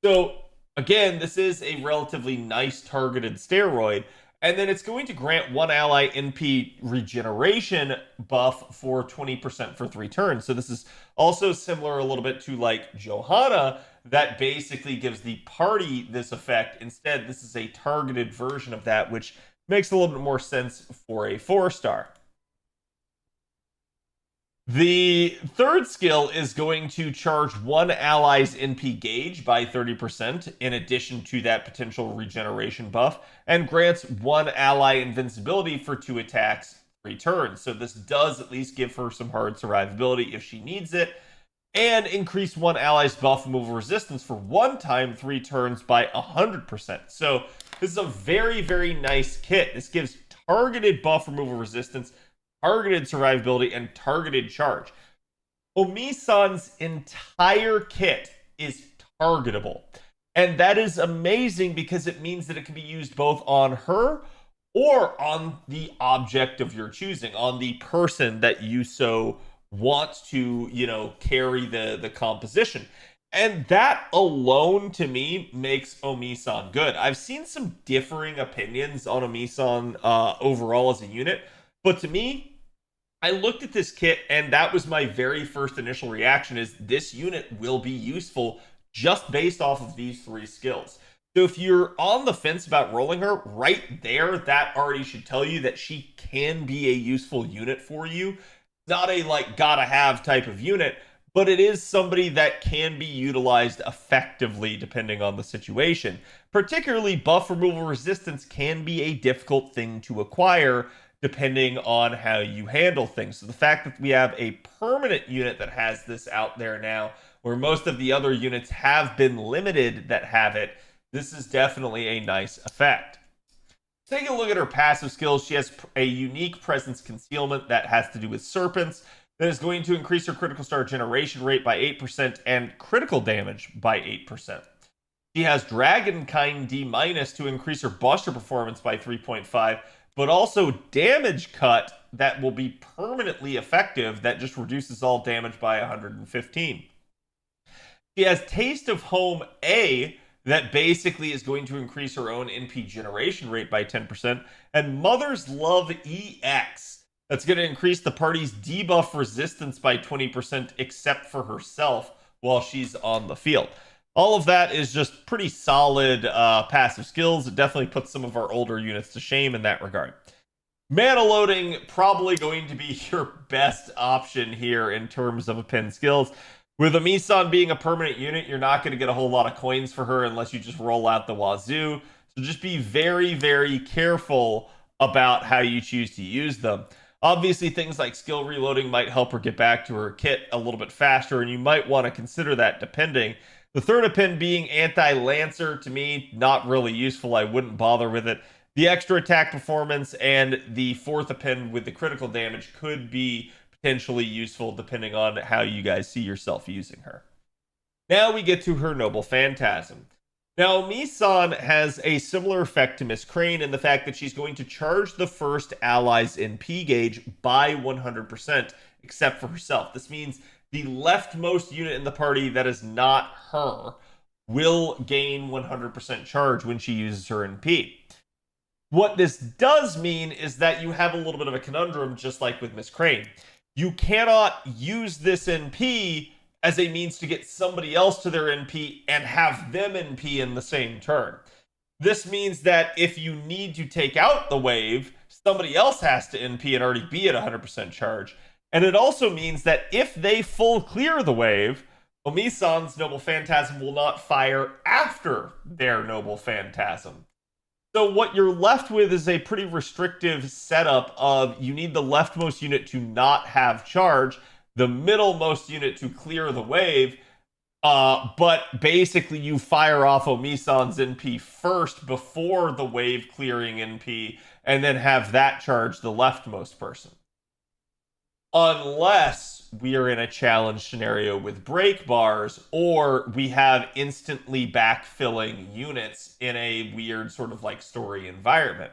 So, again, this is a relatively nice targeted steroid, and then it's going to grant one ally NP regeneration buff for 20% for 3 turns. So this is also similar a little bit to, like, Johanna, that basically gives the party this effect. Instead, this is a targeted version of that, which makes a little bit more sense for a 4-star. The third skill is going to charge one ally's NP gauge by 30% in addition to that potential regeneration buff, and grants one ally invincibility for 2 attacks, 3 turns. So this does at least give her some hard survivability if she needs it, and increase one ally's buff removal resistance for 1 time 3 turns by 100%. So this is a very, very nice kit. This gives targeted buff removal resistance, targeted survivability, and targeted charge. Omi-san's entire kit is targetable. And that is amazing because it means that it can be used both on her or on the object of your choosing, on the person that you so want to, carry the composition. And that alone, to me, makes Omi-san good. I've seen some differing opinions on Omi-san overall as a unit, but to me, I looked at this kit and that was my very first initial reaction, is this unit will be useful just based off of these 3 skills. So if you're on the fence about rolling her, right there, that already should tell you that she can be a useful unit for you. Not a gotta have type of unit, but it is somebody that can be utilized effectively depending on the situation. Particularly, buff removal resistance can be a difficult thing to acquire depending on how you handle things. So the fact that we have a permanent unit that has this out there now, where most of the other units have been limited that have it, this is definitely a nice effect. Taking a look at her passive skills, she has a unique presence concealment that has to do with serpents, that is going to increase her critical star generation rate by 8% and critical damage by 8%. She has Dragonkind D- to increase her Buster performance by 3.5, but also damage cut that will be permanently effective, that just reduces all damage by 115. She has Taste of Home A, that basically is going to increase her own NP generation rate by 10%, and Mother's Love EX, that's going to increase the party's debuff resistance by 20% except for herself while she's on the field. All of that is just pretty solid passive skills. It definitely puts some of our older units to shame in that regard. Mana loading, probably going to be your best option here in terms of Append skills. With Amisan being a permanent unit, you're not going to get a whole lot of coins for her unless you just roll out the wazoo. So just be very, very careful about how you choose to use them. Obviously, things like skill reloading might help her get back to her kit a little bit faster, and you might want to consider that depending. The third append being anti-lancer, to me, not really useful. I wouldn't bother with it. The extra attack performance and the fourth append with the critical damage could be potentially useful depending on how you guys see yourself using her. Now we get to her Noble Phantasm. Now, Amisan has a similar effect to Miss Crane in the fact that she's going to charge the first ally's NP gauge by 100%, except for herself. This means the leftmost unit in the party that is not her will gain 100% charge when she uses her NP. What this does mean is that you have a little bit of a conundrum, just like with Miss Crane. You cannot use this NP as a means to get somebody else to their NP and have them NP in the same turn. This means that if you need to take out the wave, somebody else has to NP and already be at 100% charge. And it also means that if they full clear the wave, Omisan's Noble Phantasm will not fire after their Noble Phantasm. So what you're left with is a pretty restrictive setup of you need the leftmost unit to not have charge, the middlemost unit to clear the wave, but basically you fire off Omisan's NP first before the wave clearing NP, and then have that charge the leftmost person. Unless we are in a challenge scenario with break bars, or we have instantly backfilling units in a weird sort of like story environment.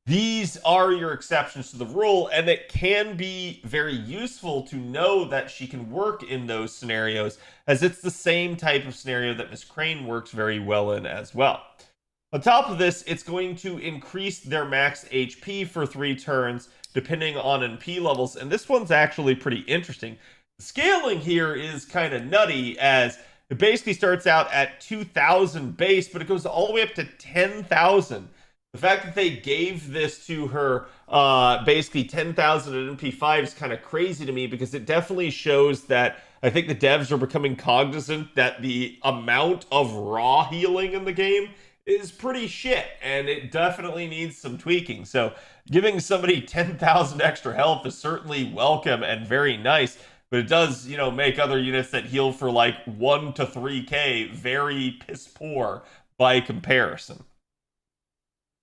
These are your exceptions to the rule, and it can be very useful to know that she can work in those scenarios, as it's the same type of scenario that Miss Crane works very well in as well. On top of this, it's going to increase their max HP for 3 turns, depending on NP levels, and this one's actually pretty interesting. The scaling here is kind of nutty, as it basically starts out at 2,000 base, but it goes all the way up to 10,000. The fact that they gave this to her basically 10,000 at NP5 is kind of crazy to me, because it definitely shows that I think the devs are becoming cognizant that the amount of raw healing in the game is pretty shit, and it definitely needs some tweaking. So giving somebody 10,000 extra health is certainly welcome and very nice, but it does, make other units that heal for like 1 to 3k very piss poor by comparison.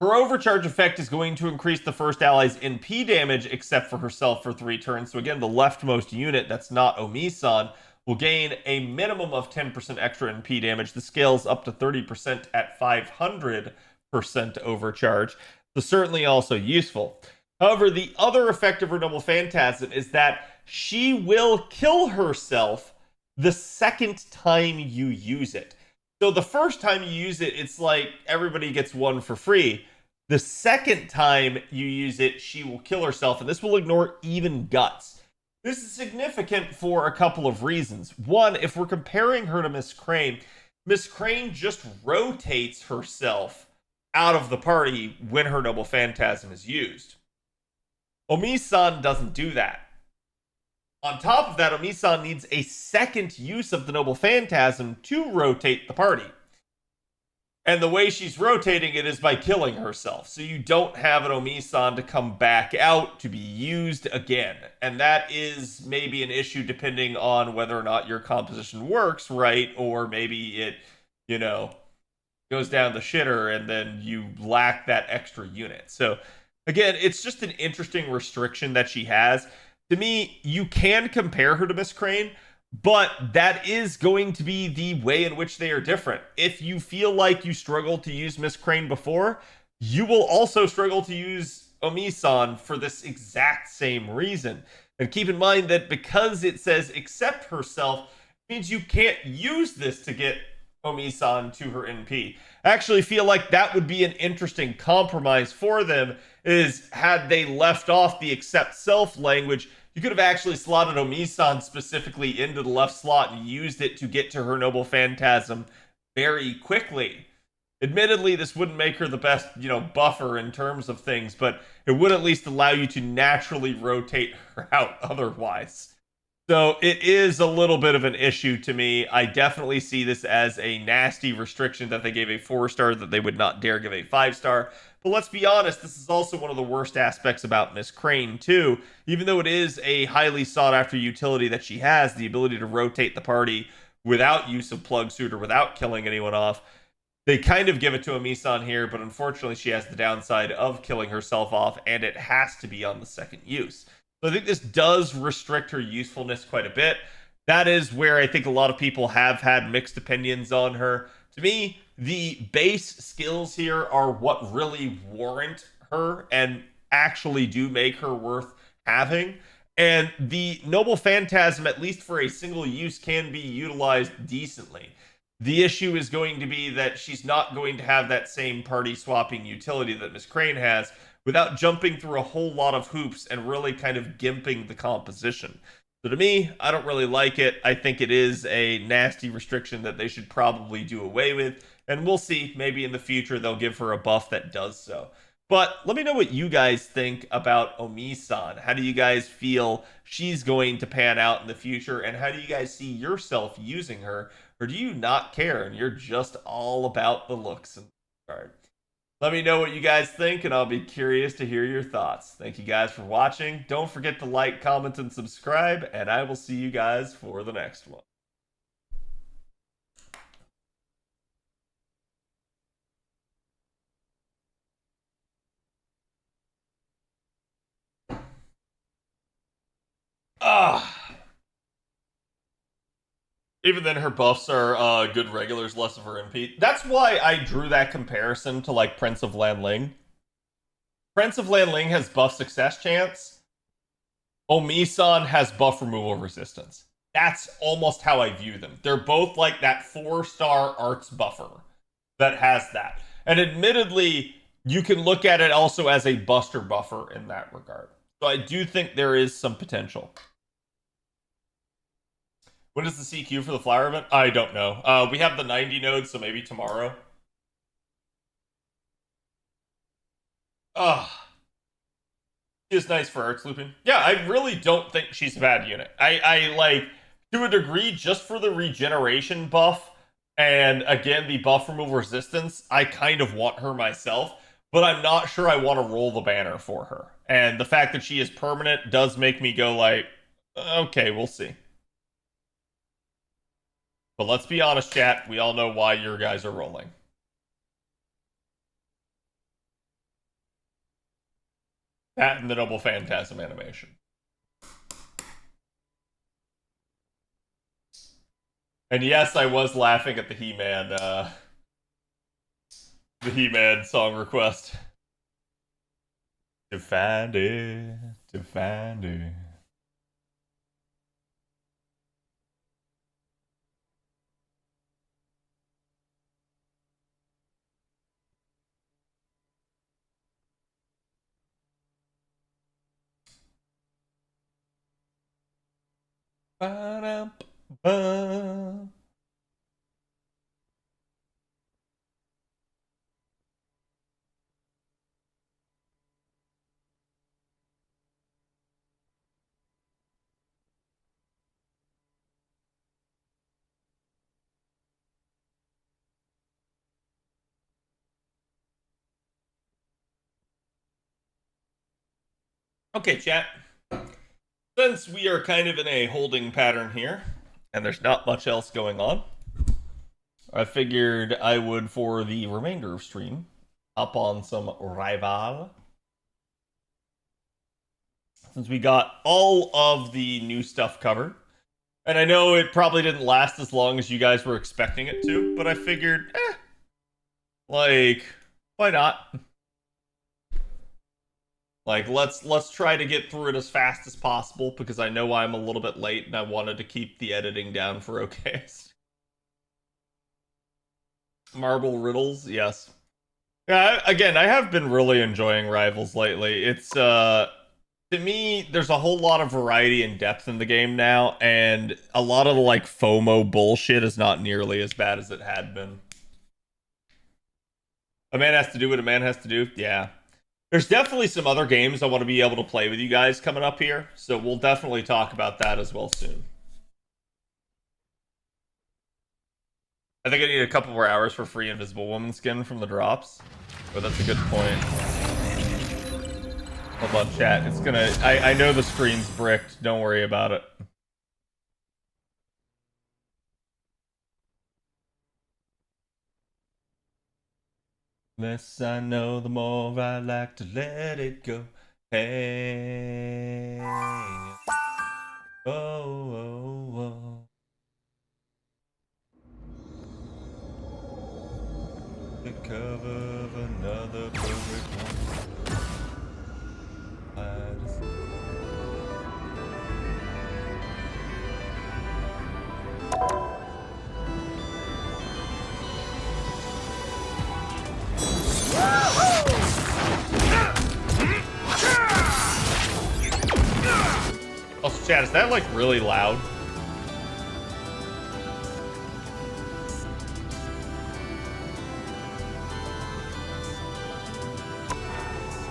Her overcharge effect is going to increase the first ally's NP damage except for herself for 3 turns. So again, the leftmost unit that's not Omisan will gain a minimum of 10% extra NP damage. The scale's up to 30% at 500% overcharge. So certainly also useful. However, the other effect of her Noble Phantasm is that she will kill herself the second time you use it. So the first time you use it, it's like everybody gets 1 for free. The second time you use it, she will kill herself, and this will ignore even guts. This is significant for a couple of reasons. One, if we're comparing her to Miss Crane just rotates herself out of the party when her Noble Phantasm is used. Omisan doesn't do that. On top of that, Omisan needs a second use of the Noble Phantasm to rotate the party. And the way she's rotating it is by killing herself. So you don't have an Omisan to come back out to be used again. And that is maybe an issue depending on whether or not your composition works right, or maybe it, goes down the shitter and then you lack that extra unit. So again, it's just an interesting restriction that she has. To me, you can compare her to Miss Crane, but that is going to be the way in which they are different. If you feel like you struggled to use Miss Crane before, you will also struggle to use Omisan for this exact same reason. And keep in mind that because it says accept herself, means you can't use this to get Omisan to her NP. I actually feel like that would be an interesting compromise for them, is had they left off the accept self language, you could have actually slotted Omisan specifically into the left slot and used it to get to her Noble Phantasm very quickly. Admittedly, this wouldn't make her the best, buffer in terms of things, but it would at least allow you to naturally rotate her out otherwise. So it is a little bit of an issue to me. I definitely see this as a nasty restriction that they gave a 4-star that they would not dare give a 5-star. But let's be honest, this is also one of the worst aspects about Miss Crane too. Even though it is a highly sought after utility that she has, the ability to rotate the party without use of Plug Suit or without killing anyone off, they kind of give it to Amisan here, but unfortunately she has the downside of killing herself off, and it has to be on the second use. So I think this does restrict her usefulness quite a bit. That is where I think a lot of people have had mixed opinions on her. To me, the base skills here are what really warrant her and actually do make her worth having. And the Noble Phantasm, at least for a single use, can be utilized decently. The issue is going to be that she's not going to have that same party swapping utility that Miss Crane has, without jumping through a whole lot of hoops and really kind of gimping the composition. So to me, I don't really like it. I think it is a nasty restriction that they should probably do away with. And we'll see, maybe in the future they'll give her a buff that does so. But let me know what you guys think about Omi-san. How do you guys feel she's going to pan out in the future? And how do you guys see yourself using her? Or do you not care and you're just all about the looks in the card? Let me know what you guys think, and I'll be curious to hear your thoughts. Thank you guys for watching. Don't forget to like, comment, and subscribe, and I will see you guys for the next one. Even then, her buffs are good regulars, less of her MP. That's why I drew that comparison to, like, Prince of Lanling. Prince of Lanling has buff success chance. Omi-san has buff removal resistance. That's almost how I view them. They're both like that 4-star arts buffer that has that. And admittedly, you can look at it also as a buster buffer in that regard. So I do think there is some potential. When is the CQ for the flower event? I don't know. We have the 90 nodes, so maybe tomorrow. She is nice for arts looping. Yeah, I really don't think she's a bad unit. I like, to a degree, just for the regeneration buff, and again, the buff removal resistance, I kind of want her myself, but I'm not sure I want to roll the banner for her. And the fact that she is permanent does make me go like, okay, we'll see. But let's be honest, chat. We all know why your guys are rolling. That and the Noble Phantasm animation. And yes, I was laughing at the He-Man song request. To find it, to find it. Ba-dum-ba. Okay, chat. Since we are kind of in a holding pattern here, and there's not much else going on, I figured I would, for the remainder of stream, up on some Rival. Since we got all of the new stuff covered. And I know it probably didn't last as long as you guys were expecting it to, but I figured, like, why not? Like, let's try to get through it as fast as possible, because I know I'm a little bit late and I wanted to keep the editing down for OKs. Marble Riddles, yes. Yeah, again, I have been really enjoying Rivals lately. It's, to me, there's a whole lot of variety and depth in the game now, and a lot of the, like, FOMO bullshit is not nearly as bad as it had been. A man has to do what a man has to do. Yeah. There's definitely some other games I want to be able to play with you guys coming up here. So we'll definitely talk about that as well soon. I think I need a couple more hours for free Invisible Woman skin from the drops. Oh, that's a good point. Hold on, chat. It's gonna... I know the screen's bricked. Don't worry about it. The less I know, the more I like to let it go. Hey. Oh, oh, oh. The cover of another perfect one. Also, chat, is that like really loud?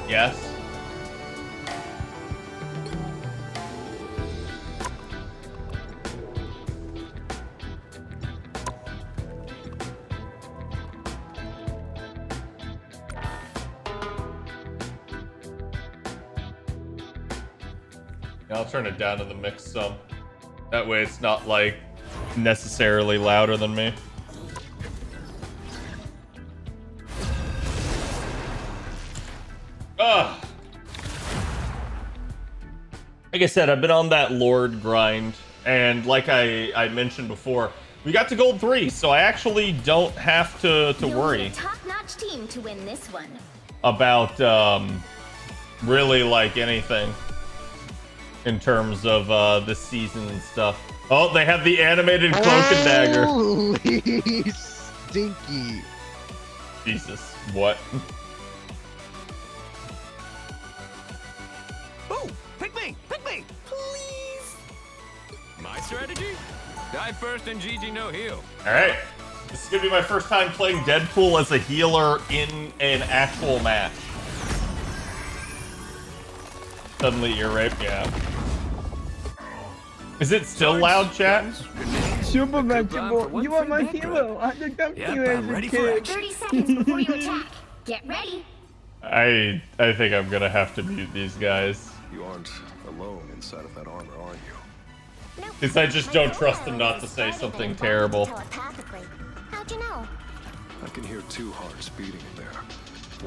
Yes. I'll turn it down to the mix some. That way it's not like necessarily louder than me. Ugh. Like I said, I've been on that Lord grind, and like I mentioned before, we got to Gold 3, so I actually don't have to worry top-notch team to win this one. About really like anything in terms of this season and stuff. Oh, they have the animated cloak and dagger. Holy stinky. Jesus, what? Ooh, pick me, please. My strategy? Die first and GG no heal. All right, this is gonna be my first time playing Deadpool as a healer in an actual match. Suddenly ear rape, yeah. Is it still loud, chat? Super vegetable, you are my hero. I had to come to you as a kid. 30 seconds before you attack. Get ready. I think I'm gonna have to mute these guys. You aren't alone inside of that armor, are you? Because I just don't trust them not to say something terrible. How'd you know? I can hear two hearts beating in there.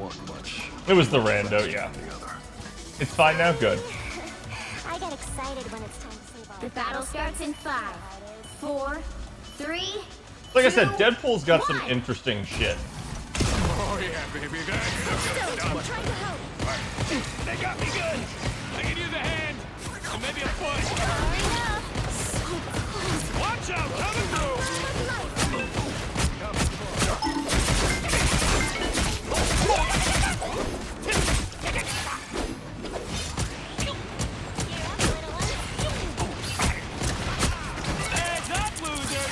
One much. It was the rando, yeah. The other. It's fine now, good. I get excited when it's time to save our... The battle starts in 5, 4, 3... Like I said, Deadpool's got some interesting shit. Oh yeah, baby. They got me good. I can use a hand. And maybe a foot. Watch out, coming through. Heads up, loser.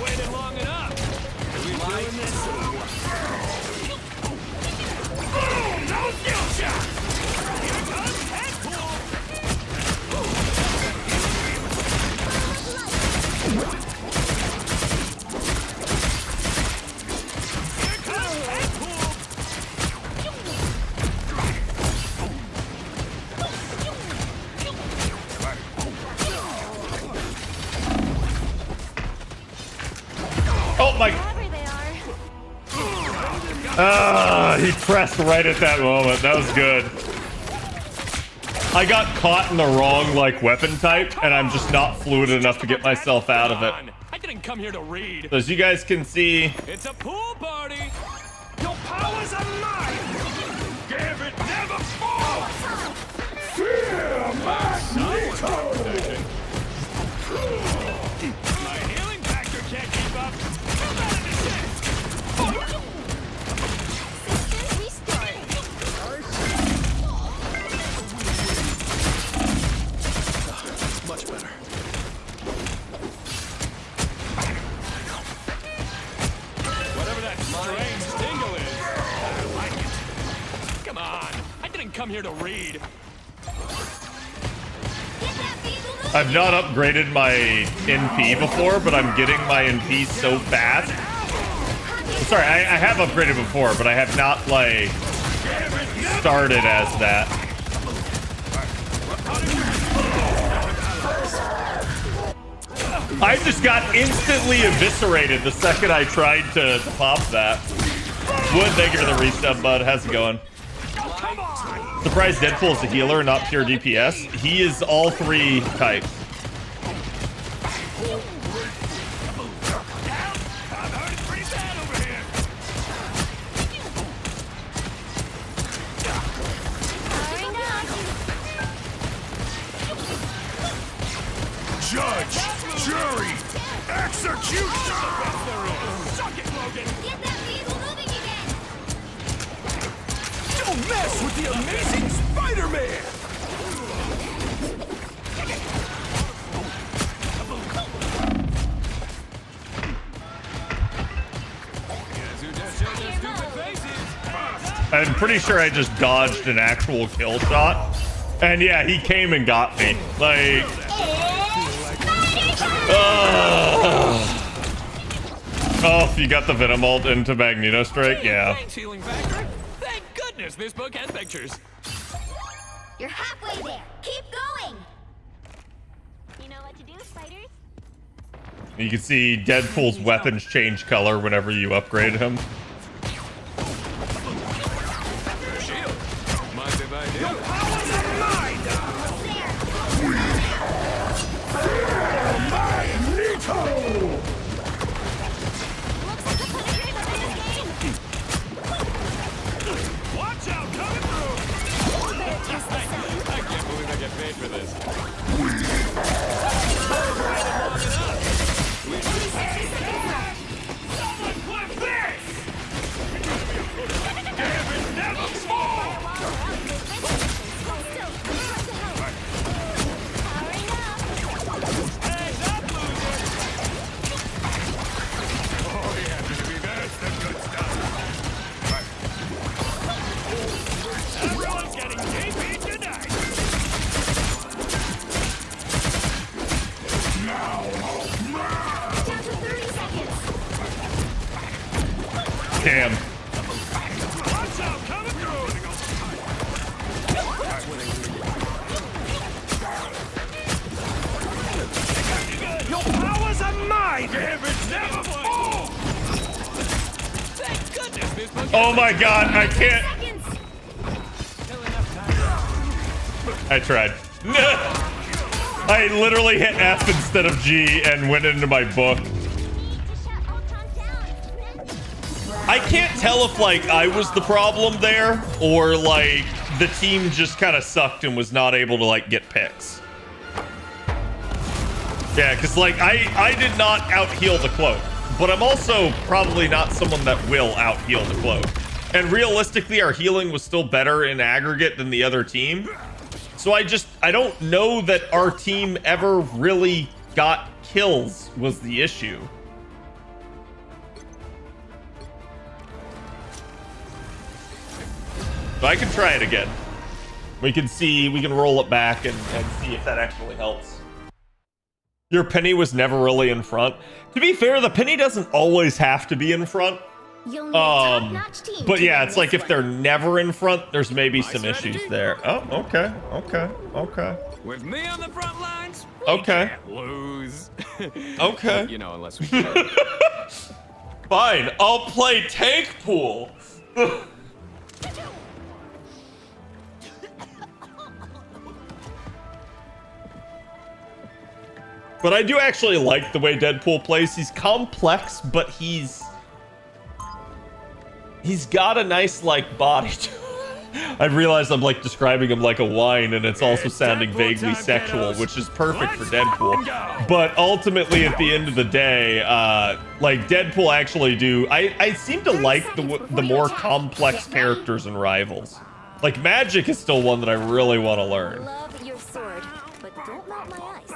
Waited long enough. Are we doing this? Boom! No skill shot. Here comes Deadpool. Here comes Deadpool. Oh my... Wherever they are. He pressed right at that moment. That was good. I got caught in the wrong, like, weapon type, and I'm just not fluid enough to get myself out of it. I didn't come here to read. So as you guys can see, It's a pool party. Your powers are mine. Gambit never fall. Fear my My healing factor can't keep up. Come on into shit. Systems restored. Much better. here to read. I've not upgraded my NP before, but I'm getting my NP so fast. Sorry, I have upgraded before, but I have not, like, started as that. I just got instantly eviscerated the second I tried to pop that. Wood, thank you for the resub, bud. How's it going? Surprised Deadpool is a healer, not pure DPS. He is all three types. Judge, jury, execution! Suck it, Logan! Get that weasel moving again! Don't mess with the amazing Spider-Man! I'm pretty sure I just dodged an actual kill shot. And yeah, he came and got me. Like... Oh, you got the Venom ult into Magneto Strike? Yeah. Thank goodness this book has pictures. You're halfway there. Keep going. You know what to do, spiders? You can see Deadpool's weapons change color whenever you upgrade him. Shield. Mind if I do? Your powers are mine! Watch out, coming through! I can't believe I get paid for this. Someone clip this! Damn it, never fall! Heads up, loser! Oh yeah, baby, that's the good stuff. Everyone's getting JP tonight! Down to 30 seconds. Damn. Watch out, coming through! Your powers are mine! Damn it, never fall! Thank goodness this book Oh my god, I can't. Seconds. I tried. I literally hit F instead of G and went into my book. Need to shut Ultron down. I can't tell if, like, I was the problem there or, like, the team just kind of sucked and was not able to, like, get picks. Yeah, because, like, I did not out-heal the Cloak, but I'm also probably not someone that will out-heal the Cloak. And realistically, our healing was still better in aggregate than the other team. So I don't know that our team ever really got kills was the issue. So I can try it again. We can roll it back and see if that actually helps. Your penny was never really in front. To be fair, the penny doesn't always have to be in front. You'll need a top-notch team But to yeah, win it's like this if they're one. never in front, there's maybe some issues there. Oh, okay. With me on the front lines, Okay. can't lose. Okay. You know, unless we can. Fine, I'll play tank pool. But I do actually like the way Deadpool plays. He's complex, but he's got a nice, like, body to him. I realized I'm, like, describing him like a wine, and it's also sounding vaguely sexual, which is perfect for Deadpool. But ultimately, at the end of the day, like, Deadpool actually I seem to like the more complex characters and rivals. Like, Magic is still one that I really want to learn. Love your sword, but don't melt my ice.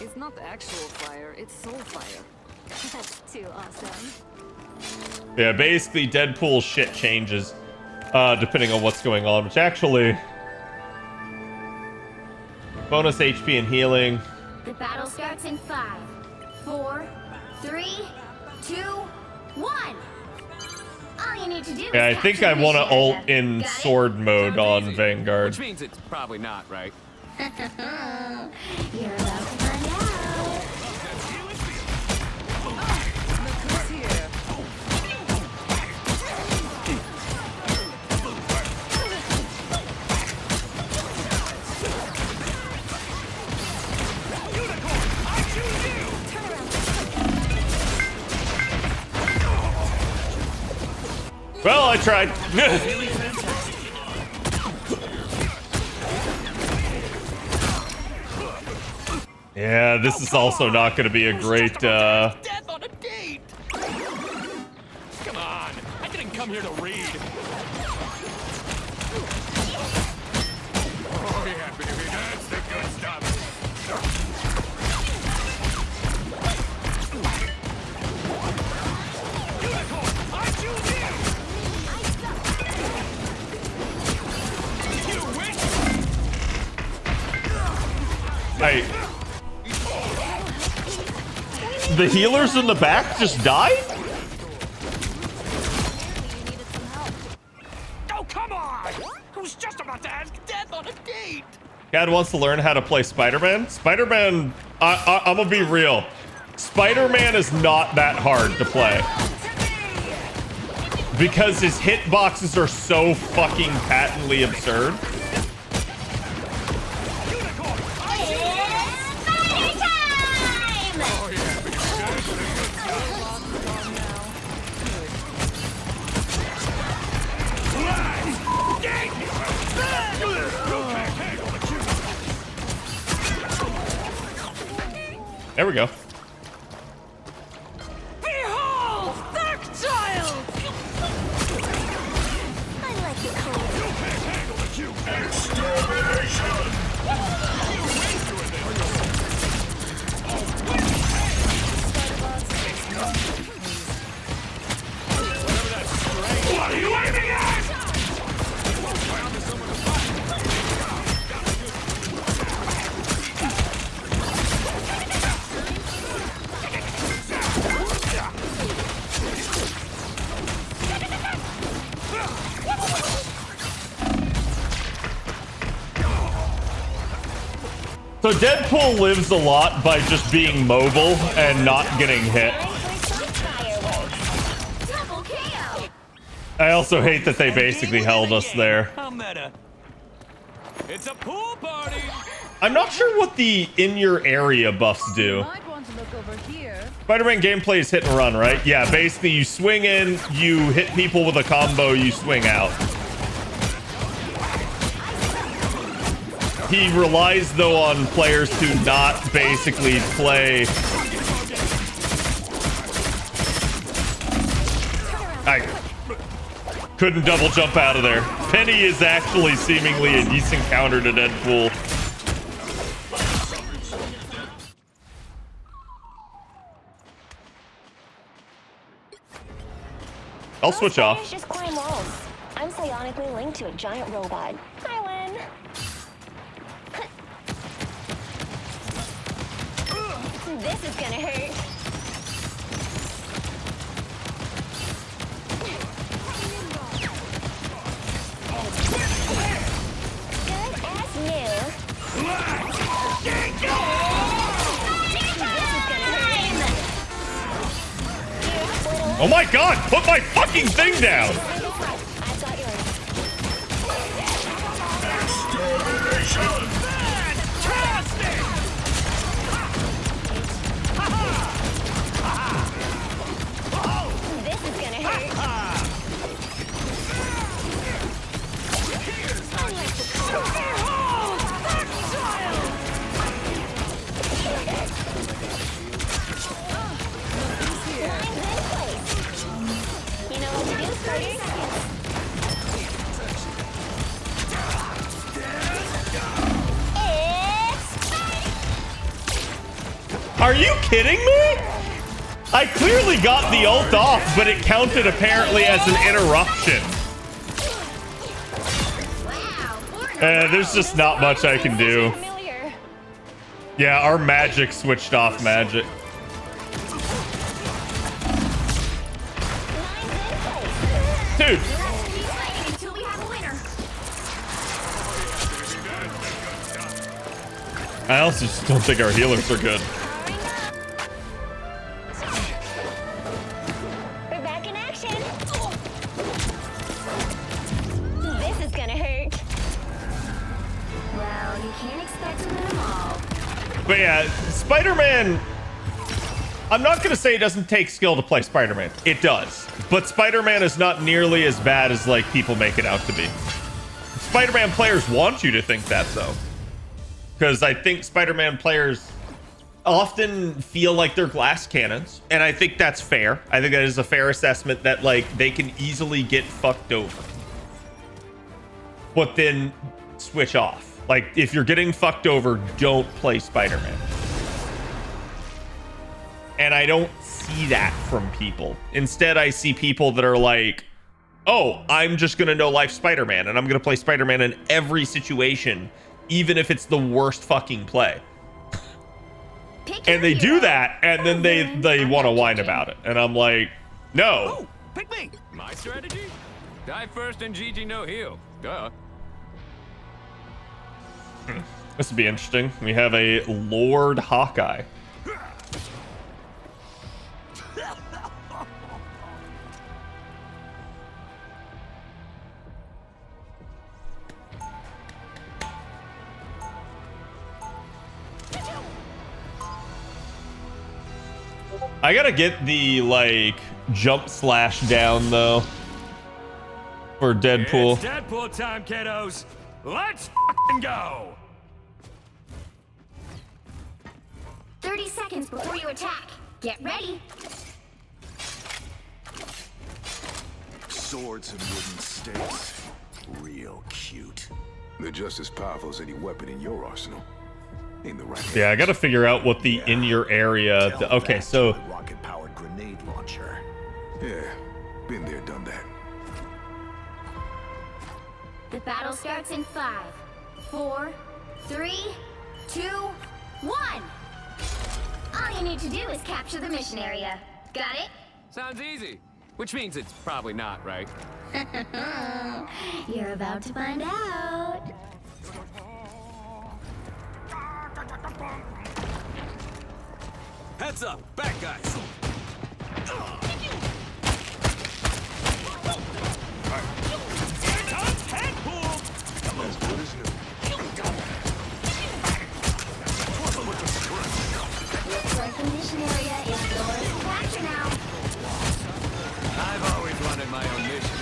It's not actual fire, it's soul fire. That's too awesome. Yeah, basically Deadpool's shit changes depending on what's going on, which actually Bonus HP and healing. The battle starts in 5, 4, 3, 2, 1. All you need to do Yeah, I is think I capture want to the ult mission. in Got it? sword mode on Vanguard. Which means it's probably not, right? You're about to find out. Look who's here. Well, I tried. Yeah, this is also not going to be a great. Death on a date. Come on, I didn't come here to read. Oh yeah, baby, that's the good stuff. Unicorn, I choose you. You wish. The healers in the back just died? Oh, come on! I was just about to ask death on a date! Dad wants to learn how to play Spider-Man. Spider-Man, I'm gonna be real. Spider-Man is not that hard to play. Because his hitboxes are so fucking patently absurd. There we go. Behold, Dark Child! I like the cold. What are you aiming at? So Deadpool lives a lot by just being mobile and not getting hit. Double KO. I also hate that they basically held us there. How meta. It's a pool party. I'm not sure what the in your area buffs do. Might want to look over here. Spider-Man gameplay is hit and run, right? Yeah, basically you swing in, you hit people with a combo, you swing out. He relies, though, on players to not basically play. I couldn't double jump out of there. Penny is actually seemingly a decent counter to Deadpool. I'll switch off. Just climb walls. I'm psionically linked to a giant robot. I win. This is gonna hurt. Good as new. Oh my god, put my fucking thing down! I've got yours. This is gonna hurt. I like the You know what to do, Spider? Are you kidding me? I clearly got the ult off, but it counted apparently as an interruption. Wow. There's just not much I can do. Yeah, our magic switched off magic. Dude. Until we have a winner. I also just don't think our healers are good. We're back in action. This is gonna hurt. Well, you can't expect to win them all. But yeah, Spider-Man, I'm not going to say it doesn't take skill to play Spider-Man. It does. But Spider-Man is not nearly as bad as like people make it out to be. Spider-Man players want you to think that though. Because I think Spider-Man players often feel like they're glass cannons. And I think that's fair. I think that is a fair assessment that like they can easily get fucked over. But then switch off. Like, if you're getting fucked over, don't play Spider-Man. And I don't see that from people. Instead, I see people that are like, oh, I'm just going to no life Spider-Man, and I'm going to play Spider-Man in every situation, even if it's the worst fucking play. And they do that, and then they want to whine about it. And I'm like, no. Oh, pick me. My strategy? Die first and GG no heal. Duh. This would be interesting. We have a Lord Hawkeye. I gotta get the like jump slash down though for Deadpool. It's Deadpool time, kiddos. Let's f***ing go. 30 seconds before you attack. Get ready. Swords and wooden stakes. Real cute. They're just as powerful as any weapon in your arsenal. In the right Yeah, I gotta figure out what the in your area. Okay, so rocket-powered grenade launcher. Yeah, been there, done that. The battle starts in 5, 4, 3, 2, 1. All you need to do is capture the mission area. Got it? Sounds easy. Which means it's probably not, right? You're about to find out. Heads up, bad guys. Here comes Deadpool. As good as new. Looks like the mission area is yours to capture now. I've always wanted my own mission.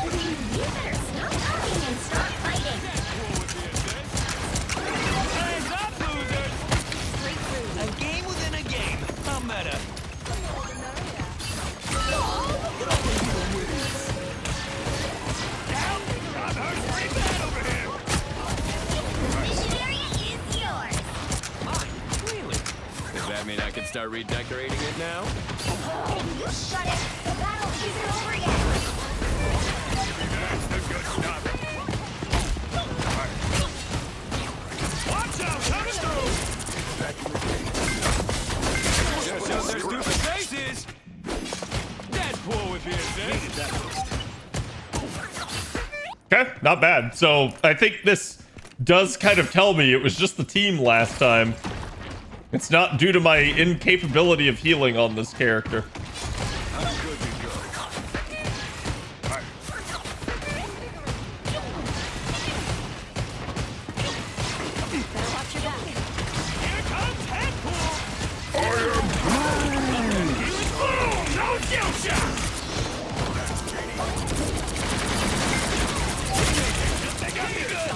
You better stop talking and start fighting. Hands up, losers! A game within a game. A meta. Down! I've heard pretty bad over here. The mission area is yours. Mine? Really? Does that mean I can start redecorating it now? Shut it. The battle isn't over yet. That's the good stuff. Watch out! Coming through! Just out there stupid faces! Deadpool with you, okay, not bad. So I think this does kind of tell me it was just the team last time. It's not due to my incapability of healing on this character. Here comes Deadpool! Boom! No future! They got me good!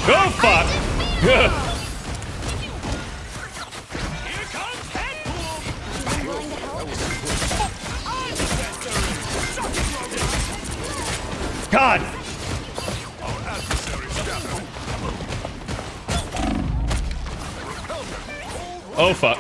Oh fuck! Here comes Deadpool! God! Oh fuck!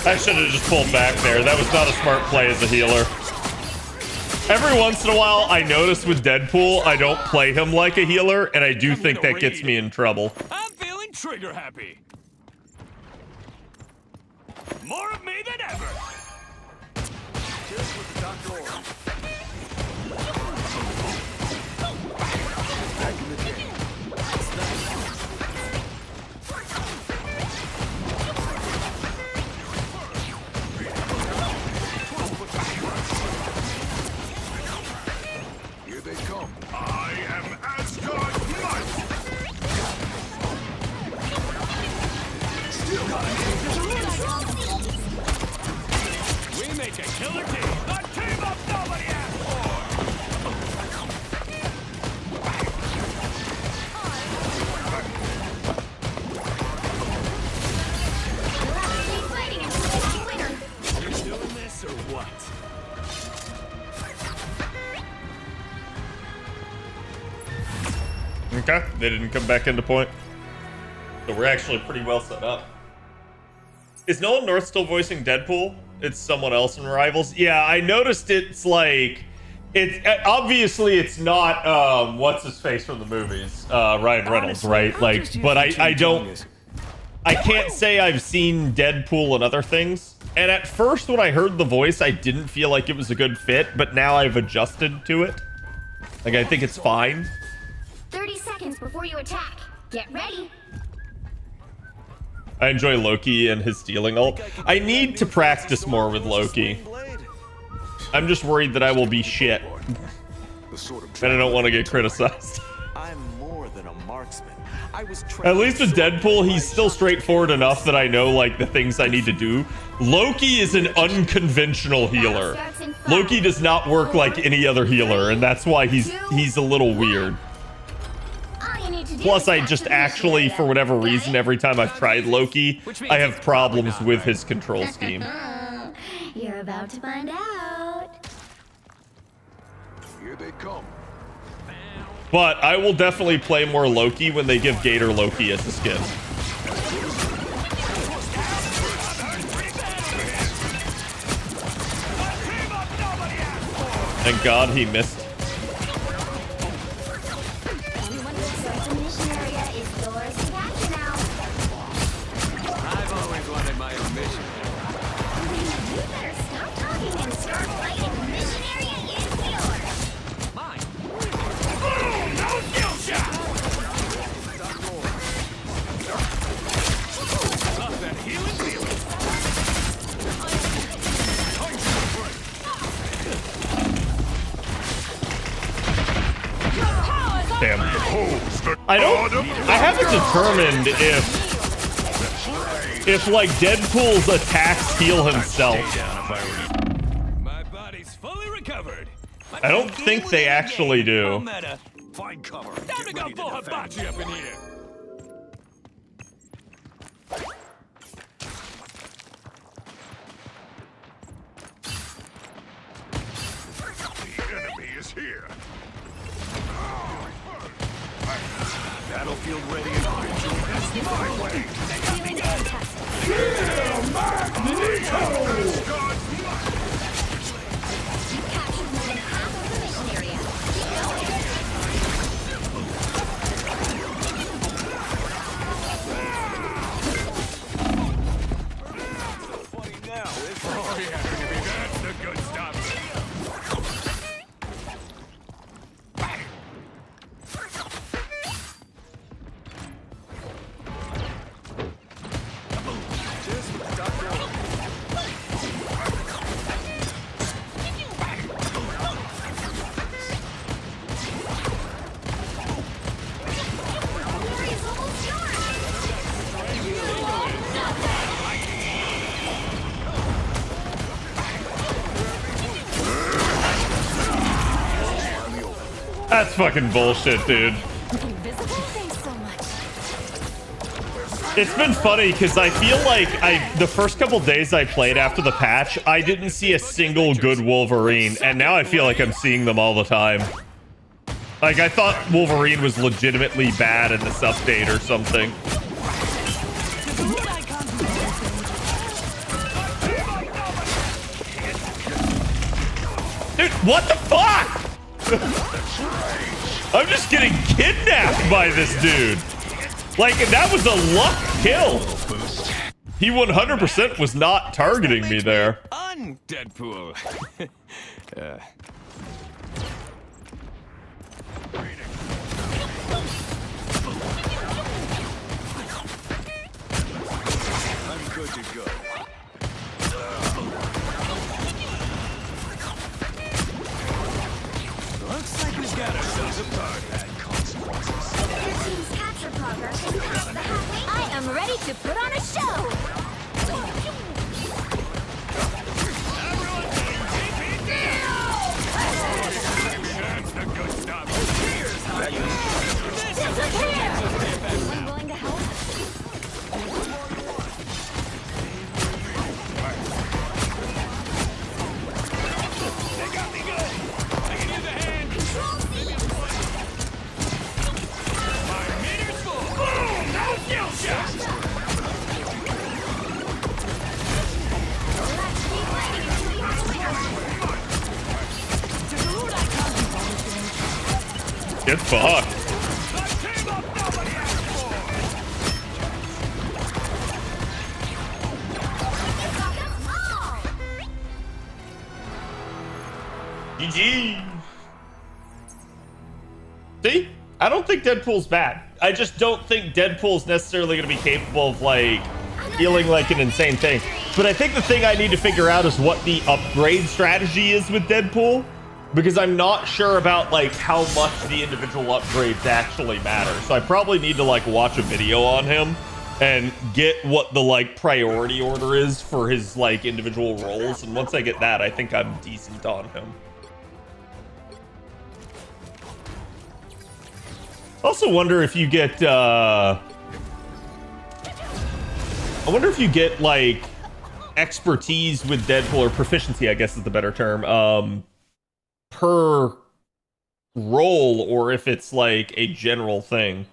I should have just pulled back there. That was not a smart play as a healer. Every once in a while, I notice with Deadpool, I don't play him like a healer, and I do think that gets me in trouble. I'm feeling trigger happy. More of me than ever. Just with Dr. Orr. Back in the game. Here they come. I am Asgard's might. Still got We make a killer team. The team of nobody asked for. Keep fighting until it's a winner. You doing this or what? Okay, they didn't come back into point. So we're actually pretty well set up. Is Nolan North still voicing Deadpool? It's someone else in Rivals. Yeah, I noticed it's like... It's obviously it's not what's his face from the movies, Ryan Reynolds, right? Like, but I don't... I can't say I've seen Deadpool and other things. And at first when I heard the voice, I didn't feel like it was a good fit, but now I've adjusted to it. Like, I think it's fine. 30 seconds before you attack. Get ready. I enjoy Loki and his stealing ult. I need to practice more with Loki. I'm just worried that I will be shit. And I don't want to get criticized. I'm more than a marksman. I was At least with Deadpool, he's still straightforward enough that I know, like, the things I need to do. Loki is an unconventional healer. Loki does not work like any other healer, and that's why he's a little weird. Plus, I just actually, for whatever reason, every time I've tried Loki, I have problems with his control scheme. You're about to find out. Here they come. But I will definitely play more Loki when they give Gator Loki as a skin. Thank God he missed. I've always wanted my own mission. You better stop talking and start fighting. The mission area is yours. Mine. Boom! No skill shot! Love that healing feeling. Damn. I haven't determined if like Deadpool's attacks heal himself. My body's fully recovered. I don't think they actually do. Find cover. Time to go full hibachi up in here. The enemy is here. Battlefield ready and Archer. That's my way. Oh yeah, baby, that's the good stuff. That's fucking bullshit, dude. It's been funny because I feel like the first couple days I played after the patch, I didn't see a single good Wolverine, and now I feel like I'm seeing them all the time. Like, I thought Wolverine was legitimately bad in this update or something. Dude, what the fuck? I'm just getting kidnapped by this dude. Like, that was a luck kill. He 100% was not targeting me there. Deadpool. I'm good to go. Looks like we've got ourselves a party. Your team's capture progress is past the halfway. I am ready to put on a show. That's the good stuff. Anyone willing to help? They got me good. I can use a hand. My meter's full. Boom! Now skill shot. Get fucked. GG. See? I don't think Deadpool's bad. I just don't think Deadpool's necessarily going to be capable of, like, feeling like an insane thing. But I think the thing I need to figure out is what the upgrade strategy is with Deadpool. Because I'm not sure about, like, how much the individual upgrades actually matter. So I probably need to, like, watch a video on him and get what the, like, priority order is for his, like, individual roles. And once I get that, I think I'm decent on him. Also wonder if you get, I wonder if you get, like, expertise with Deadpool, or proficiency, I guess is the better term, per role, or if it's like a general thing.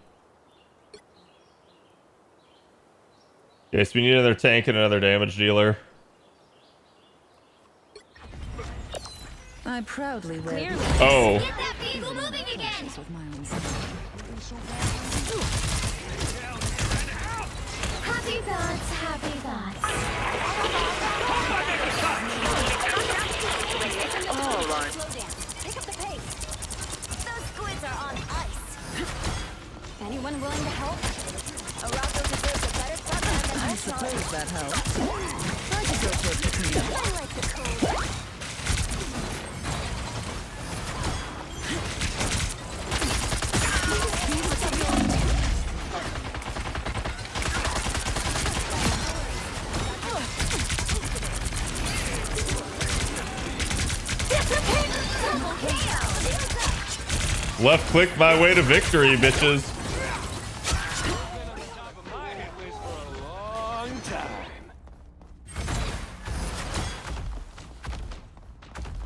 Okay, so we need another tank and another damage dealer. I proudly wear Oh. Get that vehicle moving again. with my own Happy thoughts, happy thoughts. All right. Slow down. Pick up the pace. Those squids are on ice. Anyone willing to help? Arauco deserves a better start than I Ultron. suppose that helps. Try to go for a potato. I like the cold. Left click my way to victory, bitches. Long time.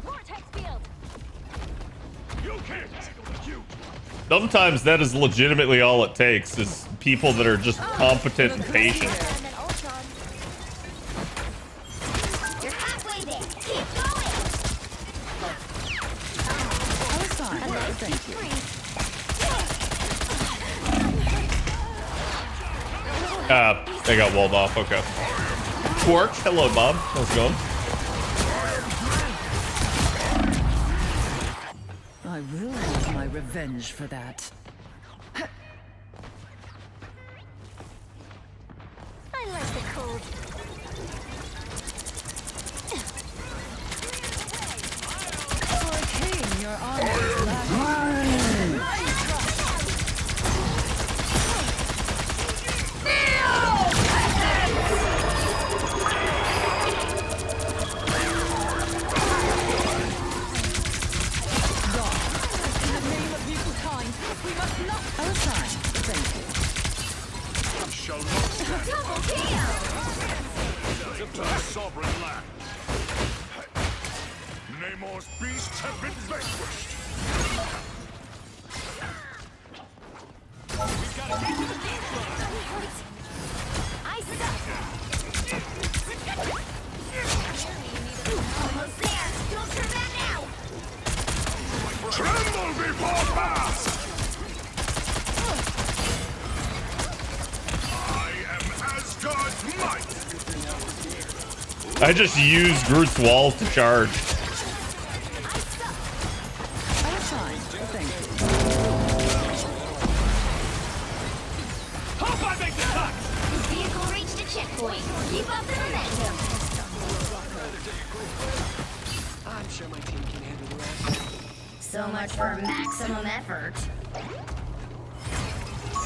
Vortex field. You can't tackle the cute. Sometimes that is legitimately all it takes, is people that are just competent and patient. Than Ultron. You're halfway there. Keep going. I was fine. Thank you. They got walled off, okay. Quark, hello Bob, how's it going? I will have my revenge for that. I like the cold. For a king, your honor is lacking. I was fine. Thank you. We shall not stand Double kill. to the sovereign land. Namor's beasts have been vanquished. We've got to get to the finish line. I suck. Almost there. Don't turn back now. I just used Groot's walls to charge. Hope I make the cut! Vehicle reached a checkpoint. Keep up the momentum. I'm sure my team can handle the rest. So much for maximum effort.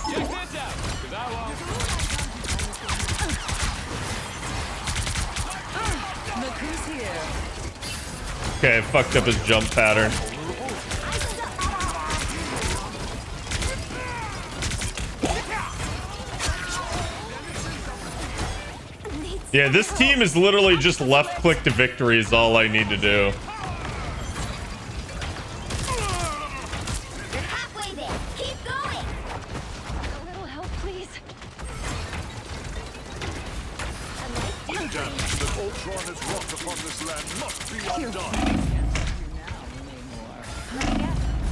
Get your hands out, 'cause I won't. Look who's here. Okay, I fucked up his jump pattern. Yeah, this team is literally just left click to victory is all I need to do. You're halfway there. Keep going. A little help, please. The damage that Ultron has wrought upon this land must be undone.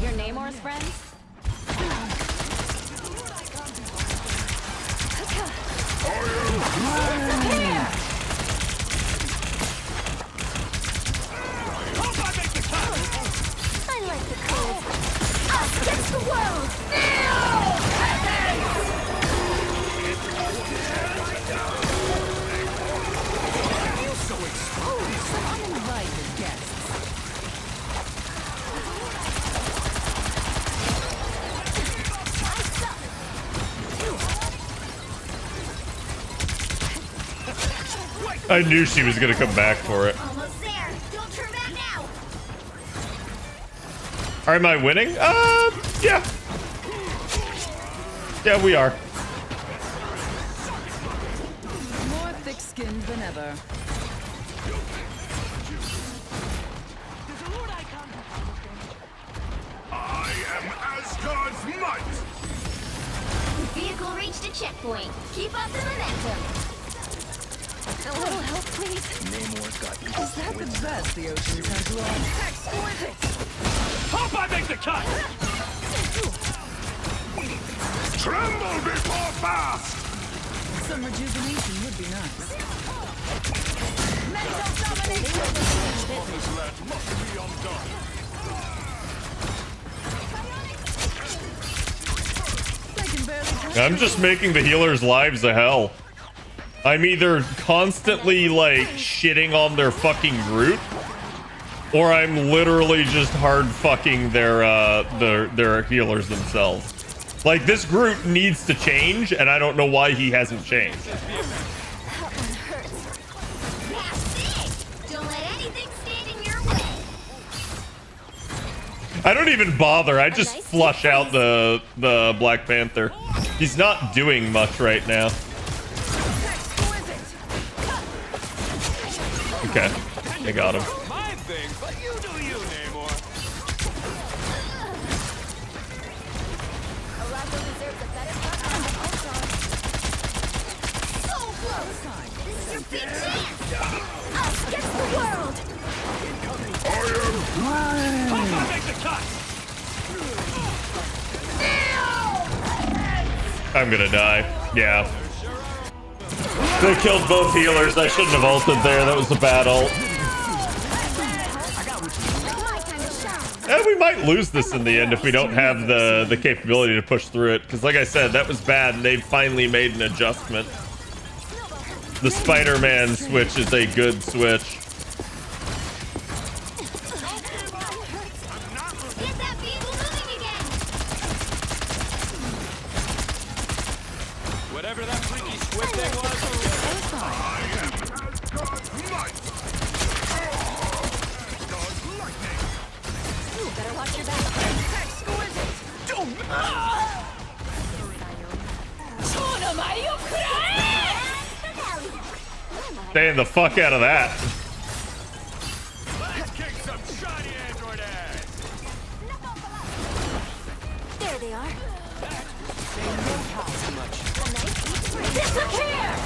Your Namor's friends? Hope I make the cut! I like the cold. Us against the world. Uninvited guests. I knew she was gonna come back for it. Almost there. Don't turn back now. Am I winning? Yeah. Yeah, we are. More thick-skinned than ever. I am Asgard's might! Vehicle reached a checkpoint. Keep up the momentum. A little help, please. Is that the best the oceans have to offer? Hope I make the cut! Tremble before fast! Some rejuvenation would be nice. Mental domination. This land must be undone. They can barely I'm just making the healers' lives a hell. I'm either constantly like shitting on their fucking Groot, or I'm literally just hard fucking their healers themselves. Like, this Groot needs to change, and I don't know why he hasn't changed. That one hurts. That's it. Don't let anything stand in your way. I don't even bother. I just flush out the Black Panther. He's not doing much right now. Okay, I got him. Mind things, but you do you, Namor. Arago deserves a better shot on the Ultron. So close. This is your big chance. Us against the world. Hope I make the cut! I'm gonna die. Yeah. They killed both healers. I shouldn't have ulted there. That was a bad ult. We might lose this in the end if we don't have the capability to push through it. Because like I said, that was bad, and they've finally made an adjustment. The Spider-Man switch is a good switch. Get that vehicle moving again. Whatever that freaky squid thing was. Better watch your back. Staying the fuck out of that. Let's kick some shiny android ass! There they are. Disappear!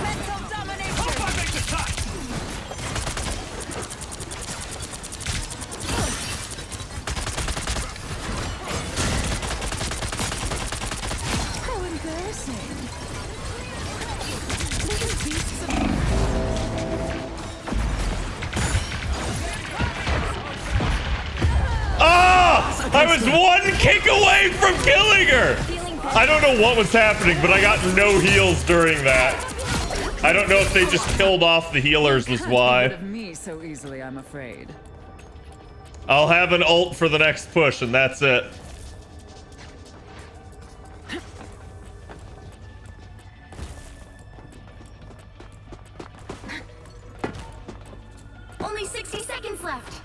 Mental domination. Hope I make the cut! How was one kick away from killing her. I don't know what was happening, but I got no heals during that. I don't know if they just killed off the healers was why. Of me so easily, I'm afraid. I'll have an ult for the next push, and that's it. Only 60 seconds left.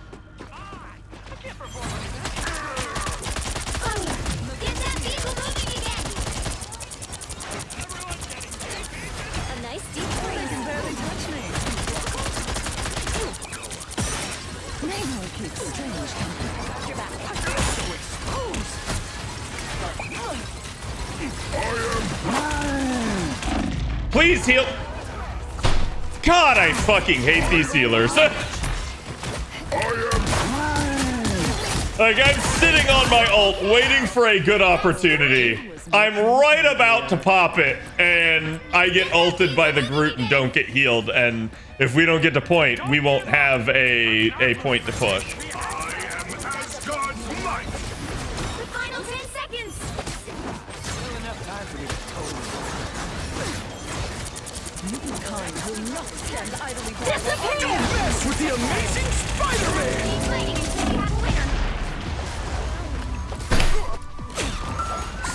Get that vehicle moving again. A nice deep You freeze. can barely touch me. Namor keeps strange company. Your back. Please heal. God, I fucking hate these healers. Like, I'm sitting on my ult, waiting for a good opportunity. I'm right about to pop it, and I get ulted by the Groot and don't get healed. And if we don't get to point, we won't have a point to push. The final 10 seconds. Humankind will not stand idly by. Disappear. With the amazing Spider-Man! Keep fighting until you have a winner.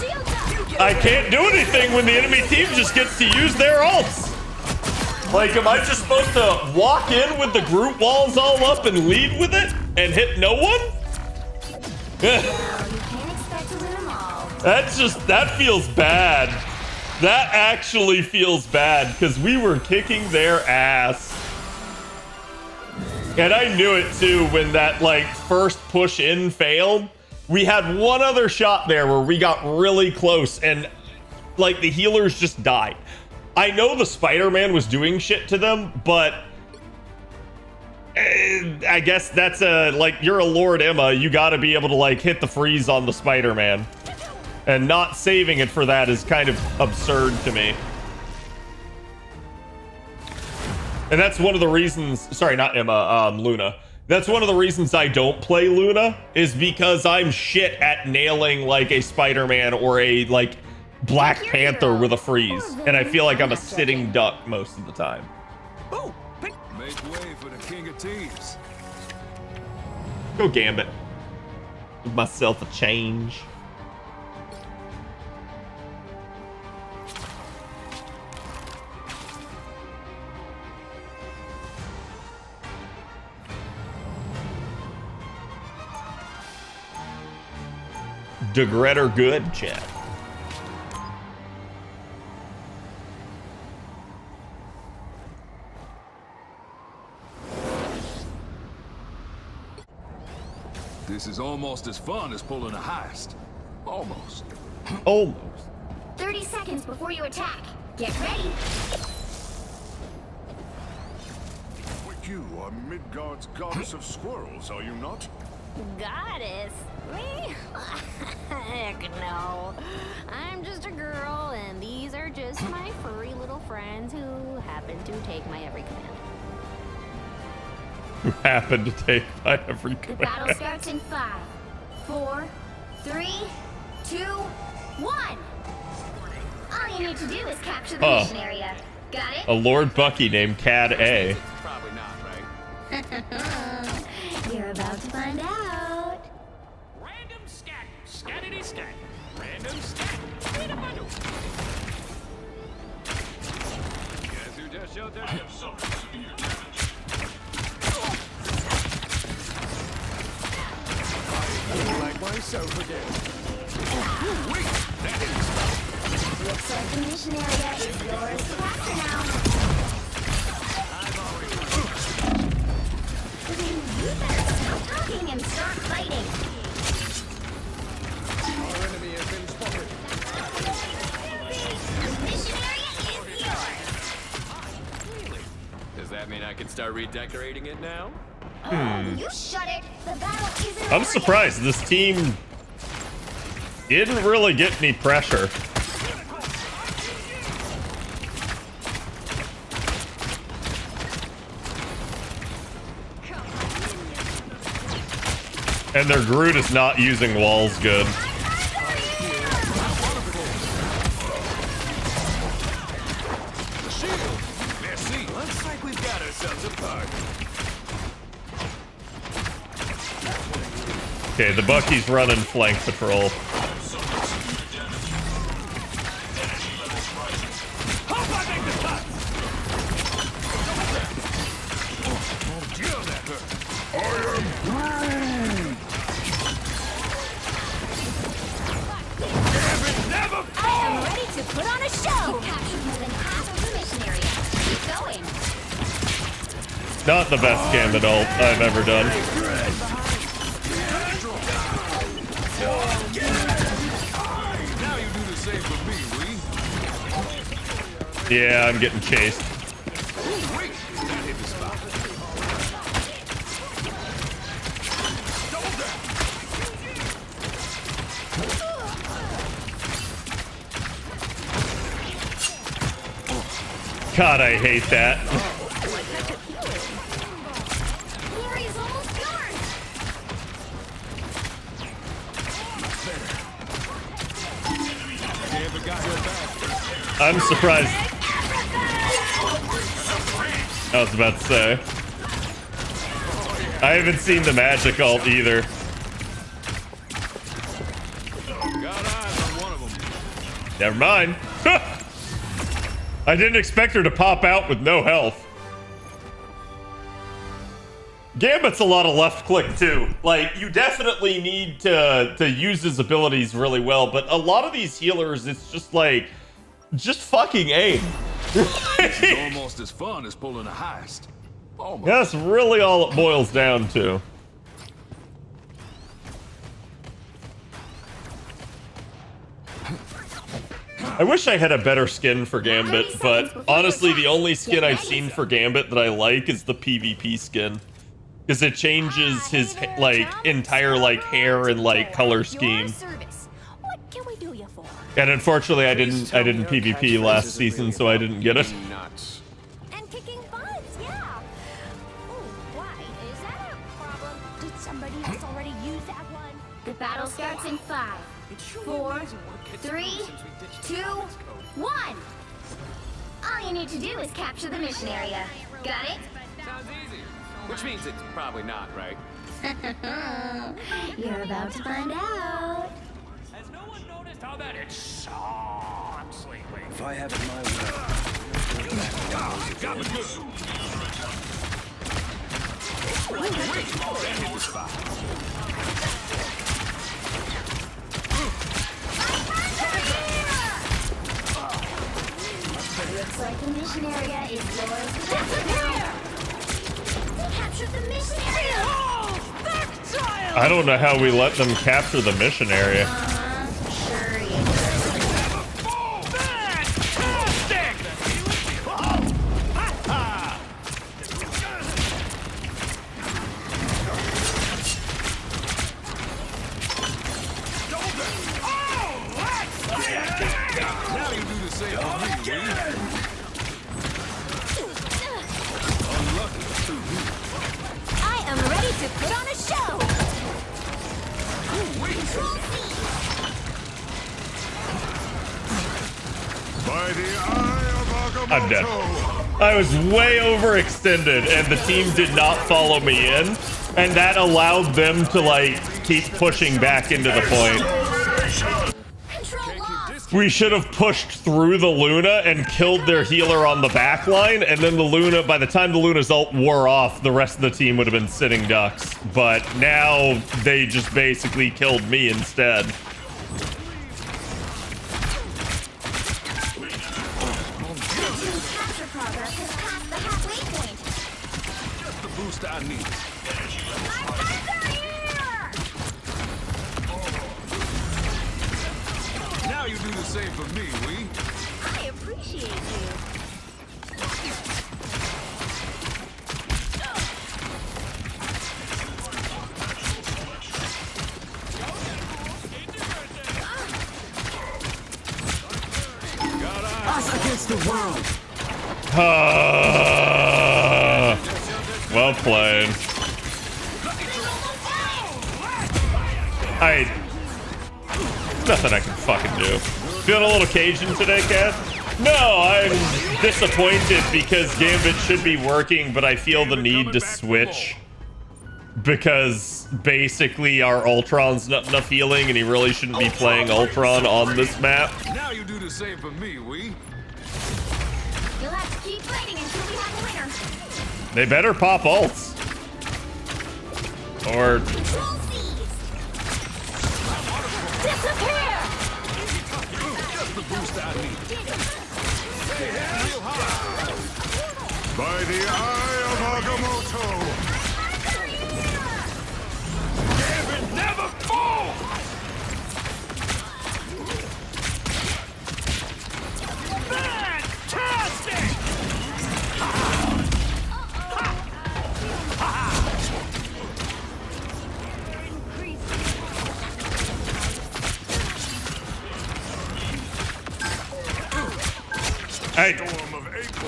Shields up. I can't do anything when the enemy team just gets to use their ults. Like, am I just supposed to walk in with the Groot walls all up and lead with it and hit no one? Well, you can't expect to win them all. That feels bad. That actually feels bad because we were kicking their ass. And I knew it too when that like first push in failed. We had one other shot there where we got really close and like the healers just died. I know the Spider-Man was doing shit to them, but I guess that's like you're a Lord Emma, you got to be able to like hit the freeze on the Spider-Man. And not saving it for that is kind of absurd to me. And that's one of the reasons, sorry, not Emma, Luna. That's one of the reasons I don't play Luna is because I'm shit at nailing like a Spider-Man or a like Black Panther with a freeze. And I feel like I'm a sitting duck most of the time. Oh, make way for the King of Thieves. Go Gambit. Give myself a change. Degret or good, chat. This is almost as fun as pulling a heist. Almost. Almost. 30 seconds before you attack. Get ready. You are Midgard's goddess of squirrels, are you not? Goddess? Me? Heck no. I'm just a girl, and these are just my furry little friends who happen to take my every command. Who happen to take my every The command. battle starts in 5, 4, 3, 2, 1. All you need to do is capture the mission area. Got it? A Lord Bucky named Cad A. Probably not, right? You're about to find out. Random scat. Scattity scat. Random scat. Peanut butter. Guess who just showed their like myself again. Wait, that is. Looks like the mission area is yours to capture now. You better stop talking and start fighting. Our enemy has been spotted. The mission area is yours. Does that mean I can start redecorating it now? You shut it. The battle isn't I'm over surprised this team didn't really get any pressure. And their Groot is not using walls good. Looks like we've got ourselves a party. Okay, the Bucky's running flank patrol. Hope I make the cut. Deal that hurt. Damn it, never fall. I'm ready to put on a show. You captured more than half of the mission area. Keep going. Not the best Gambit ult I've ever done. Now you do the same for me, Wee. Yeah, I'm getting chased. Wait, that hit the spot. Double down. God, I hate that. Glory is almost yours. Never got your back. I'm surprised. I was about to say. I haven't seen the magic ult either. Got eyes on one of them. Never mind. I didn't expect her to pop out with no health. Gambit's a lot of left click too. Like, you definitely need to use his abilities really well, but a lot of these healers, it's just like, just fucking aim. It's almost as fun as pulling a heist. Almost. That's really all it boils down to. I wish I had a better skin for Gambit, but honestly, the only skin I've seen for Gambit that I like is the PvP skin. Because it changes his, like, entire, like, hair and, like, color scheme. What can we do you for? And unfortunately, I didn't PvP last season, so I didn't get it. Nuts. And kicking butts, yeah. Oh, why? Is that a problem? Did somebody else already use that one? The battle starts in 5, 4, 3, 2, 1. All you need to do is capture the mission area. Got it? Sounds easy. Which means it's probably not, right? You're about to find out. Has no one noticed how that it sucks lately? If I have it my way. Got me good. Wait, that hit the spot. Looks like the mission area is yours. Disappear! They captured the mission area! I don't know how we let them capture the mission area. Sure you Fantastic! Now you do the same for me, Wee. I am ready to put on a show! By the eye of Agamotto. I'm dead. I was way overextended, and the team did not follow me in, and that allowed them to, like, keep pushing back into the point. Control lost! We should have pushed through the Luna and killed their healer on the back line, and then the Luna, by the time the Luna's ult wore off, the rest of the team would have been sitting ducks. But now they just basically killed me instead. Capture progress has passed the halfway point. Just the boost I need. Now you do the same for me, Wee. I appreciate you. Well played. Nothing I can fucking do. Feeling a little Cajun today, Kat? No, I'm disappointed because Gambit should be working, but I feel the need to switch. Because basically our Ultron's not enough healing and he really shouldn't be playing Ultron on this map. Now you do the same for me, we. You'll have to keep fighting until we have a winner. They better pop ults. Or Control C's. Disappear. Just the boost I need. By the eye of Agamotto. Gambit never falls! Fantastic! Hey,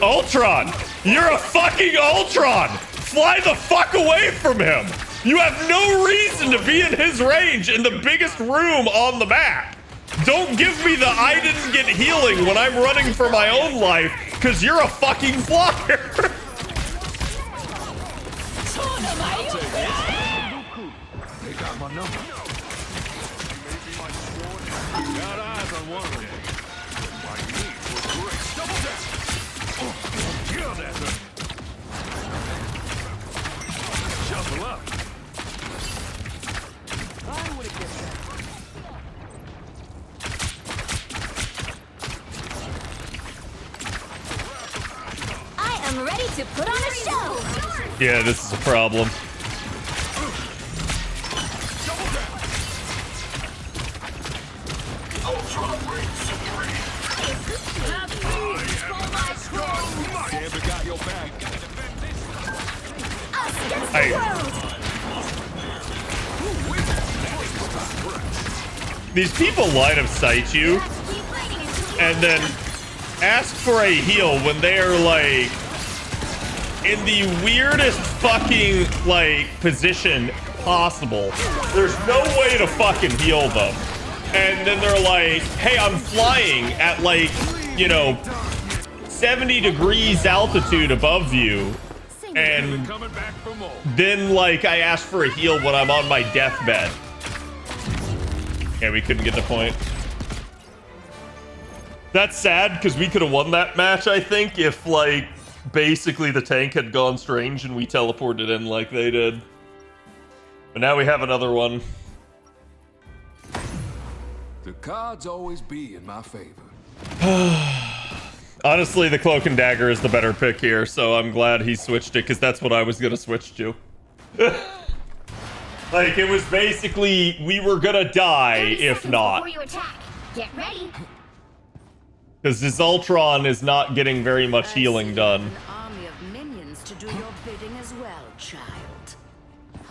Ultron! You're a fucking Ultron! Fly the fuck away from him! You have no reason to be in his range in the biggest room on the map! Don't give me the I didn't get healing when I'm running for my own life, because you're a fucking flyer! They got my number. Got eyes on one of them. My need for grace. Double down. Kill that thing. Shuffle up. I would have guessed that. I am ready to put on a show. Yeah, this is a problem. Gambit got your back. Hey. These people line of sight you and then ask for a heal when they are like in the weirdest fucking like position possible. There's no way to fucking heal them. And then they're like, hey, I'm flying at like, you know, 70 degrees altitude above you. And then like I ask for a heal when I'm on my deathbed. Yeah, we couldn't get the point. That's sad because we could have won that match, I think, if like basically the tank had gone strange and we teleported in like they did. But now we have another one. The cards always be in my favor. Honestly, the Cloak and Dagger is the better pick here, so I'm glad he switched it because that's what I was gonna switch to. Like, it was basically, we were gonna die if not. Before you attack, get ready. Because this Ultron is not getting very much healing done. An army of minions to do your bidding as well, child.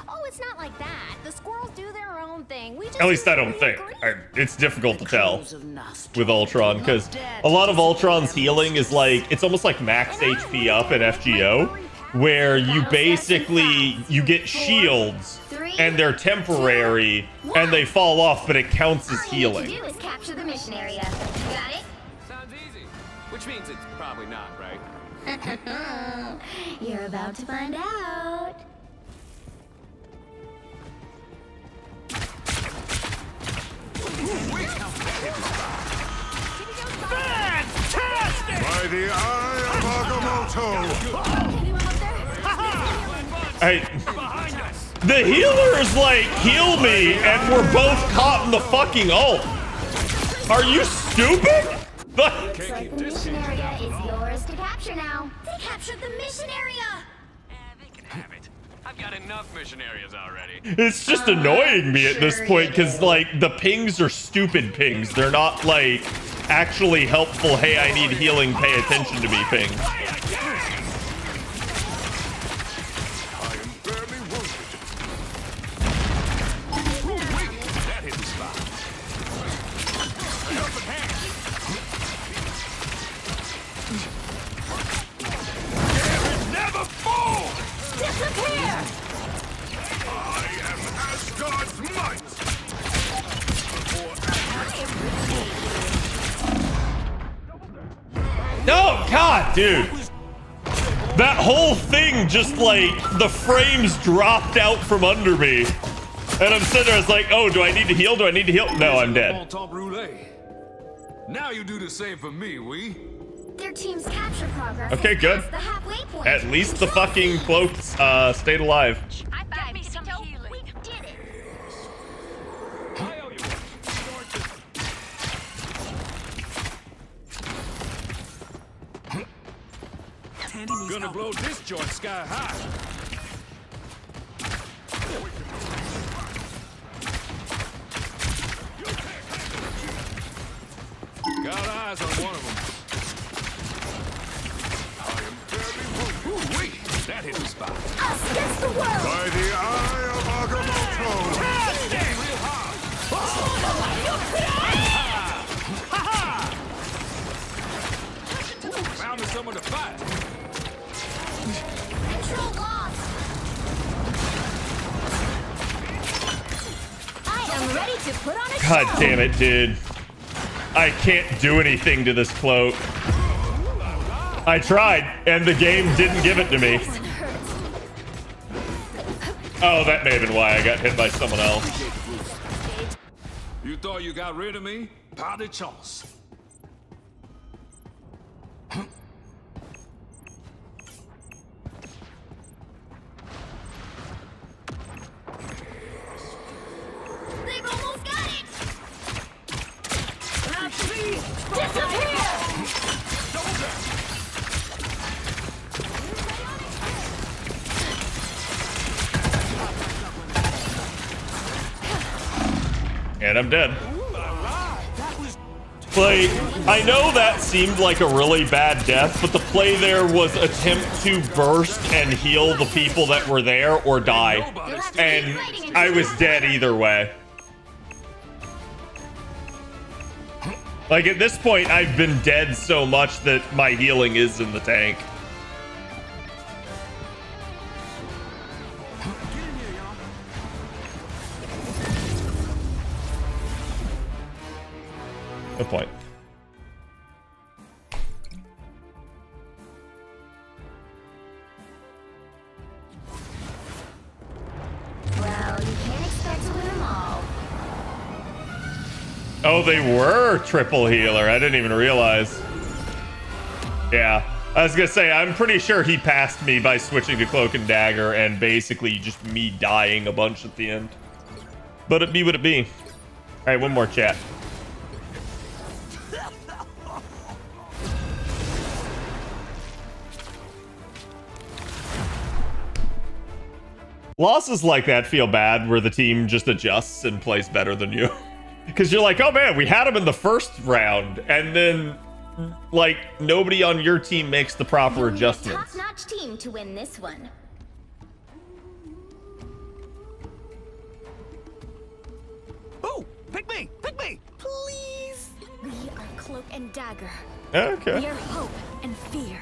Oh, it's not like that. The squirrels do their own thing. We just At least I don't usually think. agree. It's difficult to tell Crows of Nostrum. with Ultron, because a lot of Ultron's healing is like, it's almost like max HP up in FGO, where you basically, you get shields, and they're temporary, and they fall off, but it counts as All you healing. need to do is capture the mission area. Got it? Sounds easy. Which means it's probably not, right? You're about to find out. Fantastic! By the eye of Agamotto. Anyone up there? Hey, Behind us! the healers like heal me, and we're both caught in the fucking ult. Are you stupid? Looks like the mission area is yours to capture now. They captured the mission area. They can have it. I've got enough mission areas already. It's just annoying me at this point because like the pings are stupid pings. They're not like actually helpful. Hey, I need healing. Pay attention to me pings. I am barely wounded. That hit the spot. Helping hand. Never fall! Disappear. I am Asgard's might. God, dude. That whole thing just like the frames dropped out from under me. And I'm sitting there, it's like, oh, do I need to heal? Do I need to heal? No, I'm dead. Now you do the same for me, we. Their team's capture progress. Okay, good. The halfway point. At least the fucking cloaks stayed alive. High five, Pinto. We did it. Gonna blow this joint sky high. Got eyes on one of them. I am very wounded. Ooh-wee, that hit the spot. Us against the world. By the eye of Agamotto! Stay real hard. Found me someone to fight. Control lost. I am ready to put on a God show. damn it, dude. I can't do anything to this cloak. I tried, and the game didn't give it to me. Oh, that may have been why I got hit by someone else. You thought you got rid of me? Pas de chance. They've almost got it. Disappear. And I'm dead. Like, I know that seemed like a really bad death, but the play there was attempt to burst and heal the people that were there or die. And I was dead either way. Like, at this point, I've been dead so much that my healing is in the tank. Good point. Well, you can't expect to win them all. Oh, they were triple healer. I didn't even realize. Yeah. I was gonna say, I'm pretty sure he passed me by switching to Cloak and Dagger and basically just me dying a bunch at the end. But it be what it be. All right, one more chat. Losses like that feel bad where the team just adjusts and plays better than you. Because you're like, oh man, we had him in the first round, and then like nobody on your team makes the proper adjustments. Top-notch team to win this one. Oh, pick me, please. We are Cloak and Dagger. Okay. We are hope and fear.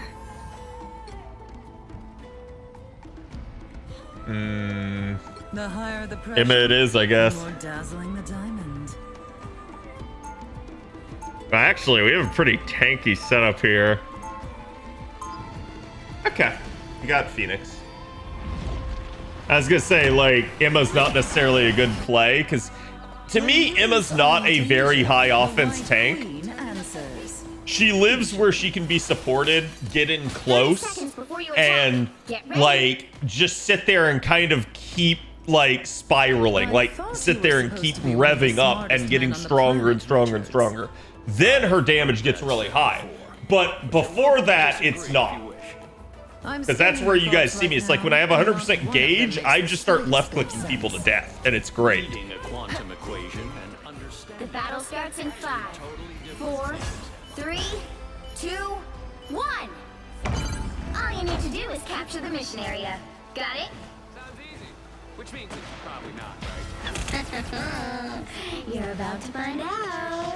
The higher the pressure, Emma it is, I guess. the more dazzling the diamond. Actually, we have a pretty tanky setup here. Okay. We got Phoenix. I was gonna say, like, Emma's not necessarily a good play, because to me, Emma's not a very high offense tank. She lives where she can be supported, get in close, and like just sit there and kind of keep like spiraling, like sit there and keep revving up and getting stronger and stronger and stronger. Then her damage gets really high. But before that, it's not. Because that's where you guys see me. It's like when I have 100% gauge, I just start left clicking people to death, and it's great. The battle starts in 5, 4, 3, 2, 1. All you need to do is capture the mission area. Got it? Sounds easy. Which means it's probably not, right? You're about to find out.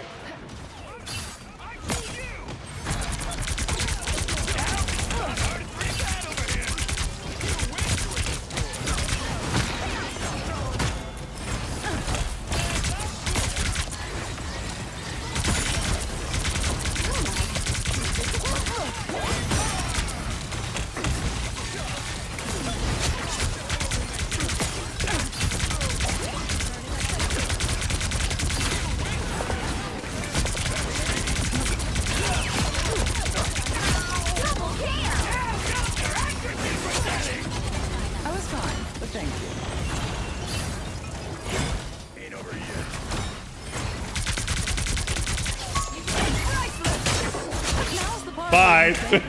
died.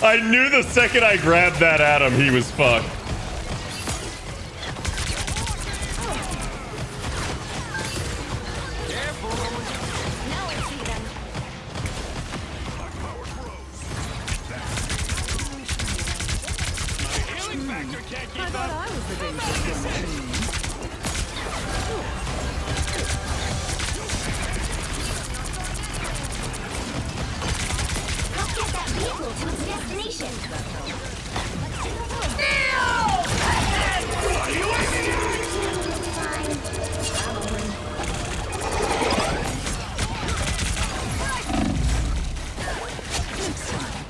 I knew the second I grabbed that Adam, he was fucked. I thought I was the dangerous one. Help get that vehicle to its destination.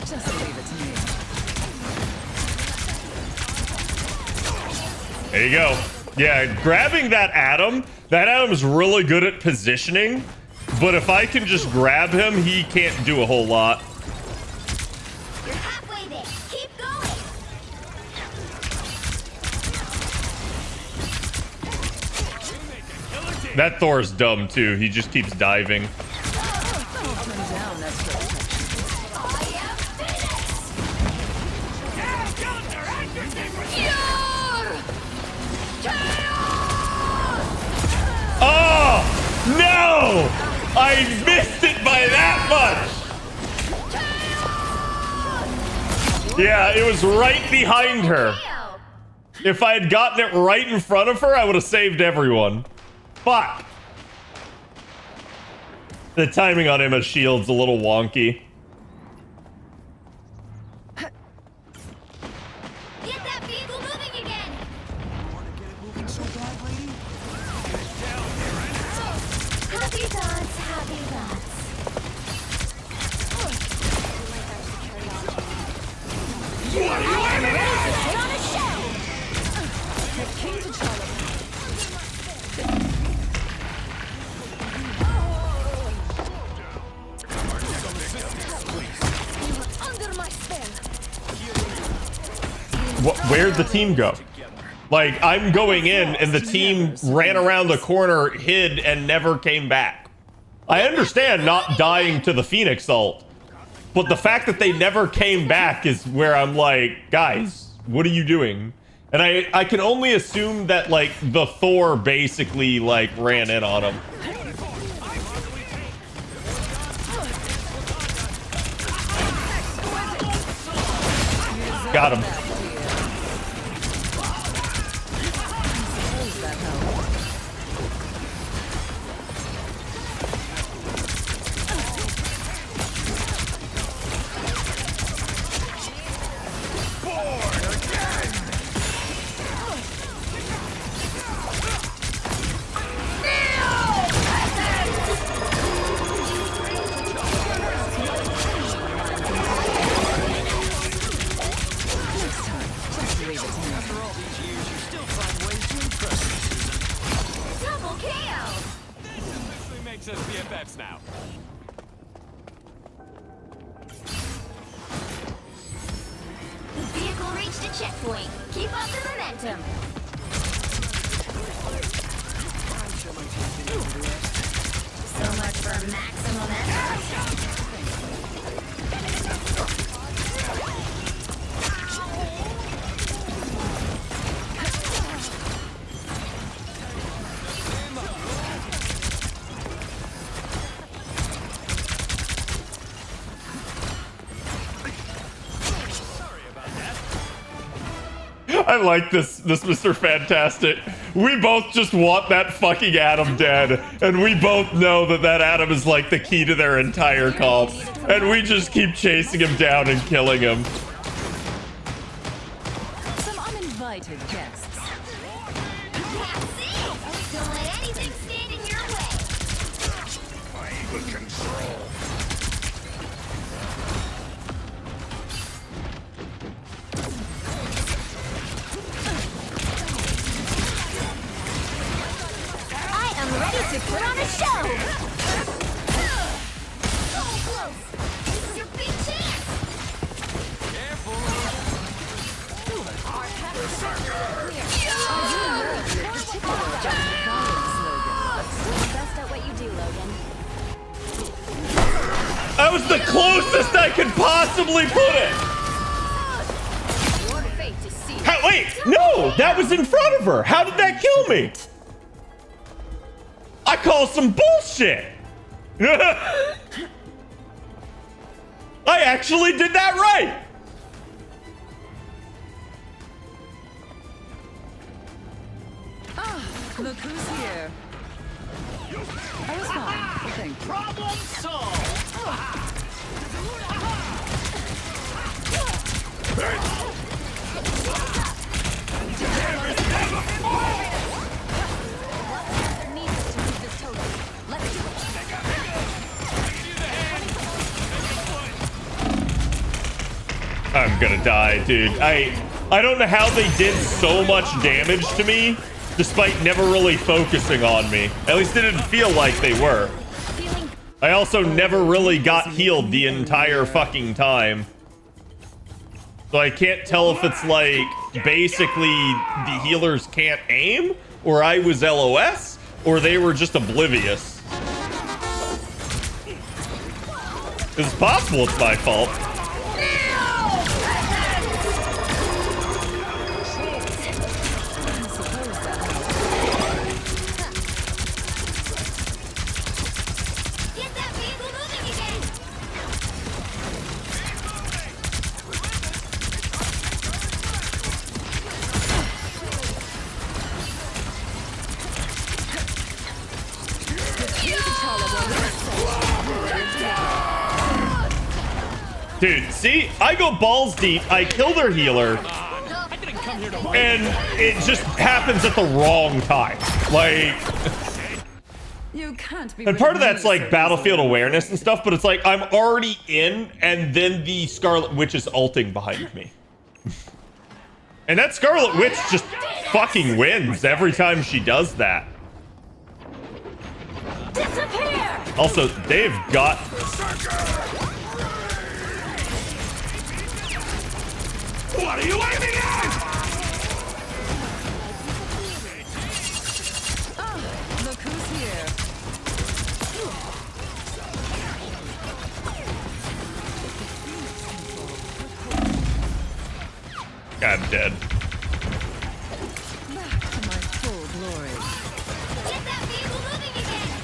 Just leave it to me. There you go. Yeah, grabbing that Adam's really good at positioning, but if I can just grab him, he can't do a whole lot. You're halfway there. Keep going. That Thor's dumb too. He just keeps diving. I'll turn down that protection. Oh no! I missed it by that much. Yeah, it was right behind her. If I had gotten it right in front of her, I would have saved everyone. Fuck. The timing on Emma's shield's a little wonky. Get that vehicle moving again. Happy thoughts, happy thoughts. I'm ready to put on a show. The king to Charlotte. Under my spell. Where'd the team go? Like, I'm going in and the team ran around the corner, hid, and never came back. I understand not dying to the Phoenix ult, but the fact that they never came back is where I'm like, guys, what are you doing? And I can only assume that, like, the Thor basically, like, ran in on him. Got him. Double KO. This makes us BFFs now. The vehicle reached a checkpoint. Keep up the momentum. So much for maximum effort. I like this Mr. Fantastic. We both just want that fucking Adam dead, and we both know that that Adam is like the key to their entire comp, and we just keep chasing him down and killing him. Some uninvited guests. That's it. Don't let anything stand in your way. Evil control. I am ready to put on a show. So close. This is your big chance. Slogan. Best at what you do, Logan. That was the closest I could possibly put it. Your fate is sealed. Wait, no, that was in front of her. How did that kill me? I call some bullshit. I actually did that right. Look who's here. I was fine. Thank you. Problem solved. Needs to move this total. Let's do it. I'm gonna die, dude. I don't know how they did so much damage to me despite never really focusing on me. At least it didn't feel like they were. I also never really got healed the entire fucking time. So I can't tell if it's like basically the healers can't aim, or I was LOS, or they were just oblivious. It's possible it's my fault. Get that vehicle moving again. Dude, see? I go balls deep, I kill their healer, and it just happens at the wrong time. Like, You can't be. and part of with that's me like so battlefield easily. awareness and stuff, but it's like I'm already in, and then the Scarlet Witch is ulting behind me. And that Scarlet Witch just fucking wins every time she does that. Disappear! Also, they've got... What are you aiming at? Look who's here. I'm dead. Back to my full glory. Get that vehicle moving again.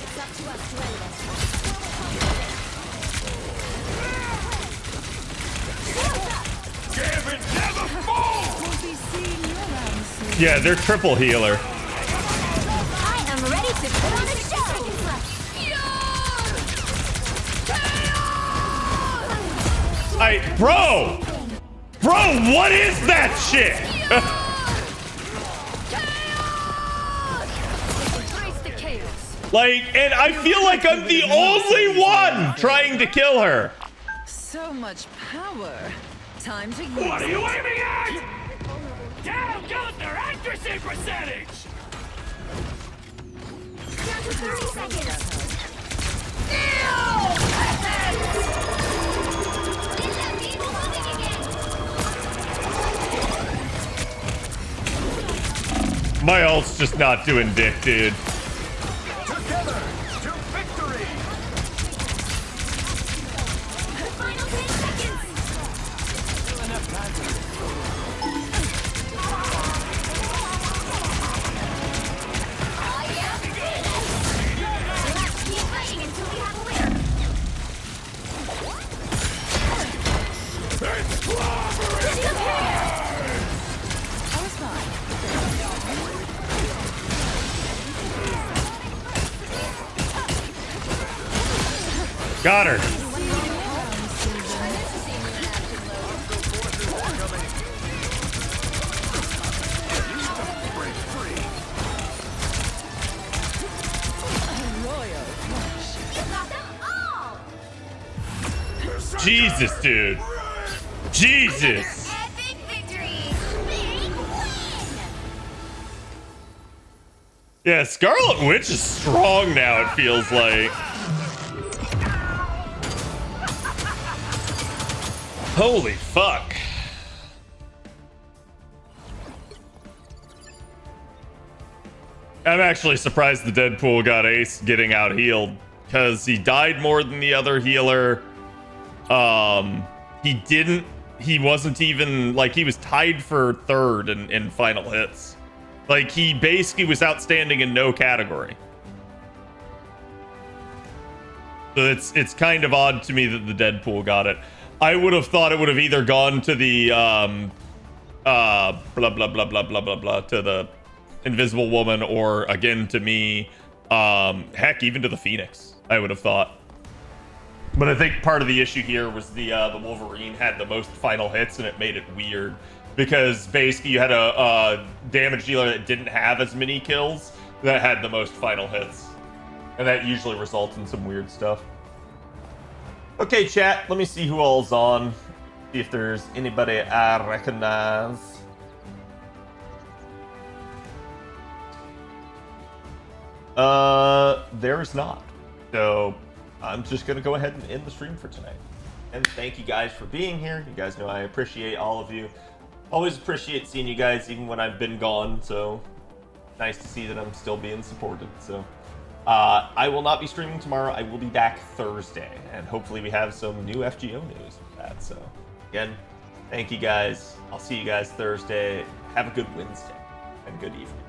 It's up to us to end this. Gambit never falls! Won't be seeing you around soon. Yeah, they're triple healer. I am ready to put on a show. Bro, what is that shit? Embrace the chaos. Like, and I feel like I'm the only one trying to kill her. So much power. Time to use What are you it. aiming at? Down goes their accuracy percentage! Down to 30 seconds. Get that vehicle moving again. My ult's just not doing dick, dude. Together to victory! Final 10 seconds. Oh, yeah. Let's keep fighting until we have a winner. I was fine. Got her. You got them all. Jesus, dude. Jesus. Epic victory. Big win. Yeah, Scarlet Witch is strong now, it feels like. Holy fuck. I'm actually surprised the Deadpool got Ace getting out healed, because he died more than the other healer. He wasn't even, like, he was tied for third in final hits. Like, he basically was outstanding in no category. So it's kind of odd to me that the Deadpool got it. I would have thought it would have either gone to the blah blah blah blah blah blah blah to the Invisible Woman, or again to me, heck, even to the Phoenix, I would have thought. But I think part of the issue here was the Wolverine had the most final hits, and it made it weird because basically you had a damage dealer that didn't have as many kills that had the most final hits, and that usually results in some weird stuff. Okay, chat, let me see who all's on. See if there's anybody I recognize. There is not. So I'm just gonna go ahead and end the stream for tonight. And thank you guys for being here. You guys know I appreciate all of you. Always appreciate seeing you guys even when I've been gone. So nice to see that I'm still being supported. So I will not be streaming tomorrow. I will be back Thursday, and hopefully we have some new FGO news with that. So again, thank you guys. I'll see you guys Thursday. Have a good Wednesday and good evening.